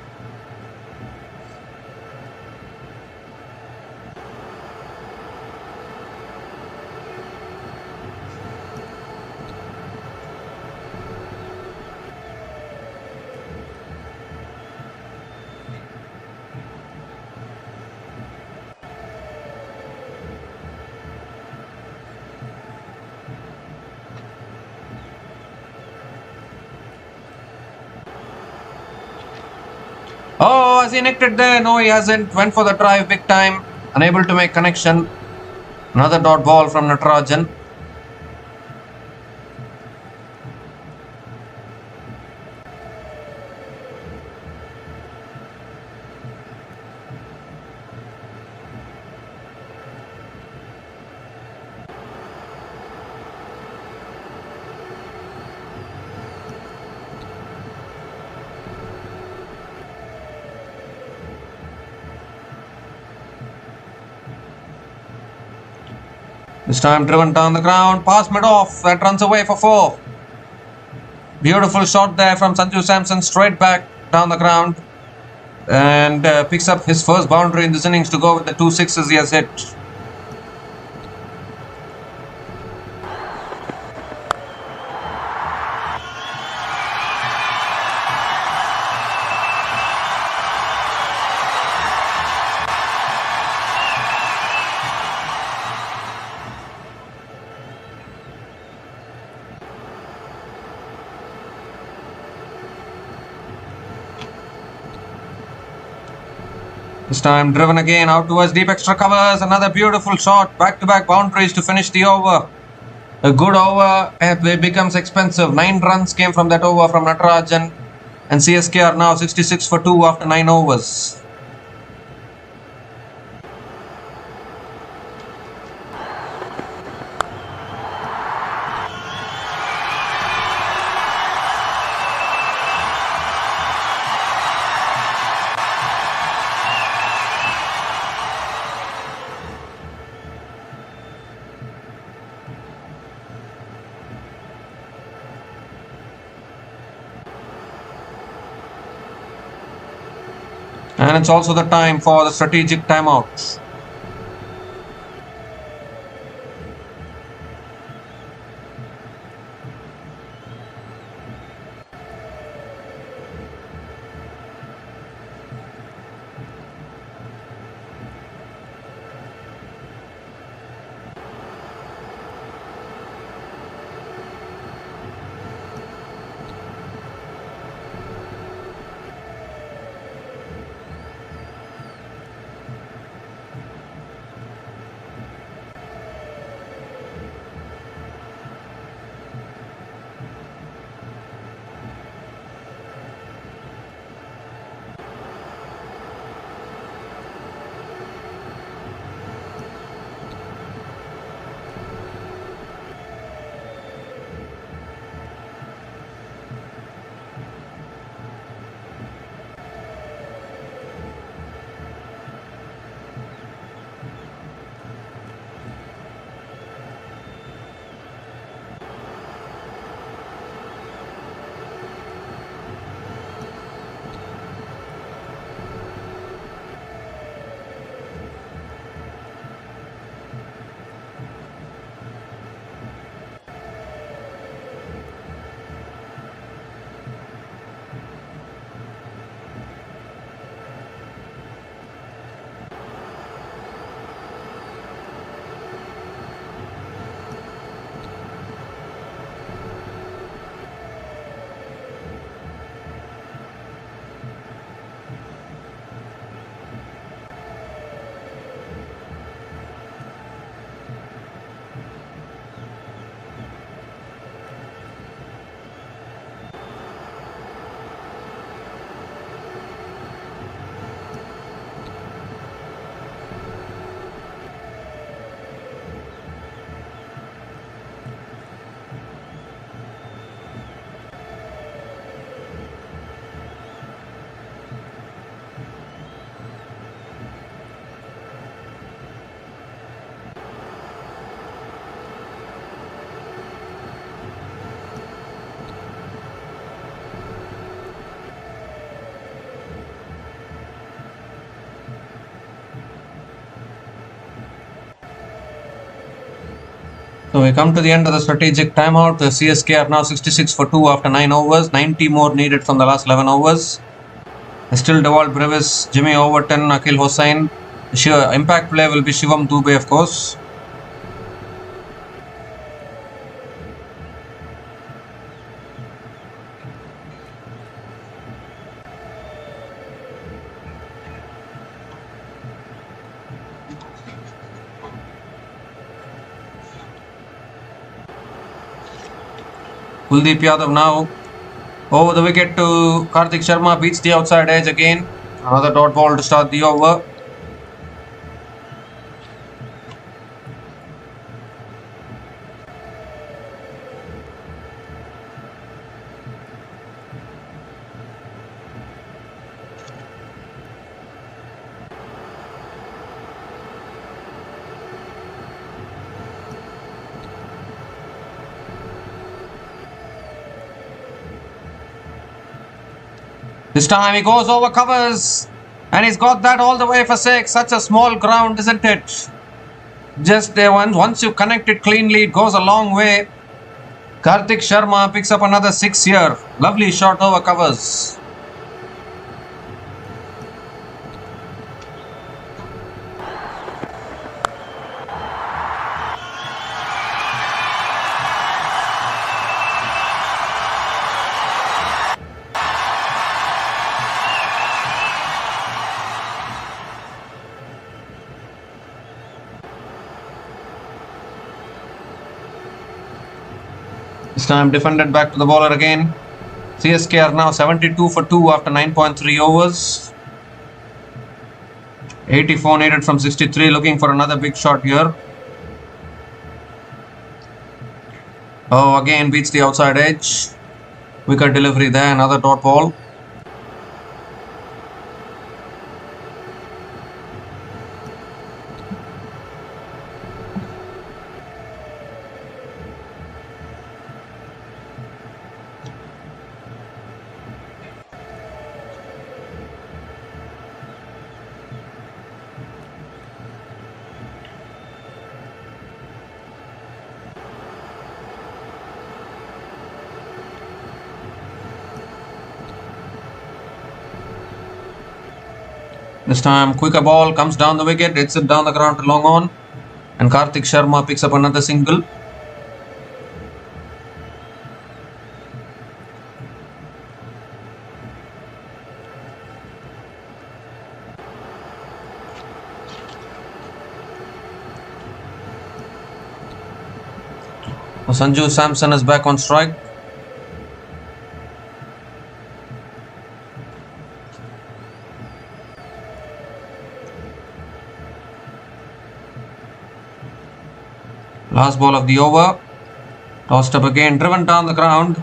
Oh, has he nicked it there? No, he hasn't. Went for the drive big time. Unable to make connection. Another dot ball from Natarajan. This time driven down the ground, pass mid off, that runs away for 4. Beautiful shot there from Sanju Samson, straight back down the ground. And picks up his first boundary in this innings to go with the 2 sixes he has hit. This time driven again out towards deep extra covers. Another beautiful shot. Back-to-back boundaries to finish the over. A good over. It becomes expensive. 9 runs came from that over from Natarajan. And CSK are now 66 for 2 after 9 overs. And it's also the time for the strategic timeout. So we come to the end of the strategic timeout. The CSK are now 66 for 2 after 9 overs. 90 more needed from the last 11 overs. Still Dewalt Brevis, Jimmy Overton, Akil Hossain. Impact player will be Shivam Dubey, of course. Kuldeep Yadav now over the wicket to Karthik Sharma, beats the outside edge again. Another dot ball to start the over. This time he goes over covers and he's got that all the way for 6. Such a small ground, isn't it? Just there, once you connect it cleanly, it goes a long way. Karthik Sharma picks up another 6 here. Lovely shot over covers. This time defended back to the bowler again. CSK are now 72 for 2 after 9.3 overs. 84 needed from 63, looking for another big shot here. Oh, again beats the outside edge. Wicket delivery there, another dot ball. This time quicker ball comes down the wicket, hits it down the ground to long on, and Karthik Sharma picks up another single. Sanju Samson is back on strike. Last ball of the over. Tossed up again, driven down the ground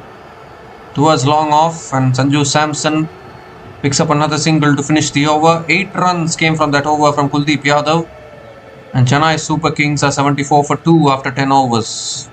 towards long off, and Sanju Samson picks up another single to finish the over. 8 runs came from that over from Kuldeep Yadav, and Chennai Super Kings are 74 for 2 after 10 overs.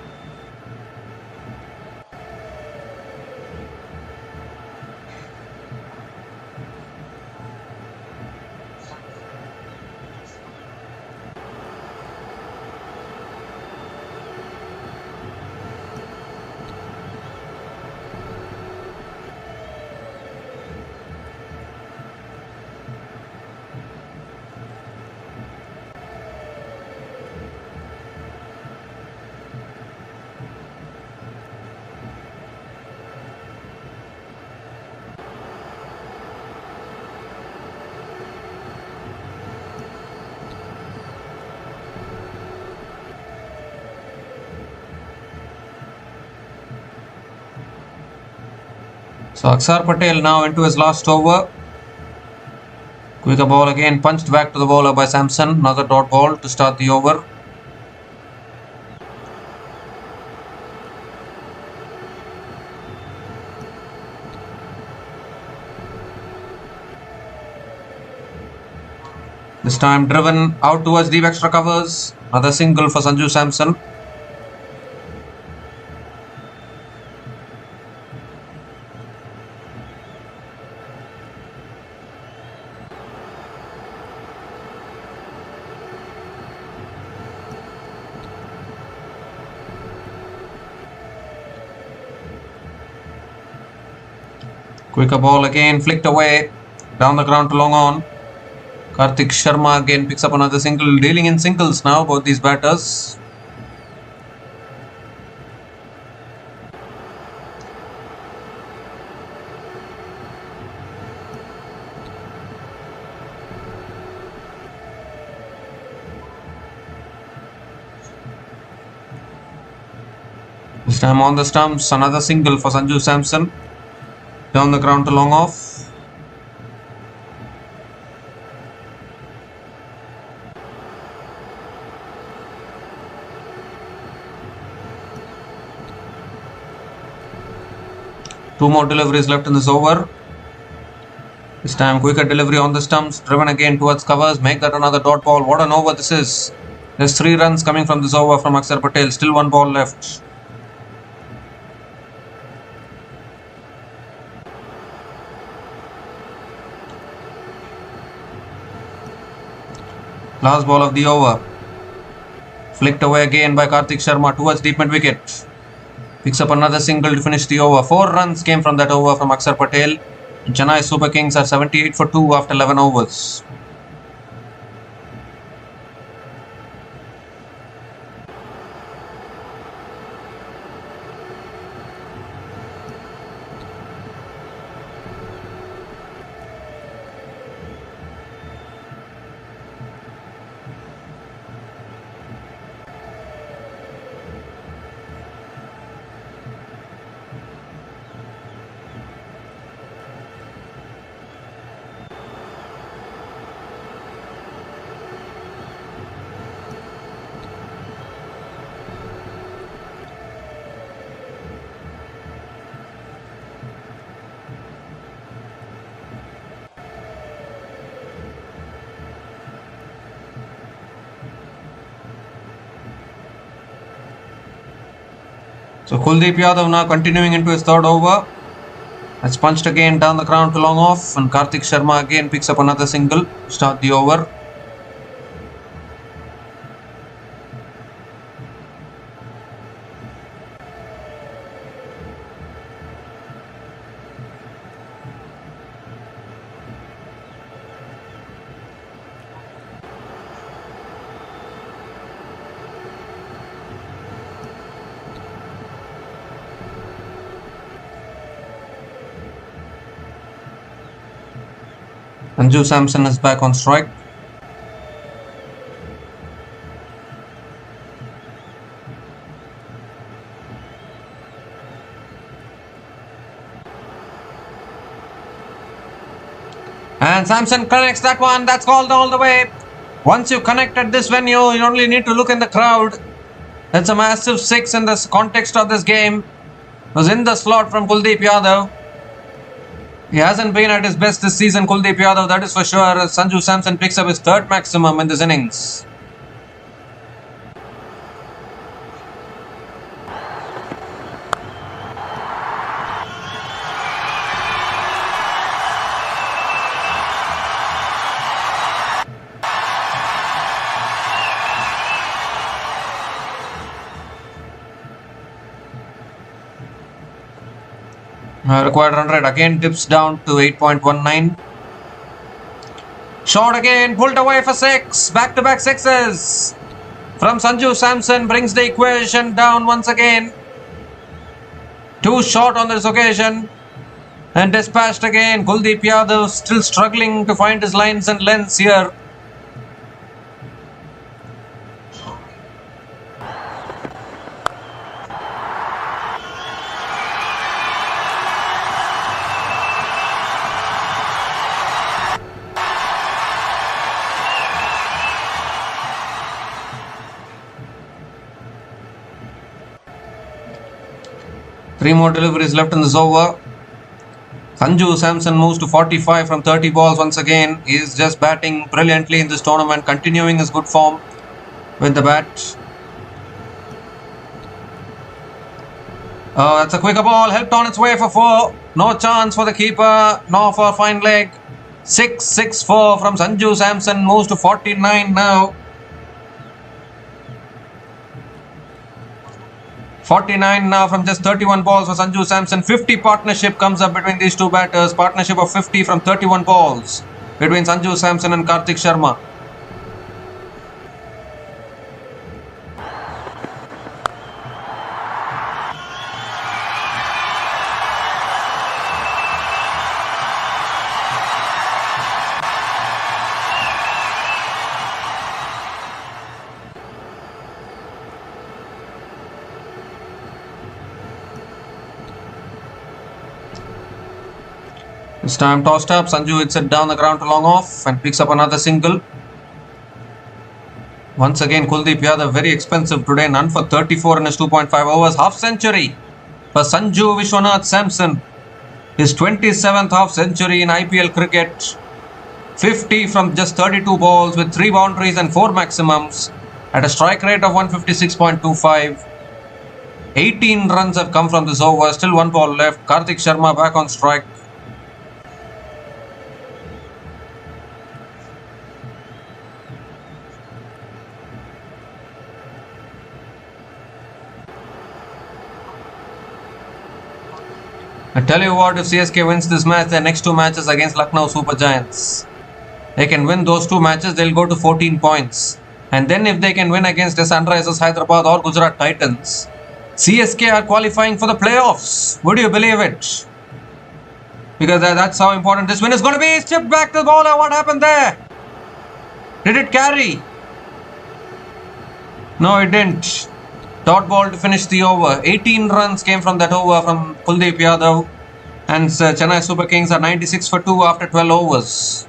So Akshar Patel now into his last over. Quicker ball again, punched back to the bowler by Samson. Another dot ball to start the over. This time driven out towards deep extra covers. Another single for Sanju Samson. Quicker ball again, flicked away. Down the ground to long on. Karthik Sharma again picks up another single. Dealing in singles now, both these batters. This time on the stumps, another single for Sanju Samson. Down the ground to long off. Two more deliveries left in this over. This time quicker delivery on the stumps, driven again towards covers, make that another dot ball. What an over this is. There's 3 runs coming from this over from Akshar Patel, still 1 ball left. Last ball of the over. Flicked away again by Karthik Sharma towards deep mid wicket. Picks up another single to finish the over. 4 runs came from that over from Akshar Patel. Chennai Super Kings are 78 for 2 after 11 overs. So Kuldeep Yadav now continuing into his 3rd over. That's punched again down the ground to long off, and Karthik Sharma again picks up another single to start the over. Sanju Samson is back on strike. And Samson connects that one. That's called all the way. Once you connect at this venue, you only need to look in the crowd. That's a massive 6 in this context of this game. It was in the slot from Kuldeep Yadav. He hasn't been at his best this season, Kuldeep Yadav, that is for sure. Sanju Samson picks up his 3rd maximum in this innings. Required run rate again dips down to 8.19. Shot again, pulled away for 6. Back-to-back sixes from Sanju Samson brings the equation down once again. 2 short on this occasion and dispatched again. Kuldeep Yadav still struggling to find his lines and lengths here. Three more deliveries left in this over. Sanju Samson moves to 45 from 30 balls once again. He is just batting brilliantly in this tournament, continuing his good form with the bat. That's a quicker ball, helped on its way for 4. No chance for the keeper, nor for a fine leg. 6-6-4 from Sanju Samson, moves to 49 now. 49 now from just 31 balls for Sanju Samson. 50 partnership comes up between these two batters. Partnership of 50 from 31 balls between Sanju Samson and Karthik Sharma. This time tossed up, Sanju hits it down the ground to long off and picks up another single. Once again, Kuldeep Yadav very expensive today, none for 34 in his 2.5 overs. Half century for Sanju Vishwanath Samson. His 27th half century in IPL cricket. 50 from just 32 balls with 3 boundaries and 4 maximums at a strike rate of 156.25. 18 runs have come from this over, still 1 ball left. Karthik Sharma back on strike. I tell you what, if CSK wins this match, their next 2 matches against Lucknow Super Giants, they can win those 2 matches, they'll go to 14 points. And then if they can win against the Sunrisers Hyderabad or Gujarat Titans, CSK are qualifying for the playoffs. Would you believe it? Because that's how important this win is going to be. Chipped back to the bowler. What happened there? Did it carry? No, it didn't. Dot ball to finish the over. 18 runs came from that over from Kuldeep Yadav. And Chennai Super Kings are 96 for 2 after 12 overs.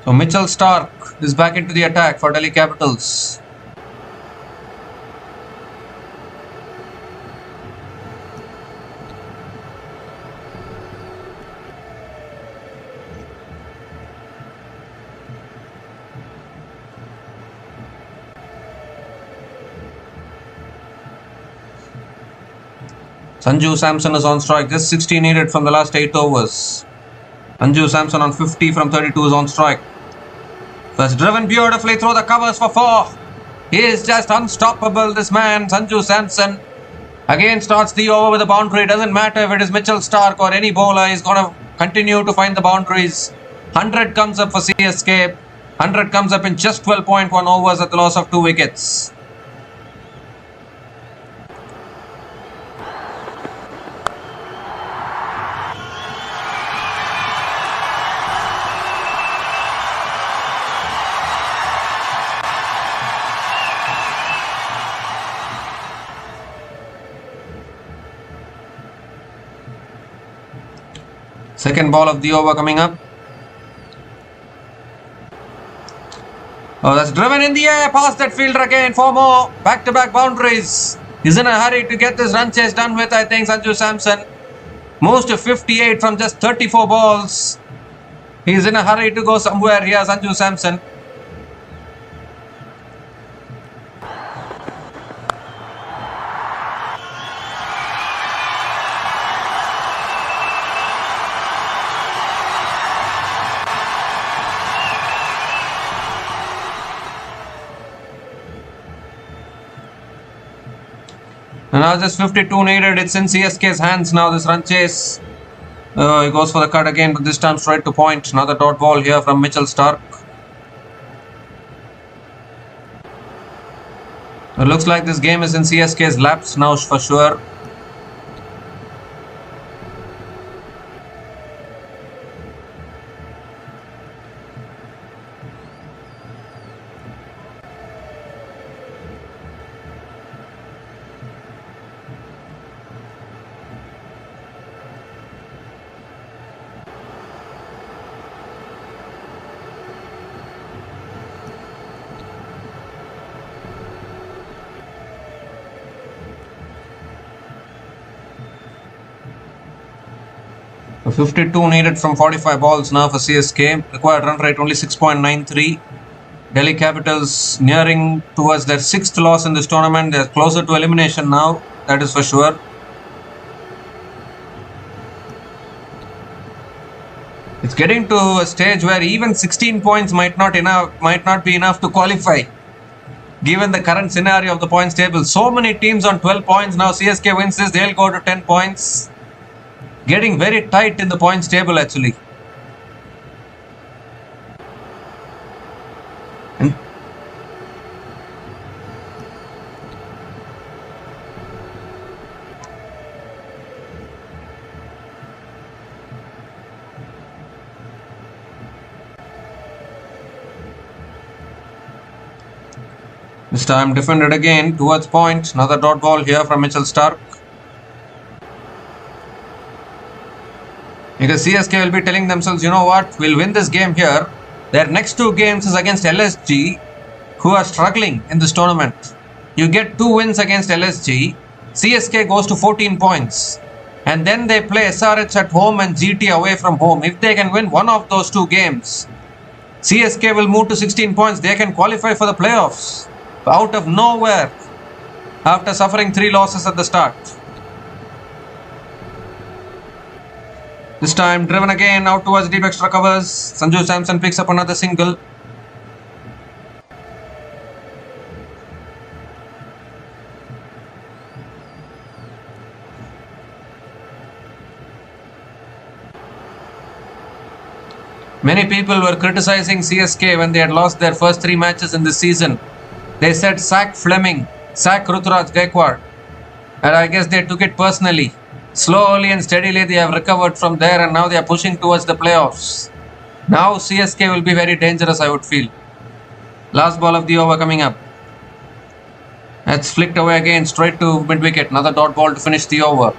So Mitchell Stark is back into the attack for Delhi Capitals. Sanju Samson is on strike. Just 60 needed from the last 8 overs. Sanju Samson on 50 from 32 is on strike. That's driven beautifully through the covers for 4. He is just unstoppable, this man, Sanju Samson. Again starts the over with a boundary. Doesn't matter if it is Mitchell Stark or any bowler. He's going to continue to find the boundaries. 100 comes up for CSK. 100 comes up in just 12.1 overs at the loss of 2 wickets. Second ball of the over coming up. Oh, that's driven in the air past that fielder again. 4 more back-to-back boundaries. He's in a hurry to get this run chase done with, I think, Sanju Samson. Moves to 58 from just 34 balls. He's in a hurry to go somewhere here, Sanju Samson. And now just 52 needed. It's in CSK's hands now, this run chase. He goes for the cut again, but this time straight to point. Another dot ball here from Mitchell Stark. It looks like this game is in CSK's laps now for sure. 52 needed from 45 balls now for CSK. Required run rate only 6.93. Delhi Capitals nearing towards their 6th loss in this tournament. They are closer to elimination now, that is for sure. It's getting to a stage where even 16 points might not be enough to qualify, given the current scenario of the points table. So many teams on 12 points now. CSK wins this, they'll go to 10 points. Getting very tight in the points table actually. This time defended again towards point. Another dot ball here from Mitchell Stark. Because CSK will be telling themselves, you know what, we'll win this game here. Their next 2 games is against LSG, who are struggling in this tournament. You get 2 wins against LSG. CSK goes to 14 points. And then they play SRH at home and GT away from home. If they can win one of those 2 games, CSK will move to 16 points. They can qualify for the playoffs. Out of nowhere, after suffering 3 losses at the start. This time driven again out towards deep extra covers. Sanju Samson picks up another single. Many people were criticizing CSK when they had lost their first 3 matches in this season. They said sack Fleming, sack Ruturaj Gaikwad, and I guess they took it personally. Slowly and steadily they have recovered from there, and now they are pushing towards the playoffs. Now CSK will be very dangerous, I would feel. Last ball of the over coming up. That's flicked away again straight to mid wicket. Another dot ball to finish the over.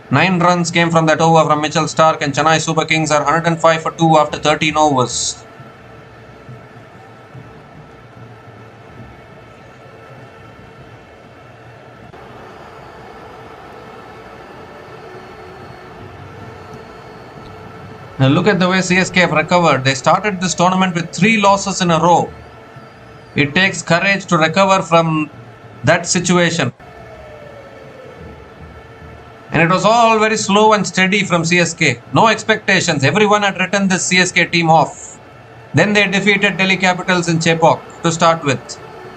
Nine runs came from that over from Mitchell Stark, and Chennai Super Kings are 105 for 2 after 13 overs. Now look at the way CSK have recovered. They started this tournament with 3 losses in a row. It takes courage to recover from that situation. And it was all very slow and steady from CSK. No expectations. Everyone had written this CSK team off. Then they defeated Delhi Capitals in Chepauk to start with.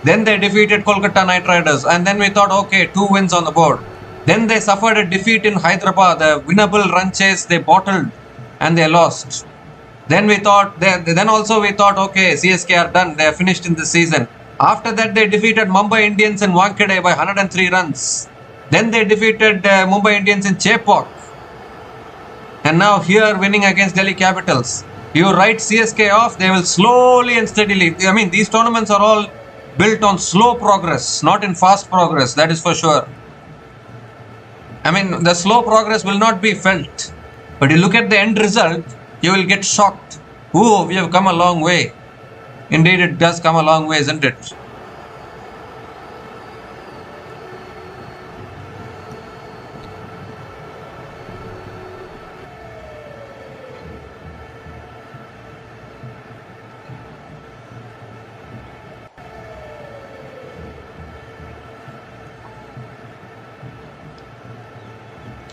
Then they defeated Kolkata Knight Riders. And then we thought, okay, 2 wins on the board. Then they suffered a defeat in Hyderabad. A winnable run chase they bottled and they lost. Then we thought, okay, CSK are done. They are finished in this season. After that, they defeated Mumbai Indians in Wankhede by 103 runs. Then they defeated Mumbai Indians in Chepauk. And now here winning against Delhi Capitals. You write CSK off, they will slowly and steadily. I mean, these tournaments are all built on slow progress, not in fast progress. That is for sure. I mean, the slow progress will not be felt. But you look at the end result, you will get shocked. Oh, we have come a long way. Indeed, it does come a long way, isn't it?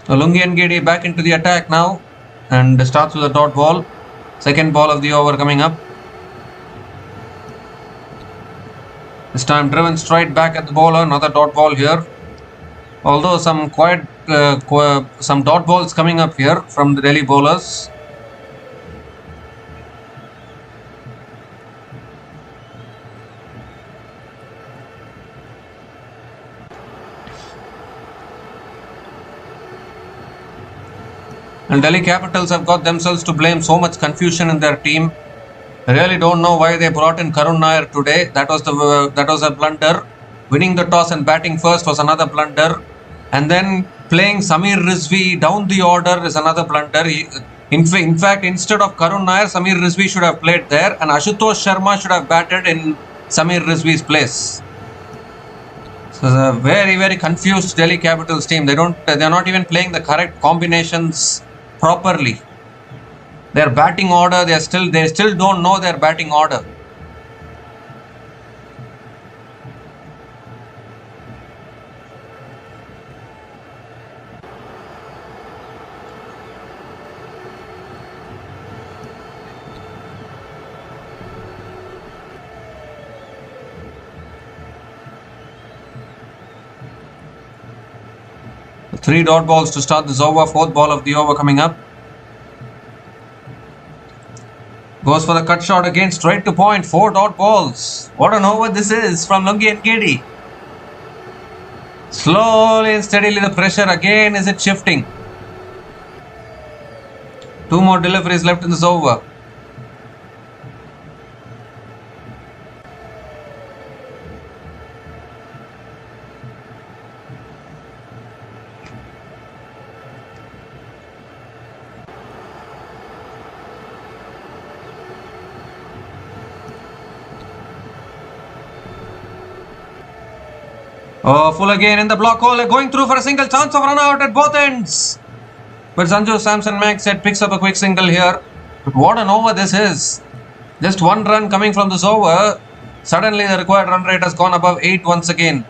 Lungi Ngedi back into the attack now and starts with a dot ball. Second ball of the over coming up. This time driven straight back at the bowler. Another dot ball here. Although some some dot balls coming up here from the Delhi bowlers. And Delhi Capitals have got themselves to blame. So much confusion in their team. I really don't know why they brought in Karun Nair today. That was a blunder. Winning the toss and batting first was another blunder. And then playing Samir Rizvi down the order is another blunder. In fact, instead of Karun Nair, Samir Rizvi should have played there, and Ashutosh Sharma should have batted in Samir Rizvi's place. So it's a very confused Delhi Capitals team. They're not even playing the correct combinations properly. Their batting order, they still don't know their batting order. Three dot balls to start this over. Fourth ball of the over coming up. Goes for the cut shot again, straight to point. 4 dot balls. What an over this is from Lungi and KD. Slowly and steadily the pressure again is it shifting. 2 more deliveries left in this over. Oh, full again in the block hole, going through for a single, chance of run out at both ends. But Sanju Samson Max said picks up a quick single here. But what an over this is. Just 1 run coming from this over. Suddenly the required run rate has gone above 8 once again.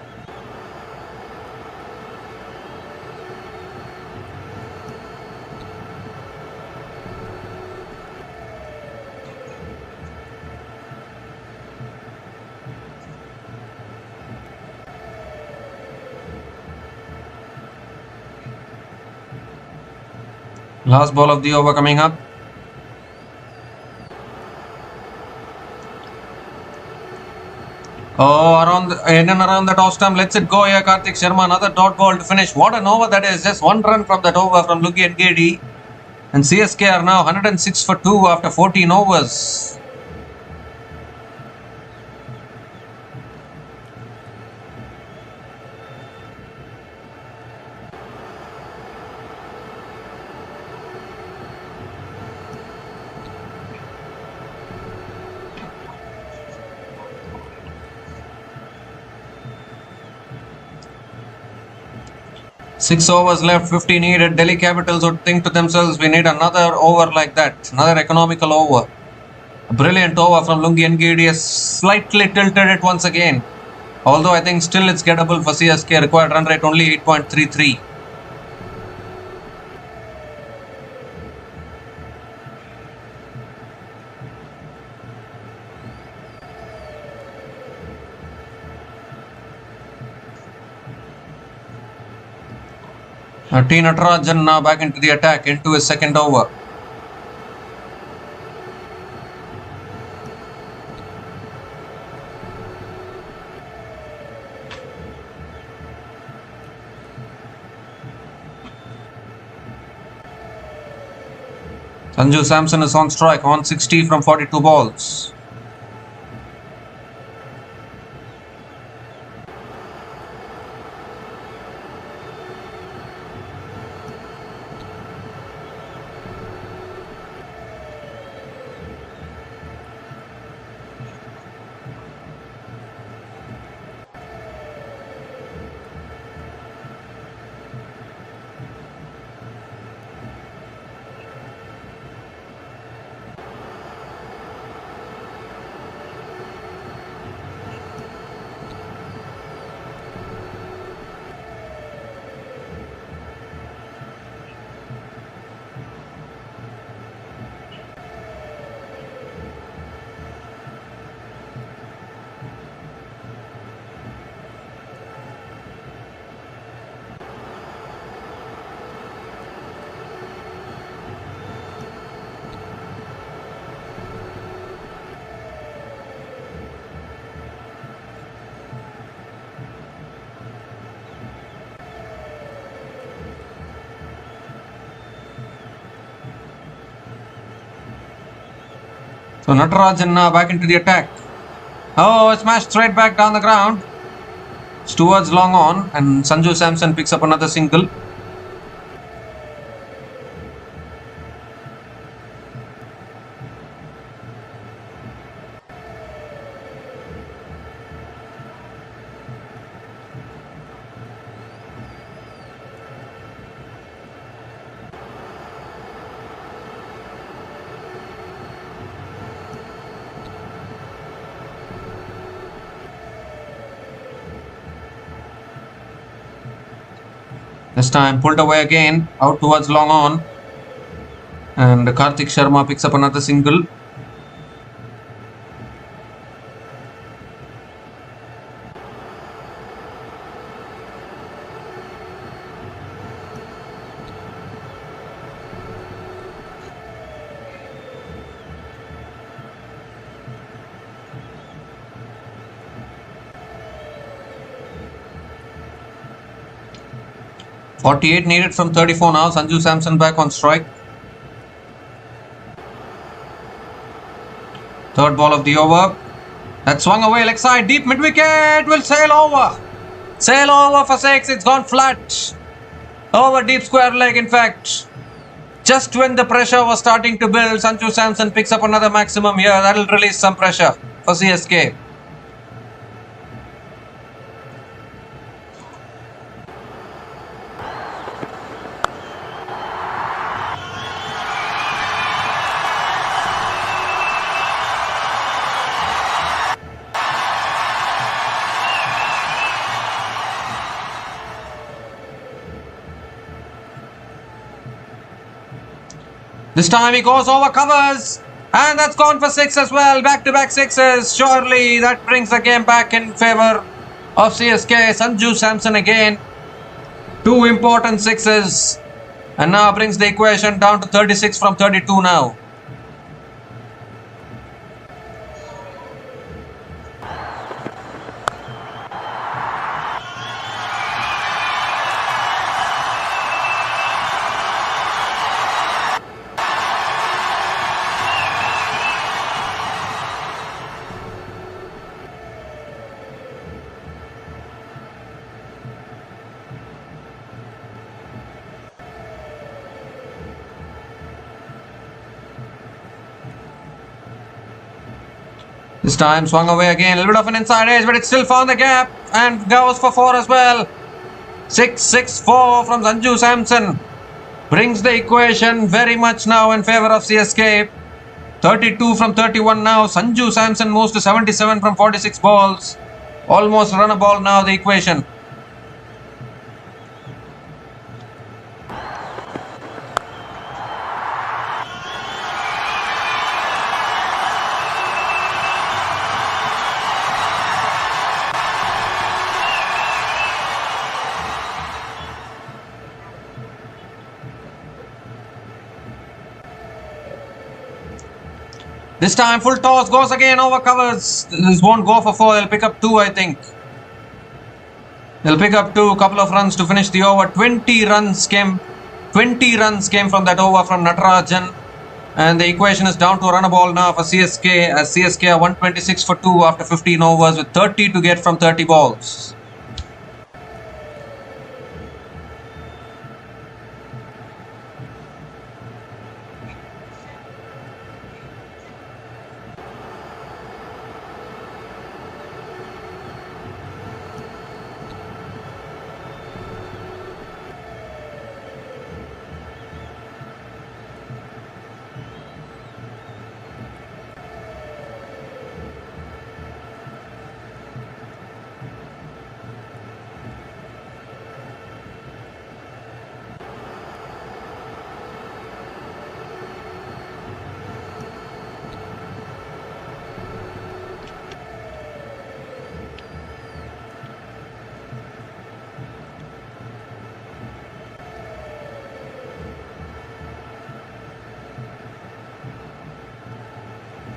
Last ball of the over coming up. Oh, in and around that off stump. Lets it go here, Karthik Sharma. Another dot ball to finish. What an over that is. Just 1 run from that over from Lugi and KD. And CSK are now 106 for 2 after 14 overs. Six overs left, 50 needed. Delhi Capitals would think to themselves, we need another over like that. Another economical over. A brilliant over from Lungi and Gidi has slightly tilted it once again. Although I think still it's gettable for CSK. Required run rate only 8.33. T. Natarajan now back into the attack, into his second over. Sanju Samson is on strike, on 60 from 42 balls. So Natarajan now back into the attack. Oh, smashed straight back down the ground. It's towards long on, and Sanju Samson picks up another single. This time pulled away again, out towards long on. And Karthik Sharma picks up another single. .48 needed from 34 now. Sanju Samson back on strike. Third ball of the over. That swung away leg side. Deep mid wicket. Will sail over. Sail over for 6. It's gone flat. Over deep square leg in fact. Just when the pressure was starting to build, Sanju Samson picks up another maximum here. That'll release some pressure for CSK. This time he goes over covers. And that's gone for 6 as well. Back-to-back sixes. Surely that brings the game back in favour of CSK. Sanju Samson again. 2 important sixes. And now brings the equation down to 36 from 32 now. This time swung away again, a little bit of an inside edge, but it still found the gap and goes for 4 as well. 6-6-4 from Sanju Samson brings the equation very much now in favour of CSK. 32 from 31 now. Sanju Samson moves to 77 from 46 balls. Almost run a ball now, the equation. This time full toss, goes again over covers. This won't go for 4, they'll pick up 2 I think. They'll pick up 2, couple of runs to finish the over. 20 runs came from that over from Natarajan. And the equation is down to a run a ball now for CSK, as CSK are 126 for 2 after 15 overs with 30 to get from 30 balls.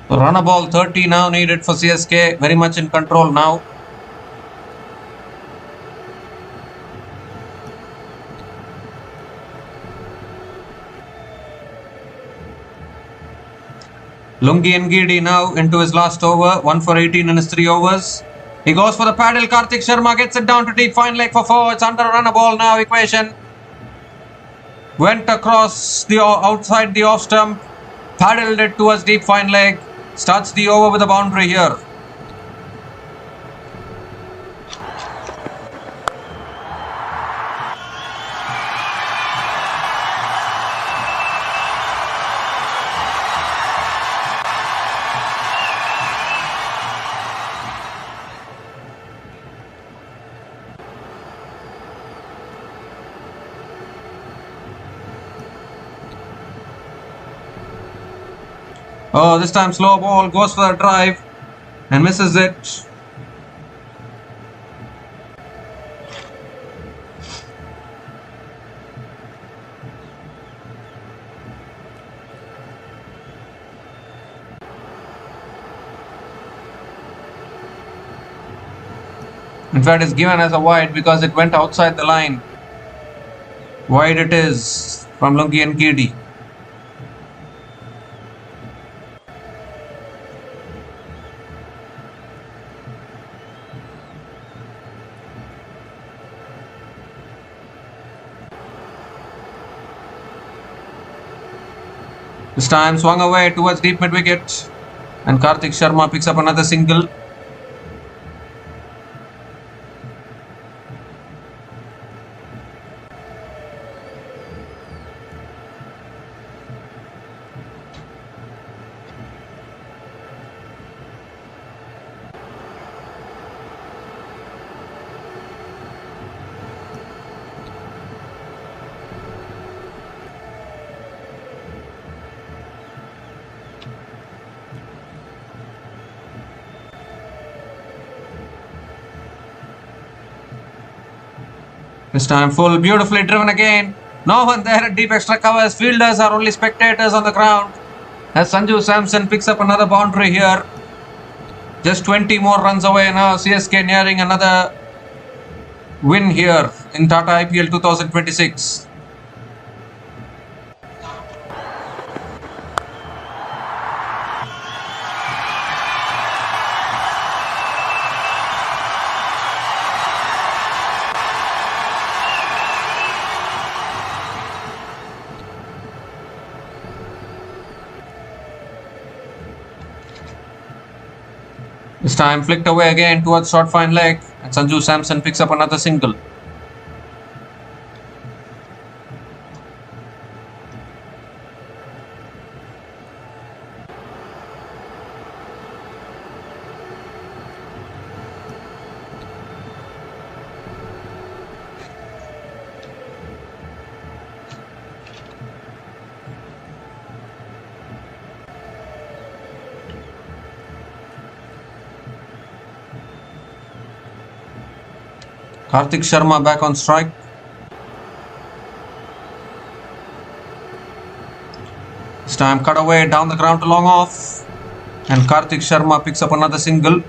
Run a ball 30 now needed for CSK, very much in control now. Lungi Ngidi now into his last over, 1 for 18 in his 3 overs. He goes for the paddle. Karthik Sharma gets it down to deep fine leg for 4. It's under a run a ball now equation. Went across the outside the off stump, paddled it towards deep fine leg. Starts the over with a boundary here. Oh, this time slow ball goes for a drive and misses it. In fact, it's given as a wide because it went outside the line. Wide it is from Lungi and Gidi. This time swung away towards deep mid wicket, and Karthik Sharma picks up another single. This time full, beautifully driven again. No one there at deep extra covers. Fielders are only spectators on the ground. As Sanju Samson picks up another boundary here. Just 20 more runs away now. CSK nearing another win here in Tata IPL 2026. This time flicked away again towards short fine leg, and Sanju Samson picks up another single. Karthik Sharma back on strike. This time cut away down the ground to long off, and Karthik Sharma picks up another single.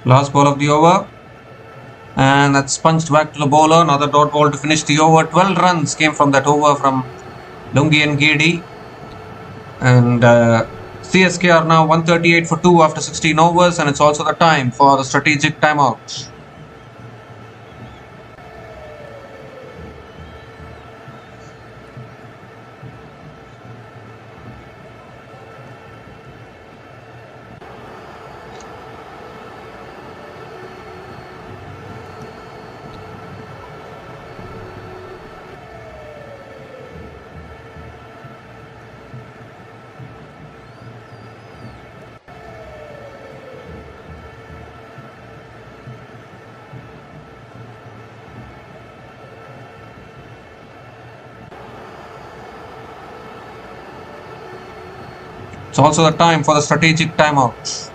Last ball of the over, and that's punched back to the bowler. Another dot ball to finish the over. 12 runs came from that over from Lungi and Gidi, and CSK are now 138 for 2 after 16 overs, and it's also the time for the strategic timeout. It's also the time for the strategic timeout.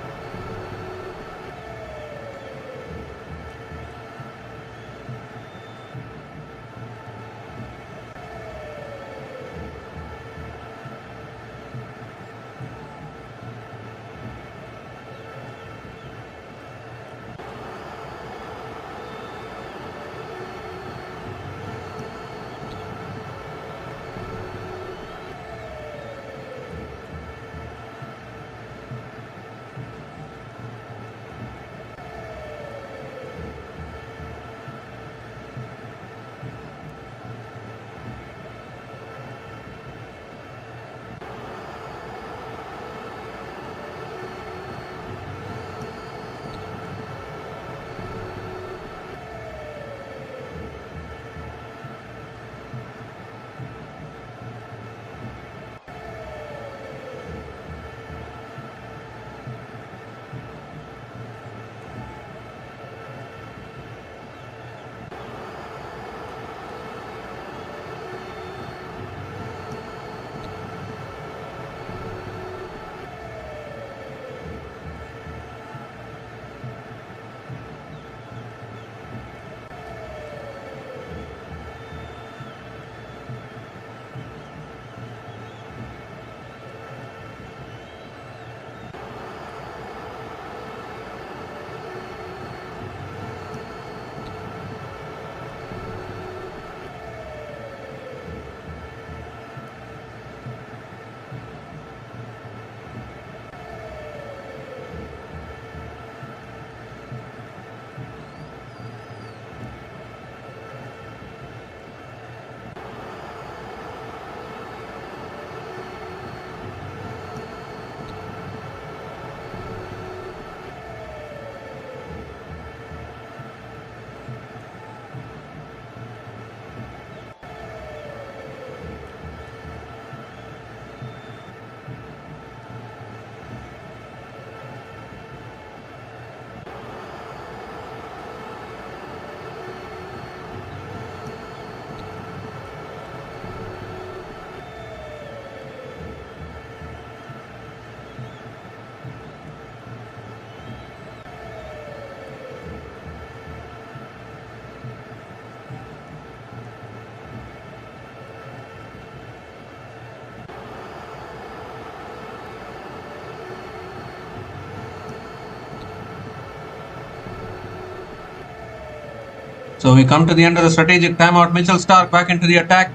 So we come to the end of the strategic timeout. Mitchell Stark back into the attack.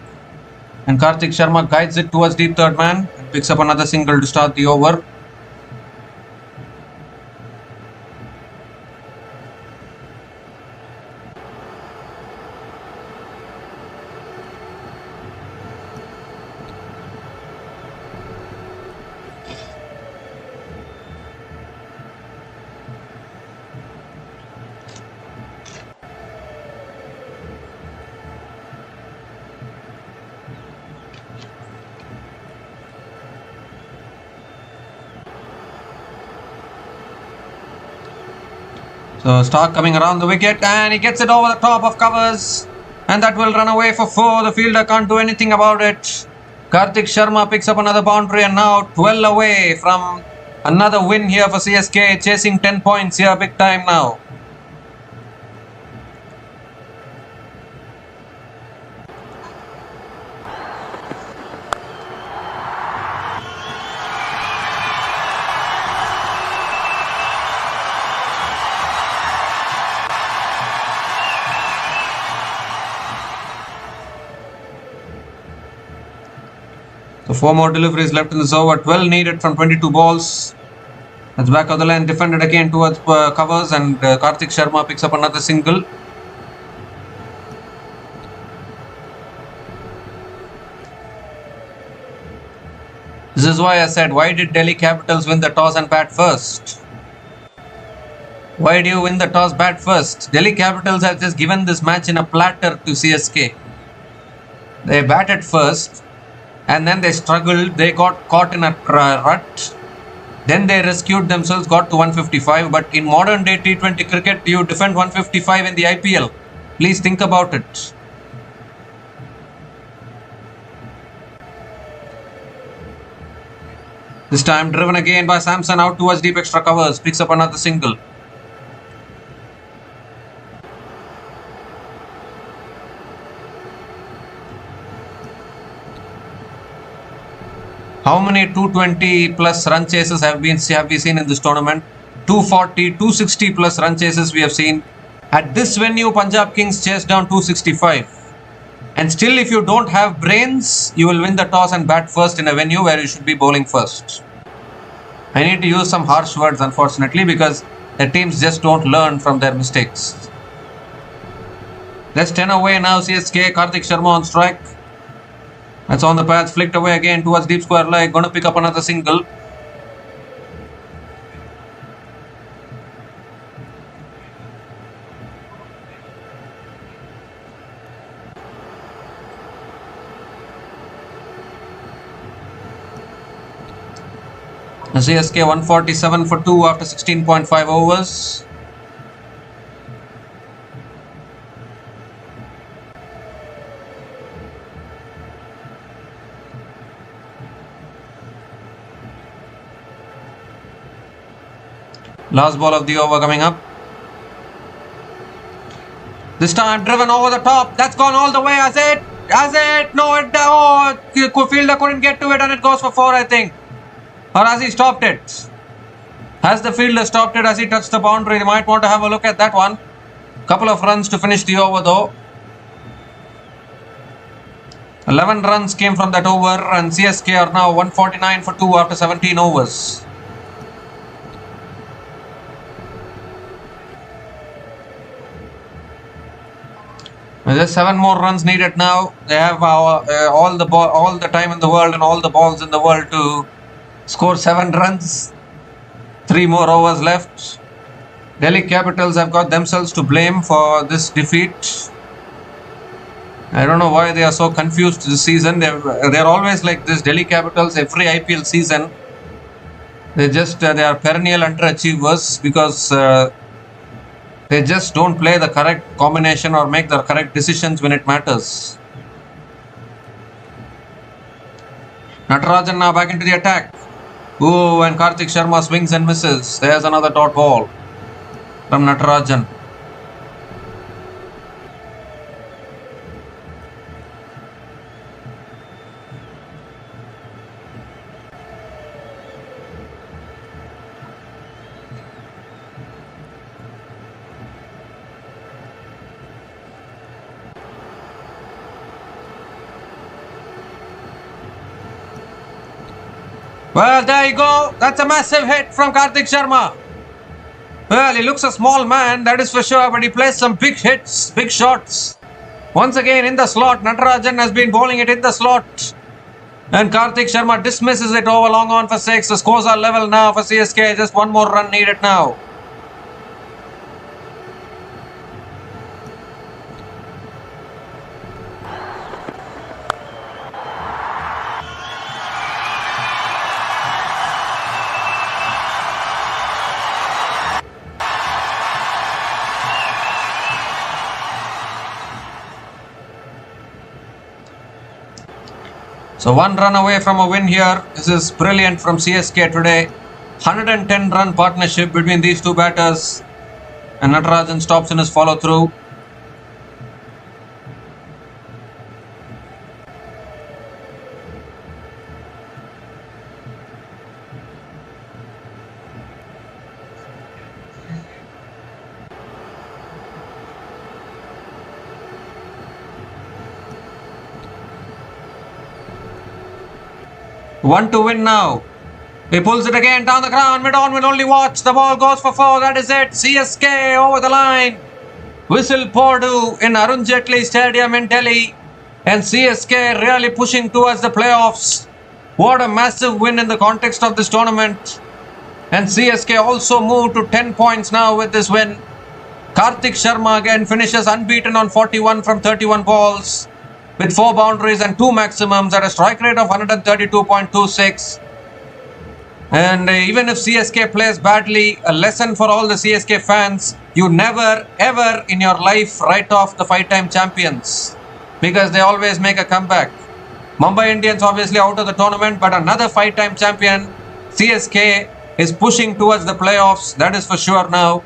And Karthik Sharma guides it towards deep third man and picks up another single to start the over. So Stark coming around the wicket and he gets it over the top of covers. And that will run away for 4. The fielder can't do anything about it. Karthik Sharma picks up another boundary and now 12 away from another win here for CSK. Chasing 10 points here big time now. So 4 more deliveries left in this over. 12 needed from 22 balls. That's back of the line, defended again towards covers, and Karthik Sharma picks up another single. This is why I said, why did Delhi Capitals win the toss and bat first? Why do you win the toss, bat first? Delhi Capitals have just given this match in a platter to CSK. They batted first. And then they struggled, they got caught in a rut. Then they rescued themselves, got to 155. But in modern day T20 cricket, you defend 155 in the IPL. Please think about it. This time driven again by Samson out towards deep extra covers. Picks up another single. How many 220 plus run chases have we seen in this tournament? 240, 260 plus run chases we have seen. At this venue, Punjab Kings chased down 265. And still, if you don't have brains, you will win the toss and bat first in a venue where you should be bowling first. I need to use some harsh words, unfortunately, because the teams just don't learn from their mistakes. That's 10 away now. CSK, Karthik Sharma on strike. That's on the pads, flicked away again towards deep square leg. Going to pick up another single. CSK 147 for 2 after 16.5 overs. Last ball of the over coming up. This time driven over the top. That's gone all the way. Has it? No, fielder couldn't get to it and it goes for 4, I think. Or has he stopped it? Has the fielder stopped it? Has he touched the boundary? You might want to have a look at that one. Couple of runs to finish the over though. 11 runs came from that over and CSK are now 149 for 2 after 17 overs. There's 7 more runs needed now. They have all the time in the world and all the balls in the world to score 7 runs. 3 more overs left. Delhi Capitals have got themselves to blame for this defeat. I don't know why they are so confused this season. They're always like this. Delhi Capitals every IPL season. They are perennial underachievers because they just don't play the correct combination or make the correct decisions when it matters. Natarajan now back into the attack. Oh, and Karthik Sharma swings and misses. There's another dot ball from Natarajan. Well, there you go. That's a massive hit from Kartik Sharma. Well, he looks a small man, that is for sure, but he plays some big hits, big shots. Once again in the slot, Natarajan has been bowling it in the slot. And Kartik Sharma dismisses it over long on for 6. The scores are level now for CSK. Just one more run needed now. So one run away from a win here. This is brilliant from CSK today. 110 run partnership between these two batters. And Natarajan stops in his follow through. One to win now. He pulls it again down the ground. Mid-on will only watch. The ball goes for 4. That is it. CSK over the line. Whistle Pordu in Arun Jaitley Stadium in Delhi. And CSK really pushing towards the playoffs. What a massive win in the context of this tournament. And CSK also moved to 10 points now with this win. Kartik Sharma again finishes unbeaten on 41 from 31 balls. With 4 boundaries and 2 maximums at a strike rate of 132.26. And even if CSK plays badly, a lesson for all the CSK fans, you never ever in your life write off the 5-time champions, because they always make a comeback. Mumbai Indians obviously out of the tournament, but another 5-time champion. CSK is pushing towards the playoffs, that is for sure now.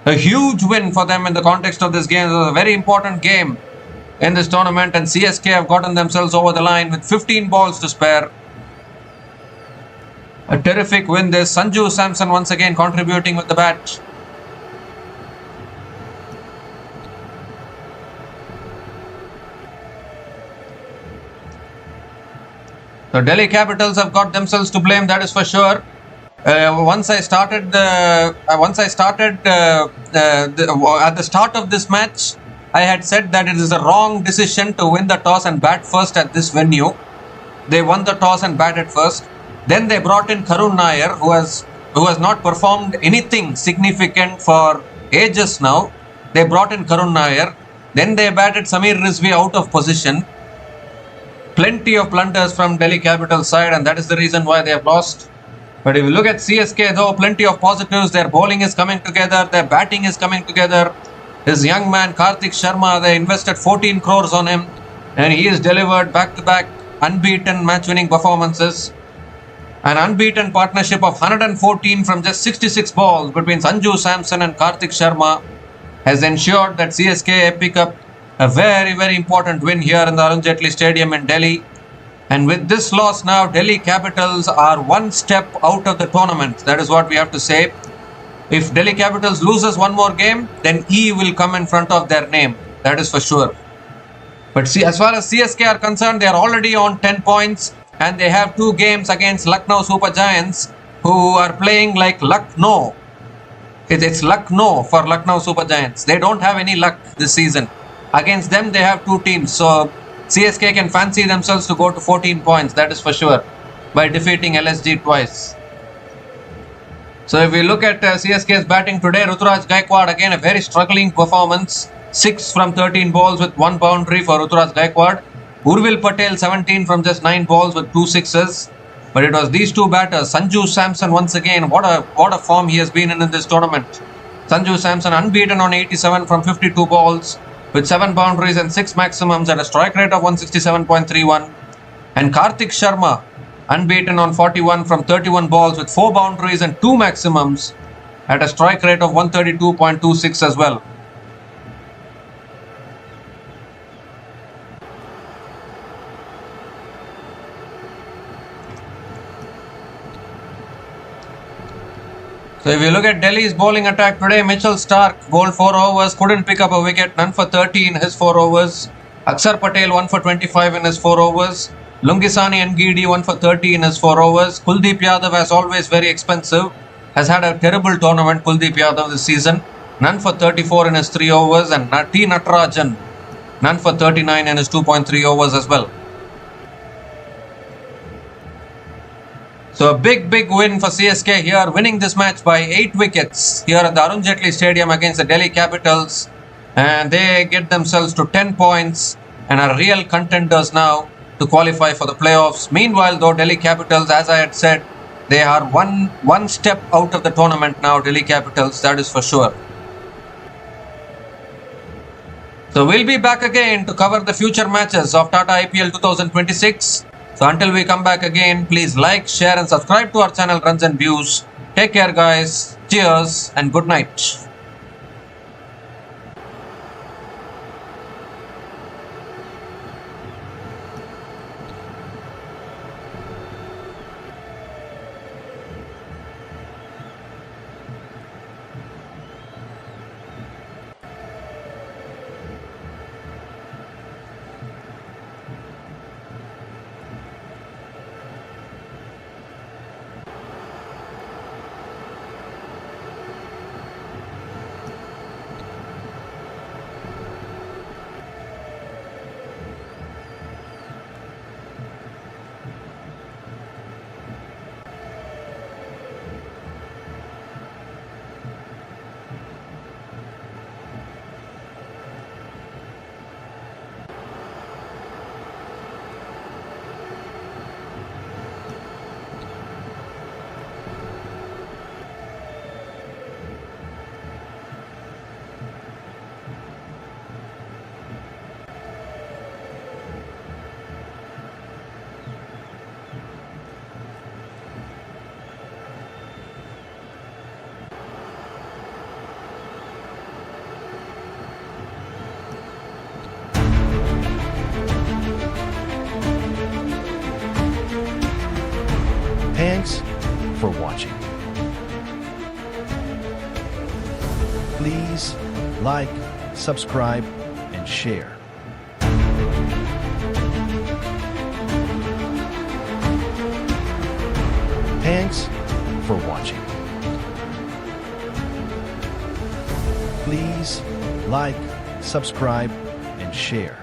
A huge win for them in the context of this game. It was a very important game in this tournament, and CSK have gotten themselves over the line with 15 balls to spare. A terrific win this. Sanju Samson once again contributing with the bat. The Delhi Capitals have got themselves to blame, that is for sure. At the start of this match, I had said that it is a wrong decision to win the toss and bat first at this venue. They won the toss and batted first. Then they brought in Karun Nair, who has not performed anything significant for ages now. They brought in Karun Nair. Then they batted Samir Rizvi out of position. Plenty of blunders from Delhi Capitals side, and that is the reason why they have lost. But if you look at CSK though, plenty of positives. Their bowling is coming together. Their batting is coming together. This young man Kartik Sharma, they invested 14 crores on him, and he has delivered back-to-back unbeaten match-winning performances. An unbeaten partnership of 114 from just 66 balls between Sanju Samson and Kartik Sharma has ensured that CSK pick up a very, very important win here in the Arun Jaitley Stadium in Delhi. And with this loss now, Delhi Capitals are one step out of the tournament. That is what we have to say. If Delhi Capitals loses one more game, then E will come in front of their name. That is for sure. But see, as far as CSK are concerned, they are already on 10 points. And they have 2 games against Lucknow Super Giants, who are playing like Lucknow. It's Lucknow for Lucknow Super Giants. They don't have any luck this season. Against them, they have 2 teams. So CSK can fancy themselves to go to 14 points. That is for sure. By defeating LSG twice. So if we look at CSK's batting today, Ruturaj Gaikwad again a very struggling performance. 6 from 13 balls with 1 boundary for Ruturaj Gaikwad. Urvil Patel 17 from just 9 balls with 2 sixes. But it was these two batters. Sanju Samson once again, what a form he has been in this tournament. Sanju Samson unbeaten on 87 from 52 balls with 7 boundaries and 6 maximums at a strike rate of 167.31. And Kartik Sharma unbeaten on 41 from 31 balls with 4 boundaries and 2 maximums at a strike rate of 132.26 as well. So if you look at Delhi's bowling attack today, Mitchell Starc bowled 4 overs, couldn't pick up a wicket, none for 30 in his 4 overs. Akshar Patel 1 for 25 in his 4 overs. Lungisani and Gidi 1 for 30 in his 4 overs. Kuldeep Yadav, as always very expensive, has had a terrible tournament, Kuldeep Yadav, this season. None for 34 in his 3 overs, and T. Natarajan, none for 39 in his 2.3 overs as well. So a big win for CSK here, winning this match by 8 wickets here at the Arun Jaitley Stadium against the Delhi Capitals. And they get themselves to 10 points and are real contenders now to qualify for the playoffs. Meanwhile, though, Delhi Capitals, as I had said, they are one step out of the tournament now, Delhi Capitals, that is for sure. So we'll be back again to cover the future matches of Tata IPL 2026. So until we come back again, please like, share and subscribe to our channel Runs and Views. Take care guys, cheers and good night. Thanks for watching. Please like, subscribe, and share. Thanks for watching. Please like, subscribe, and share.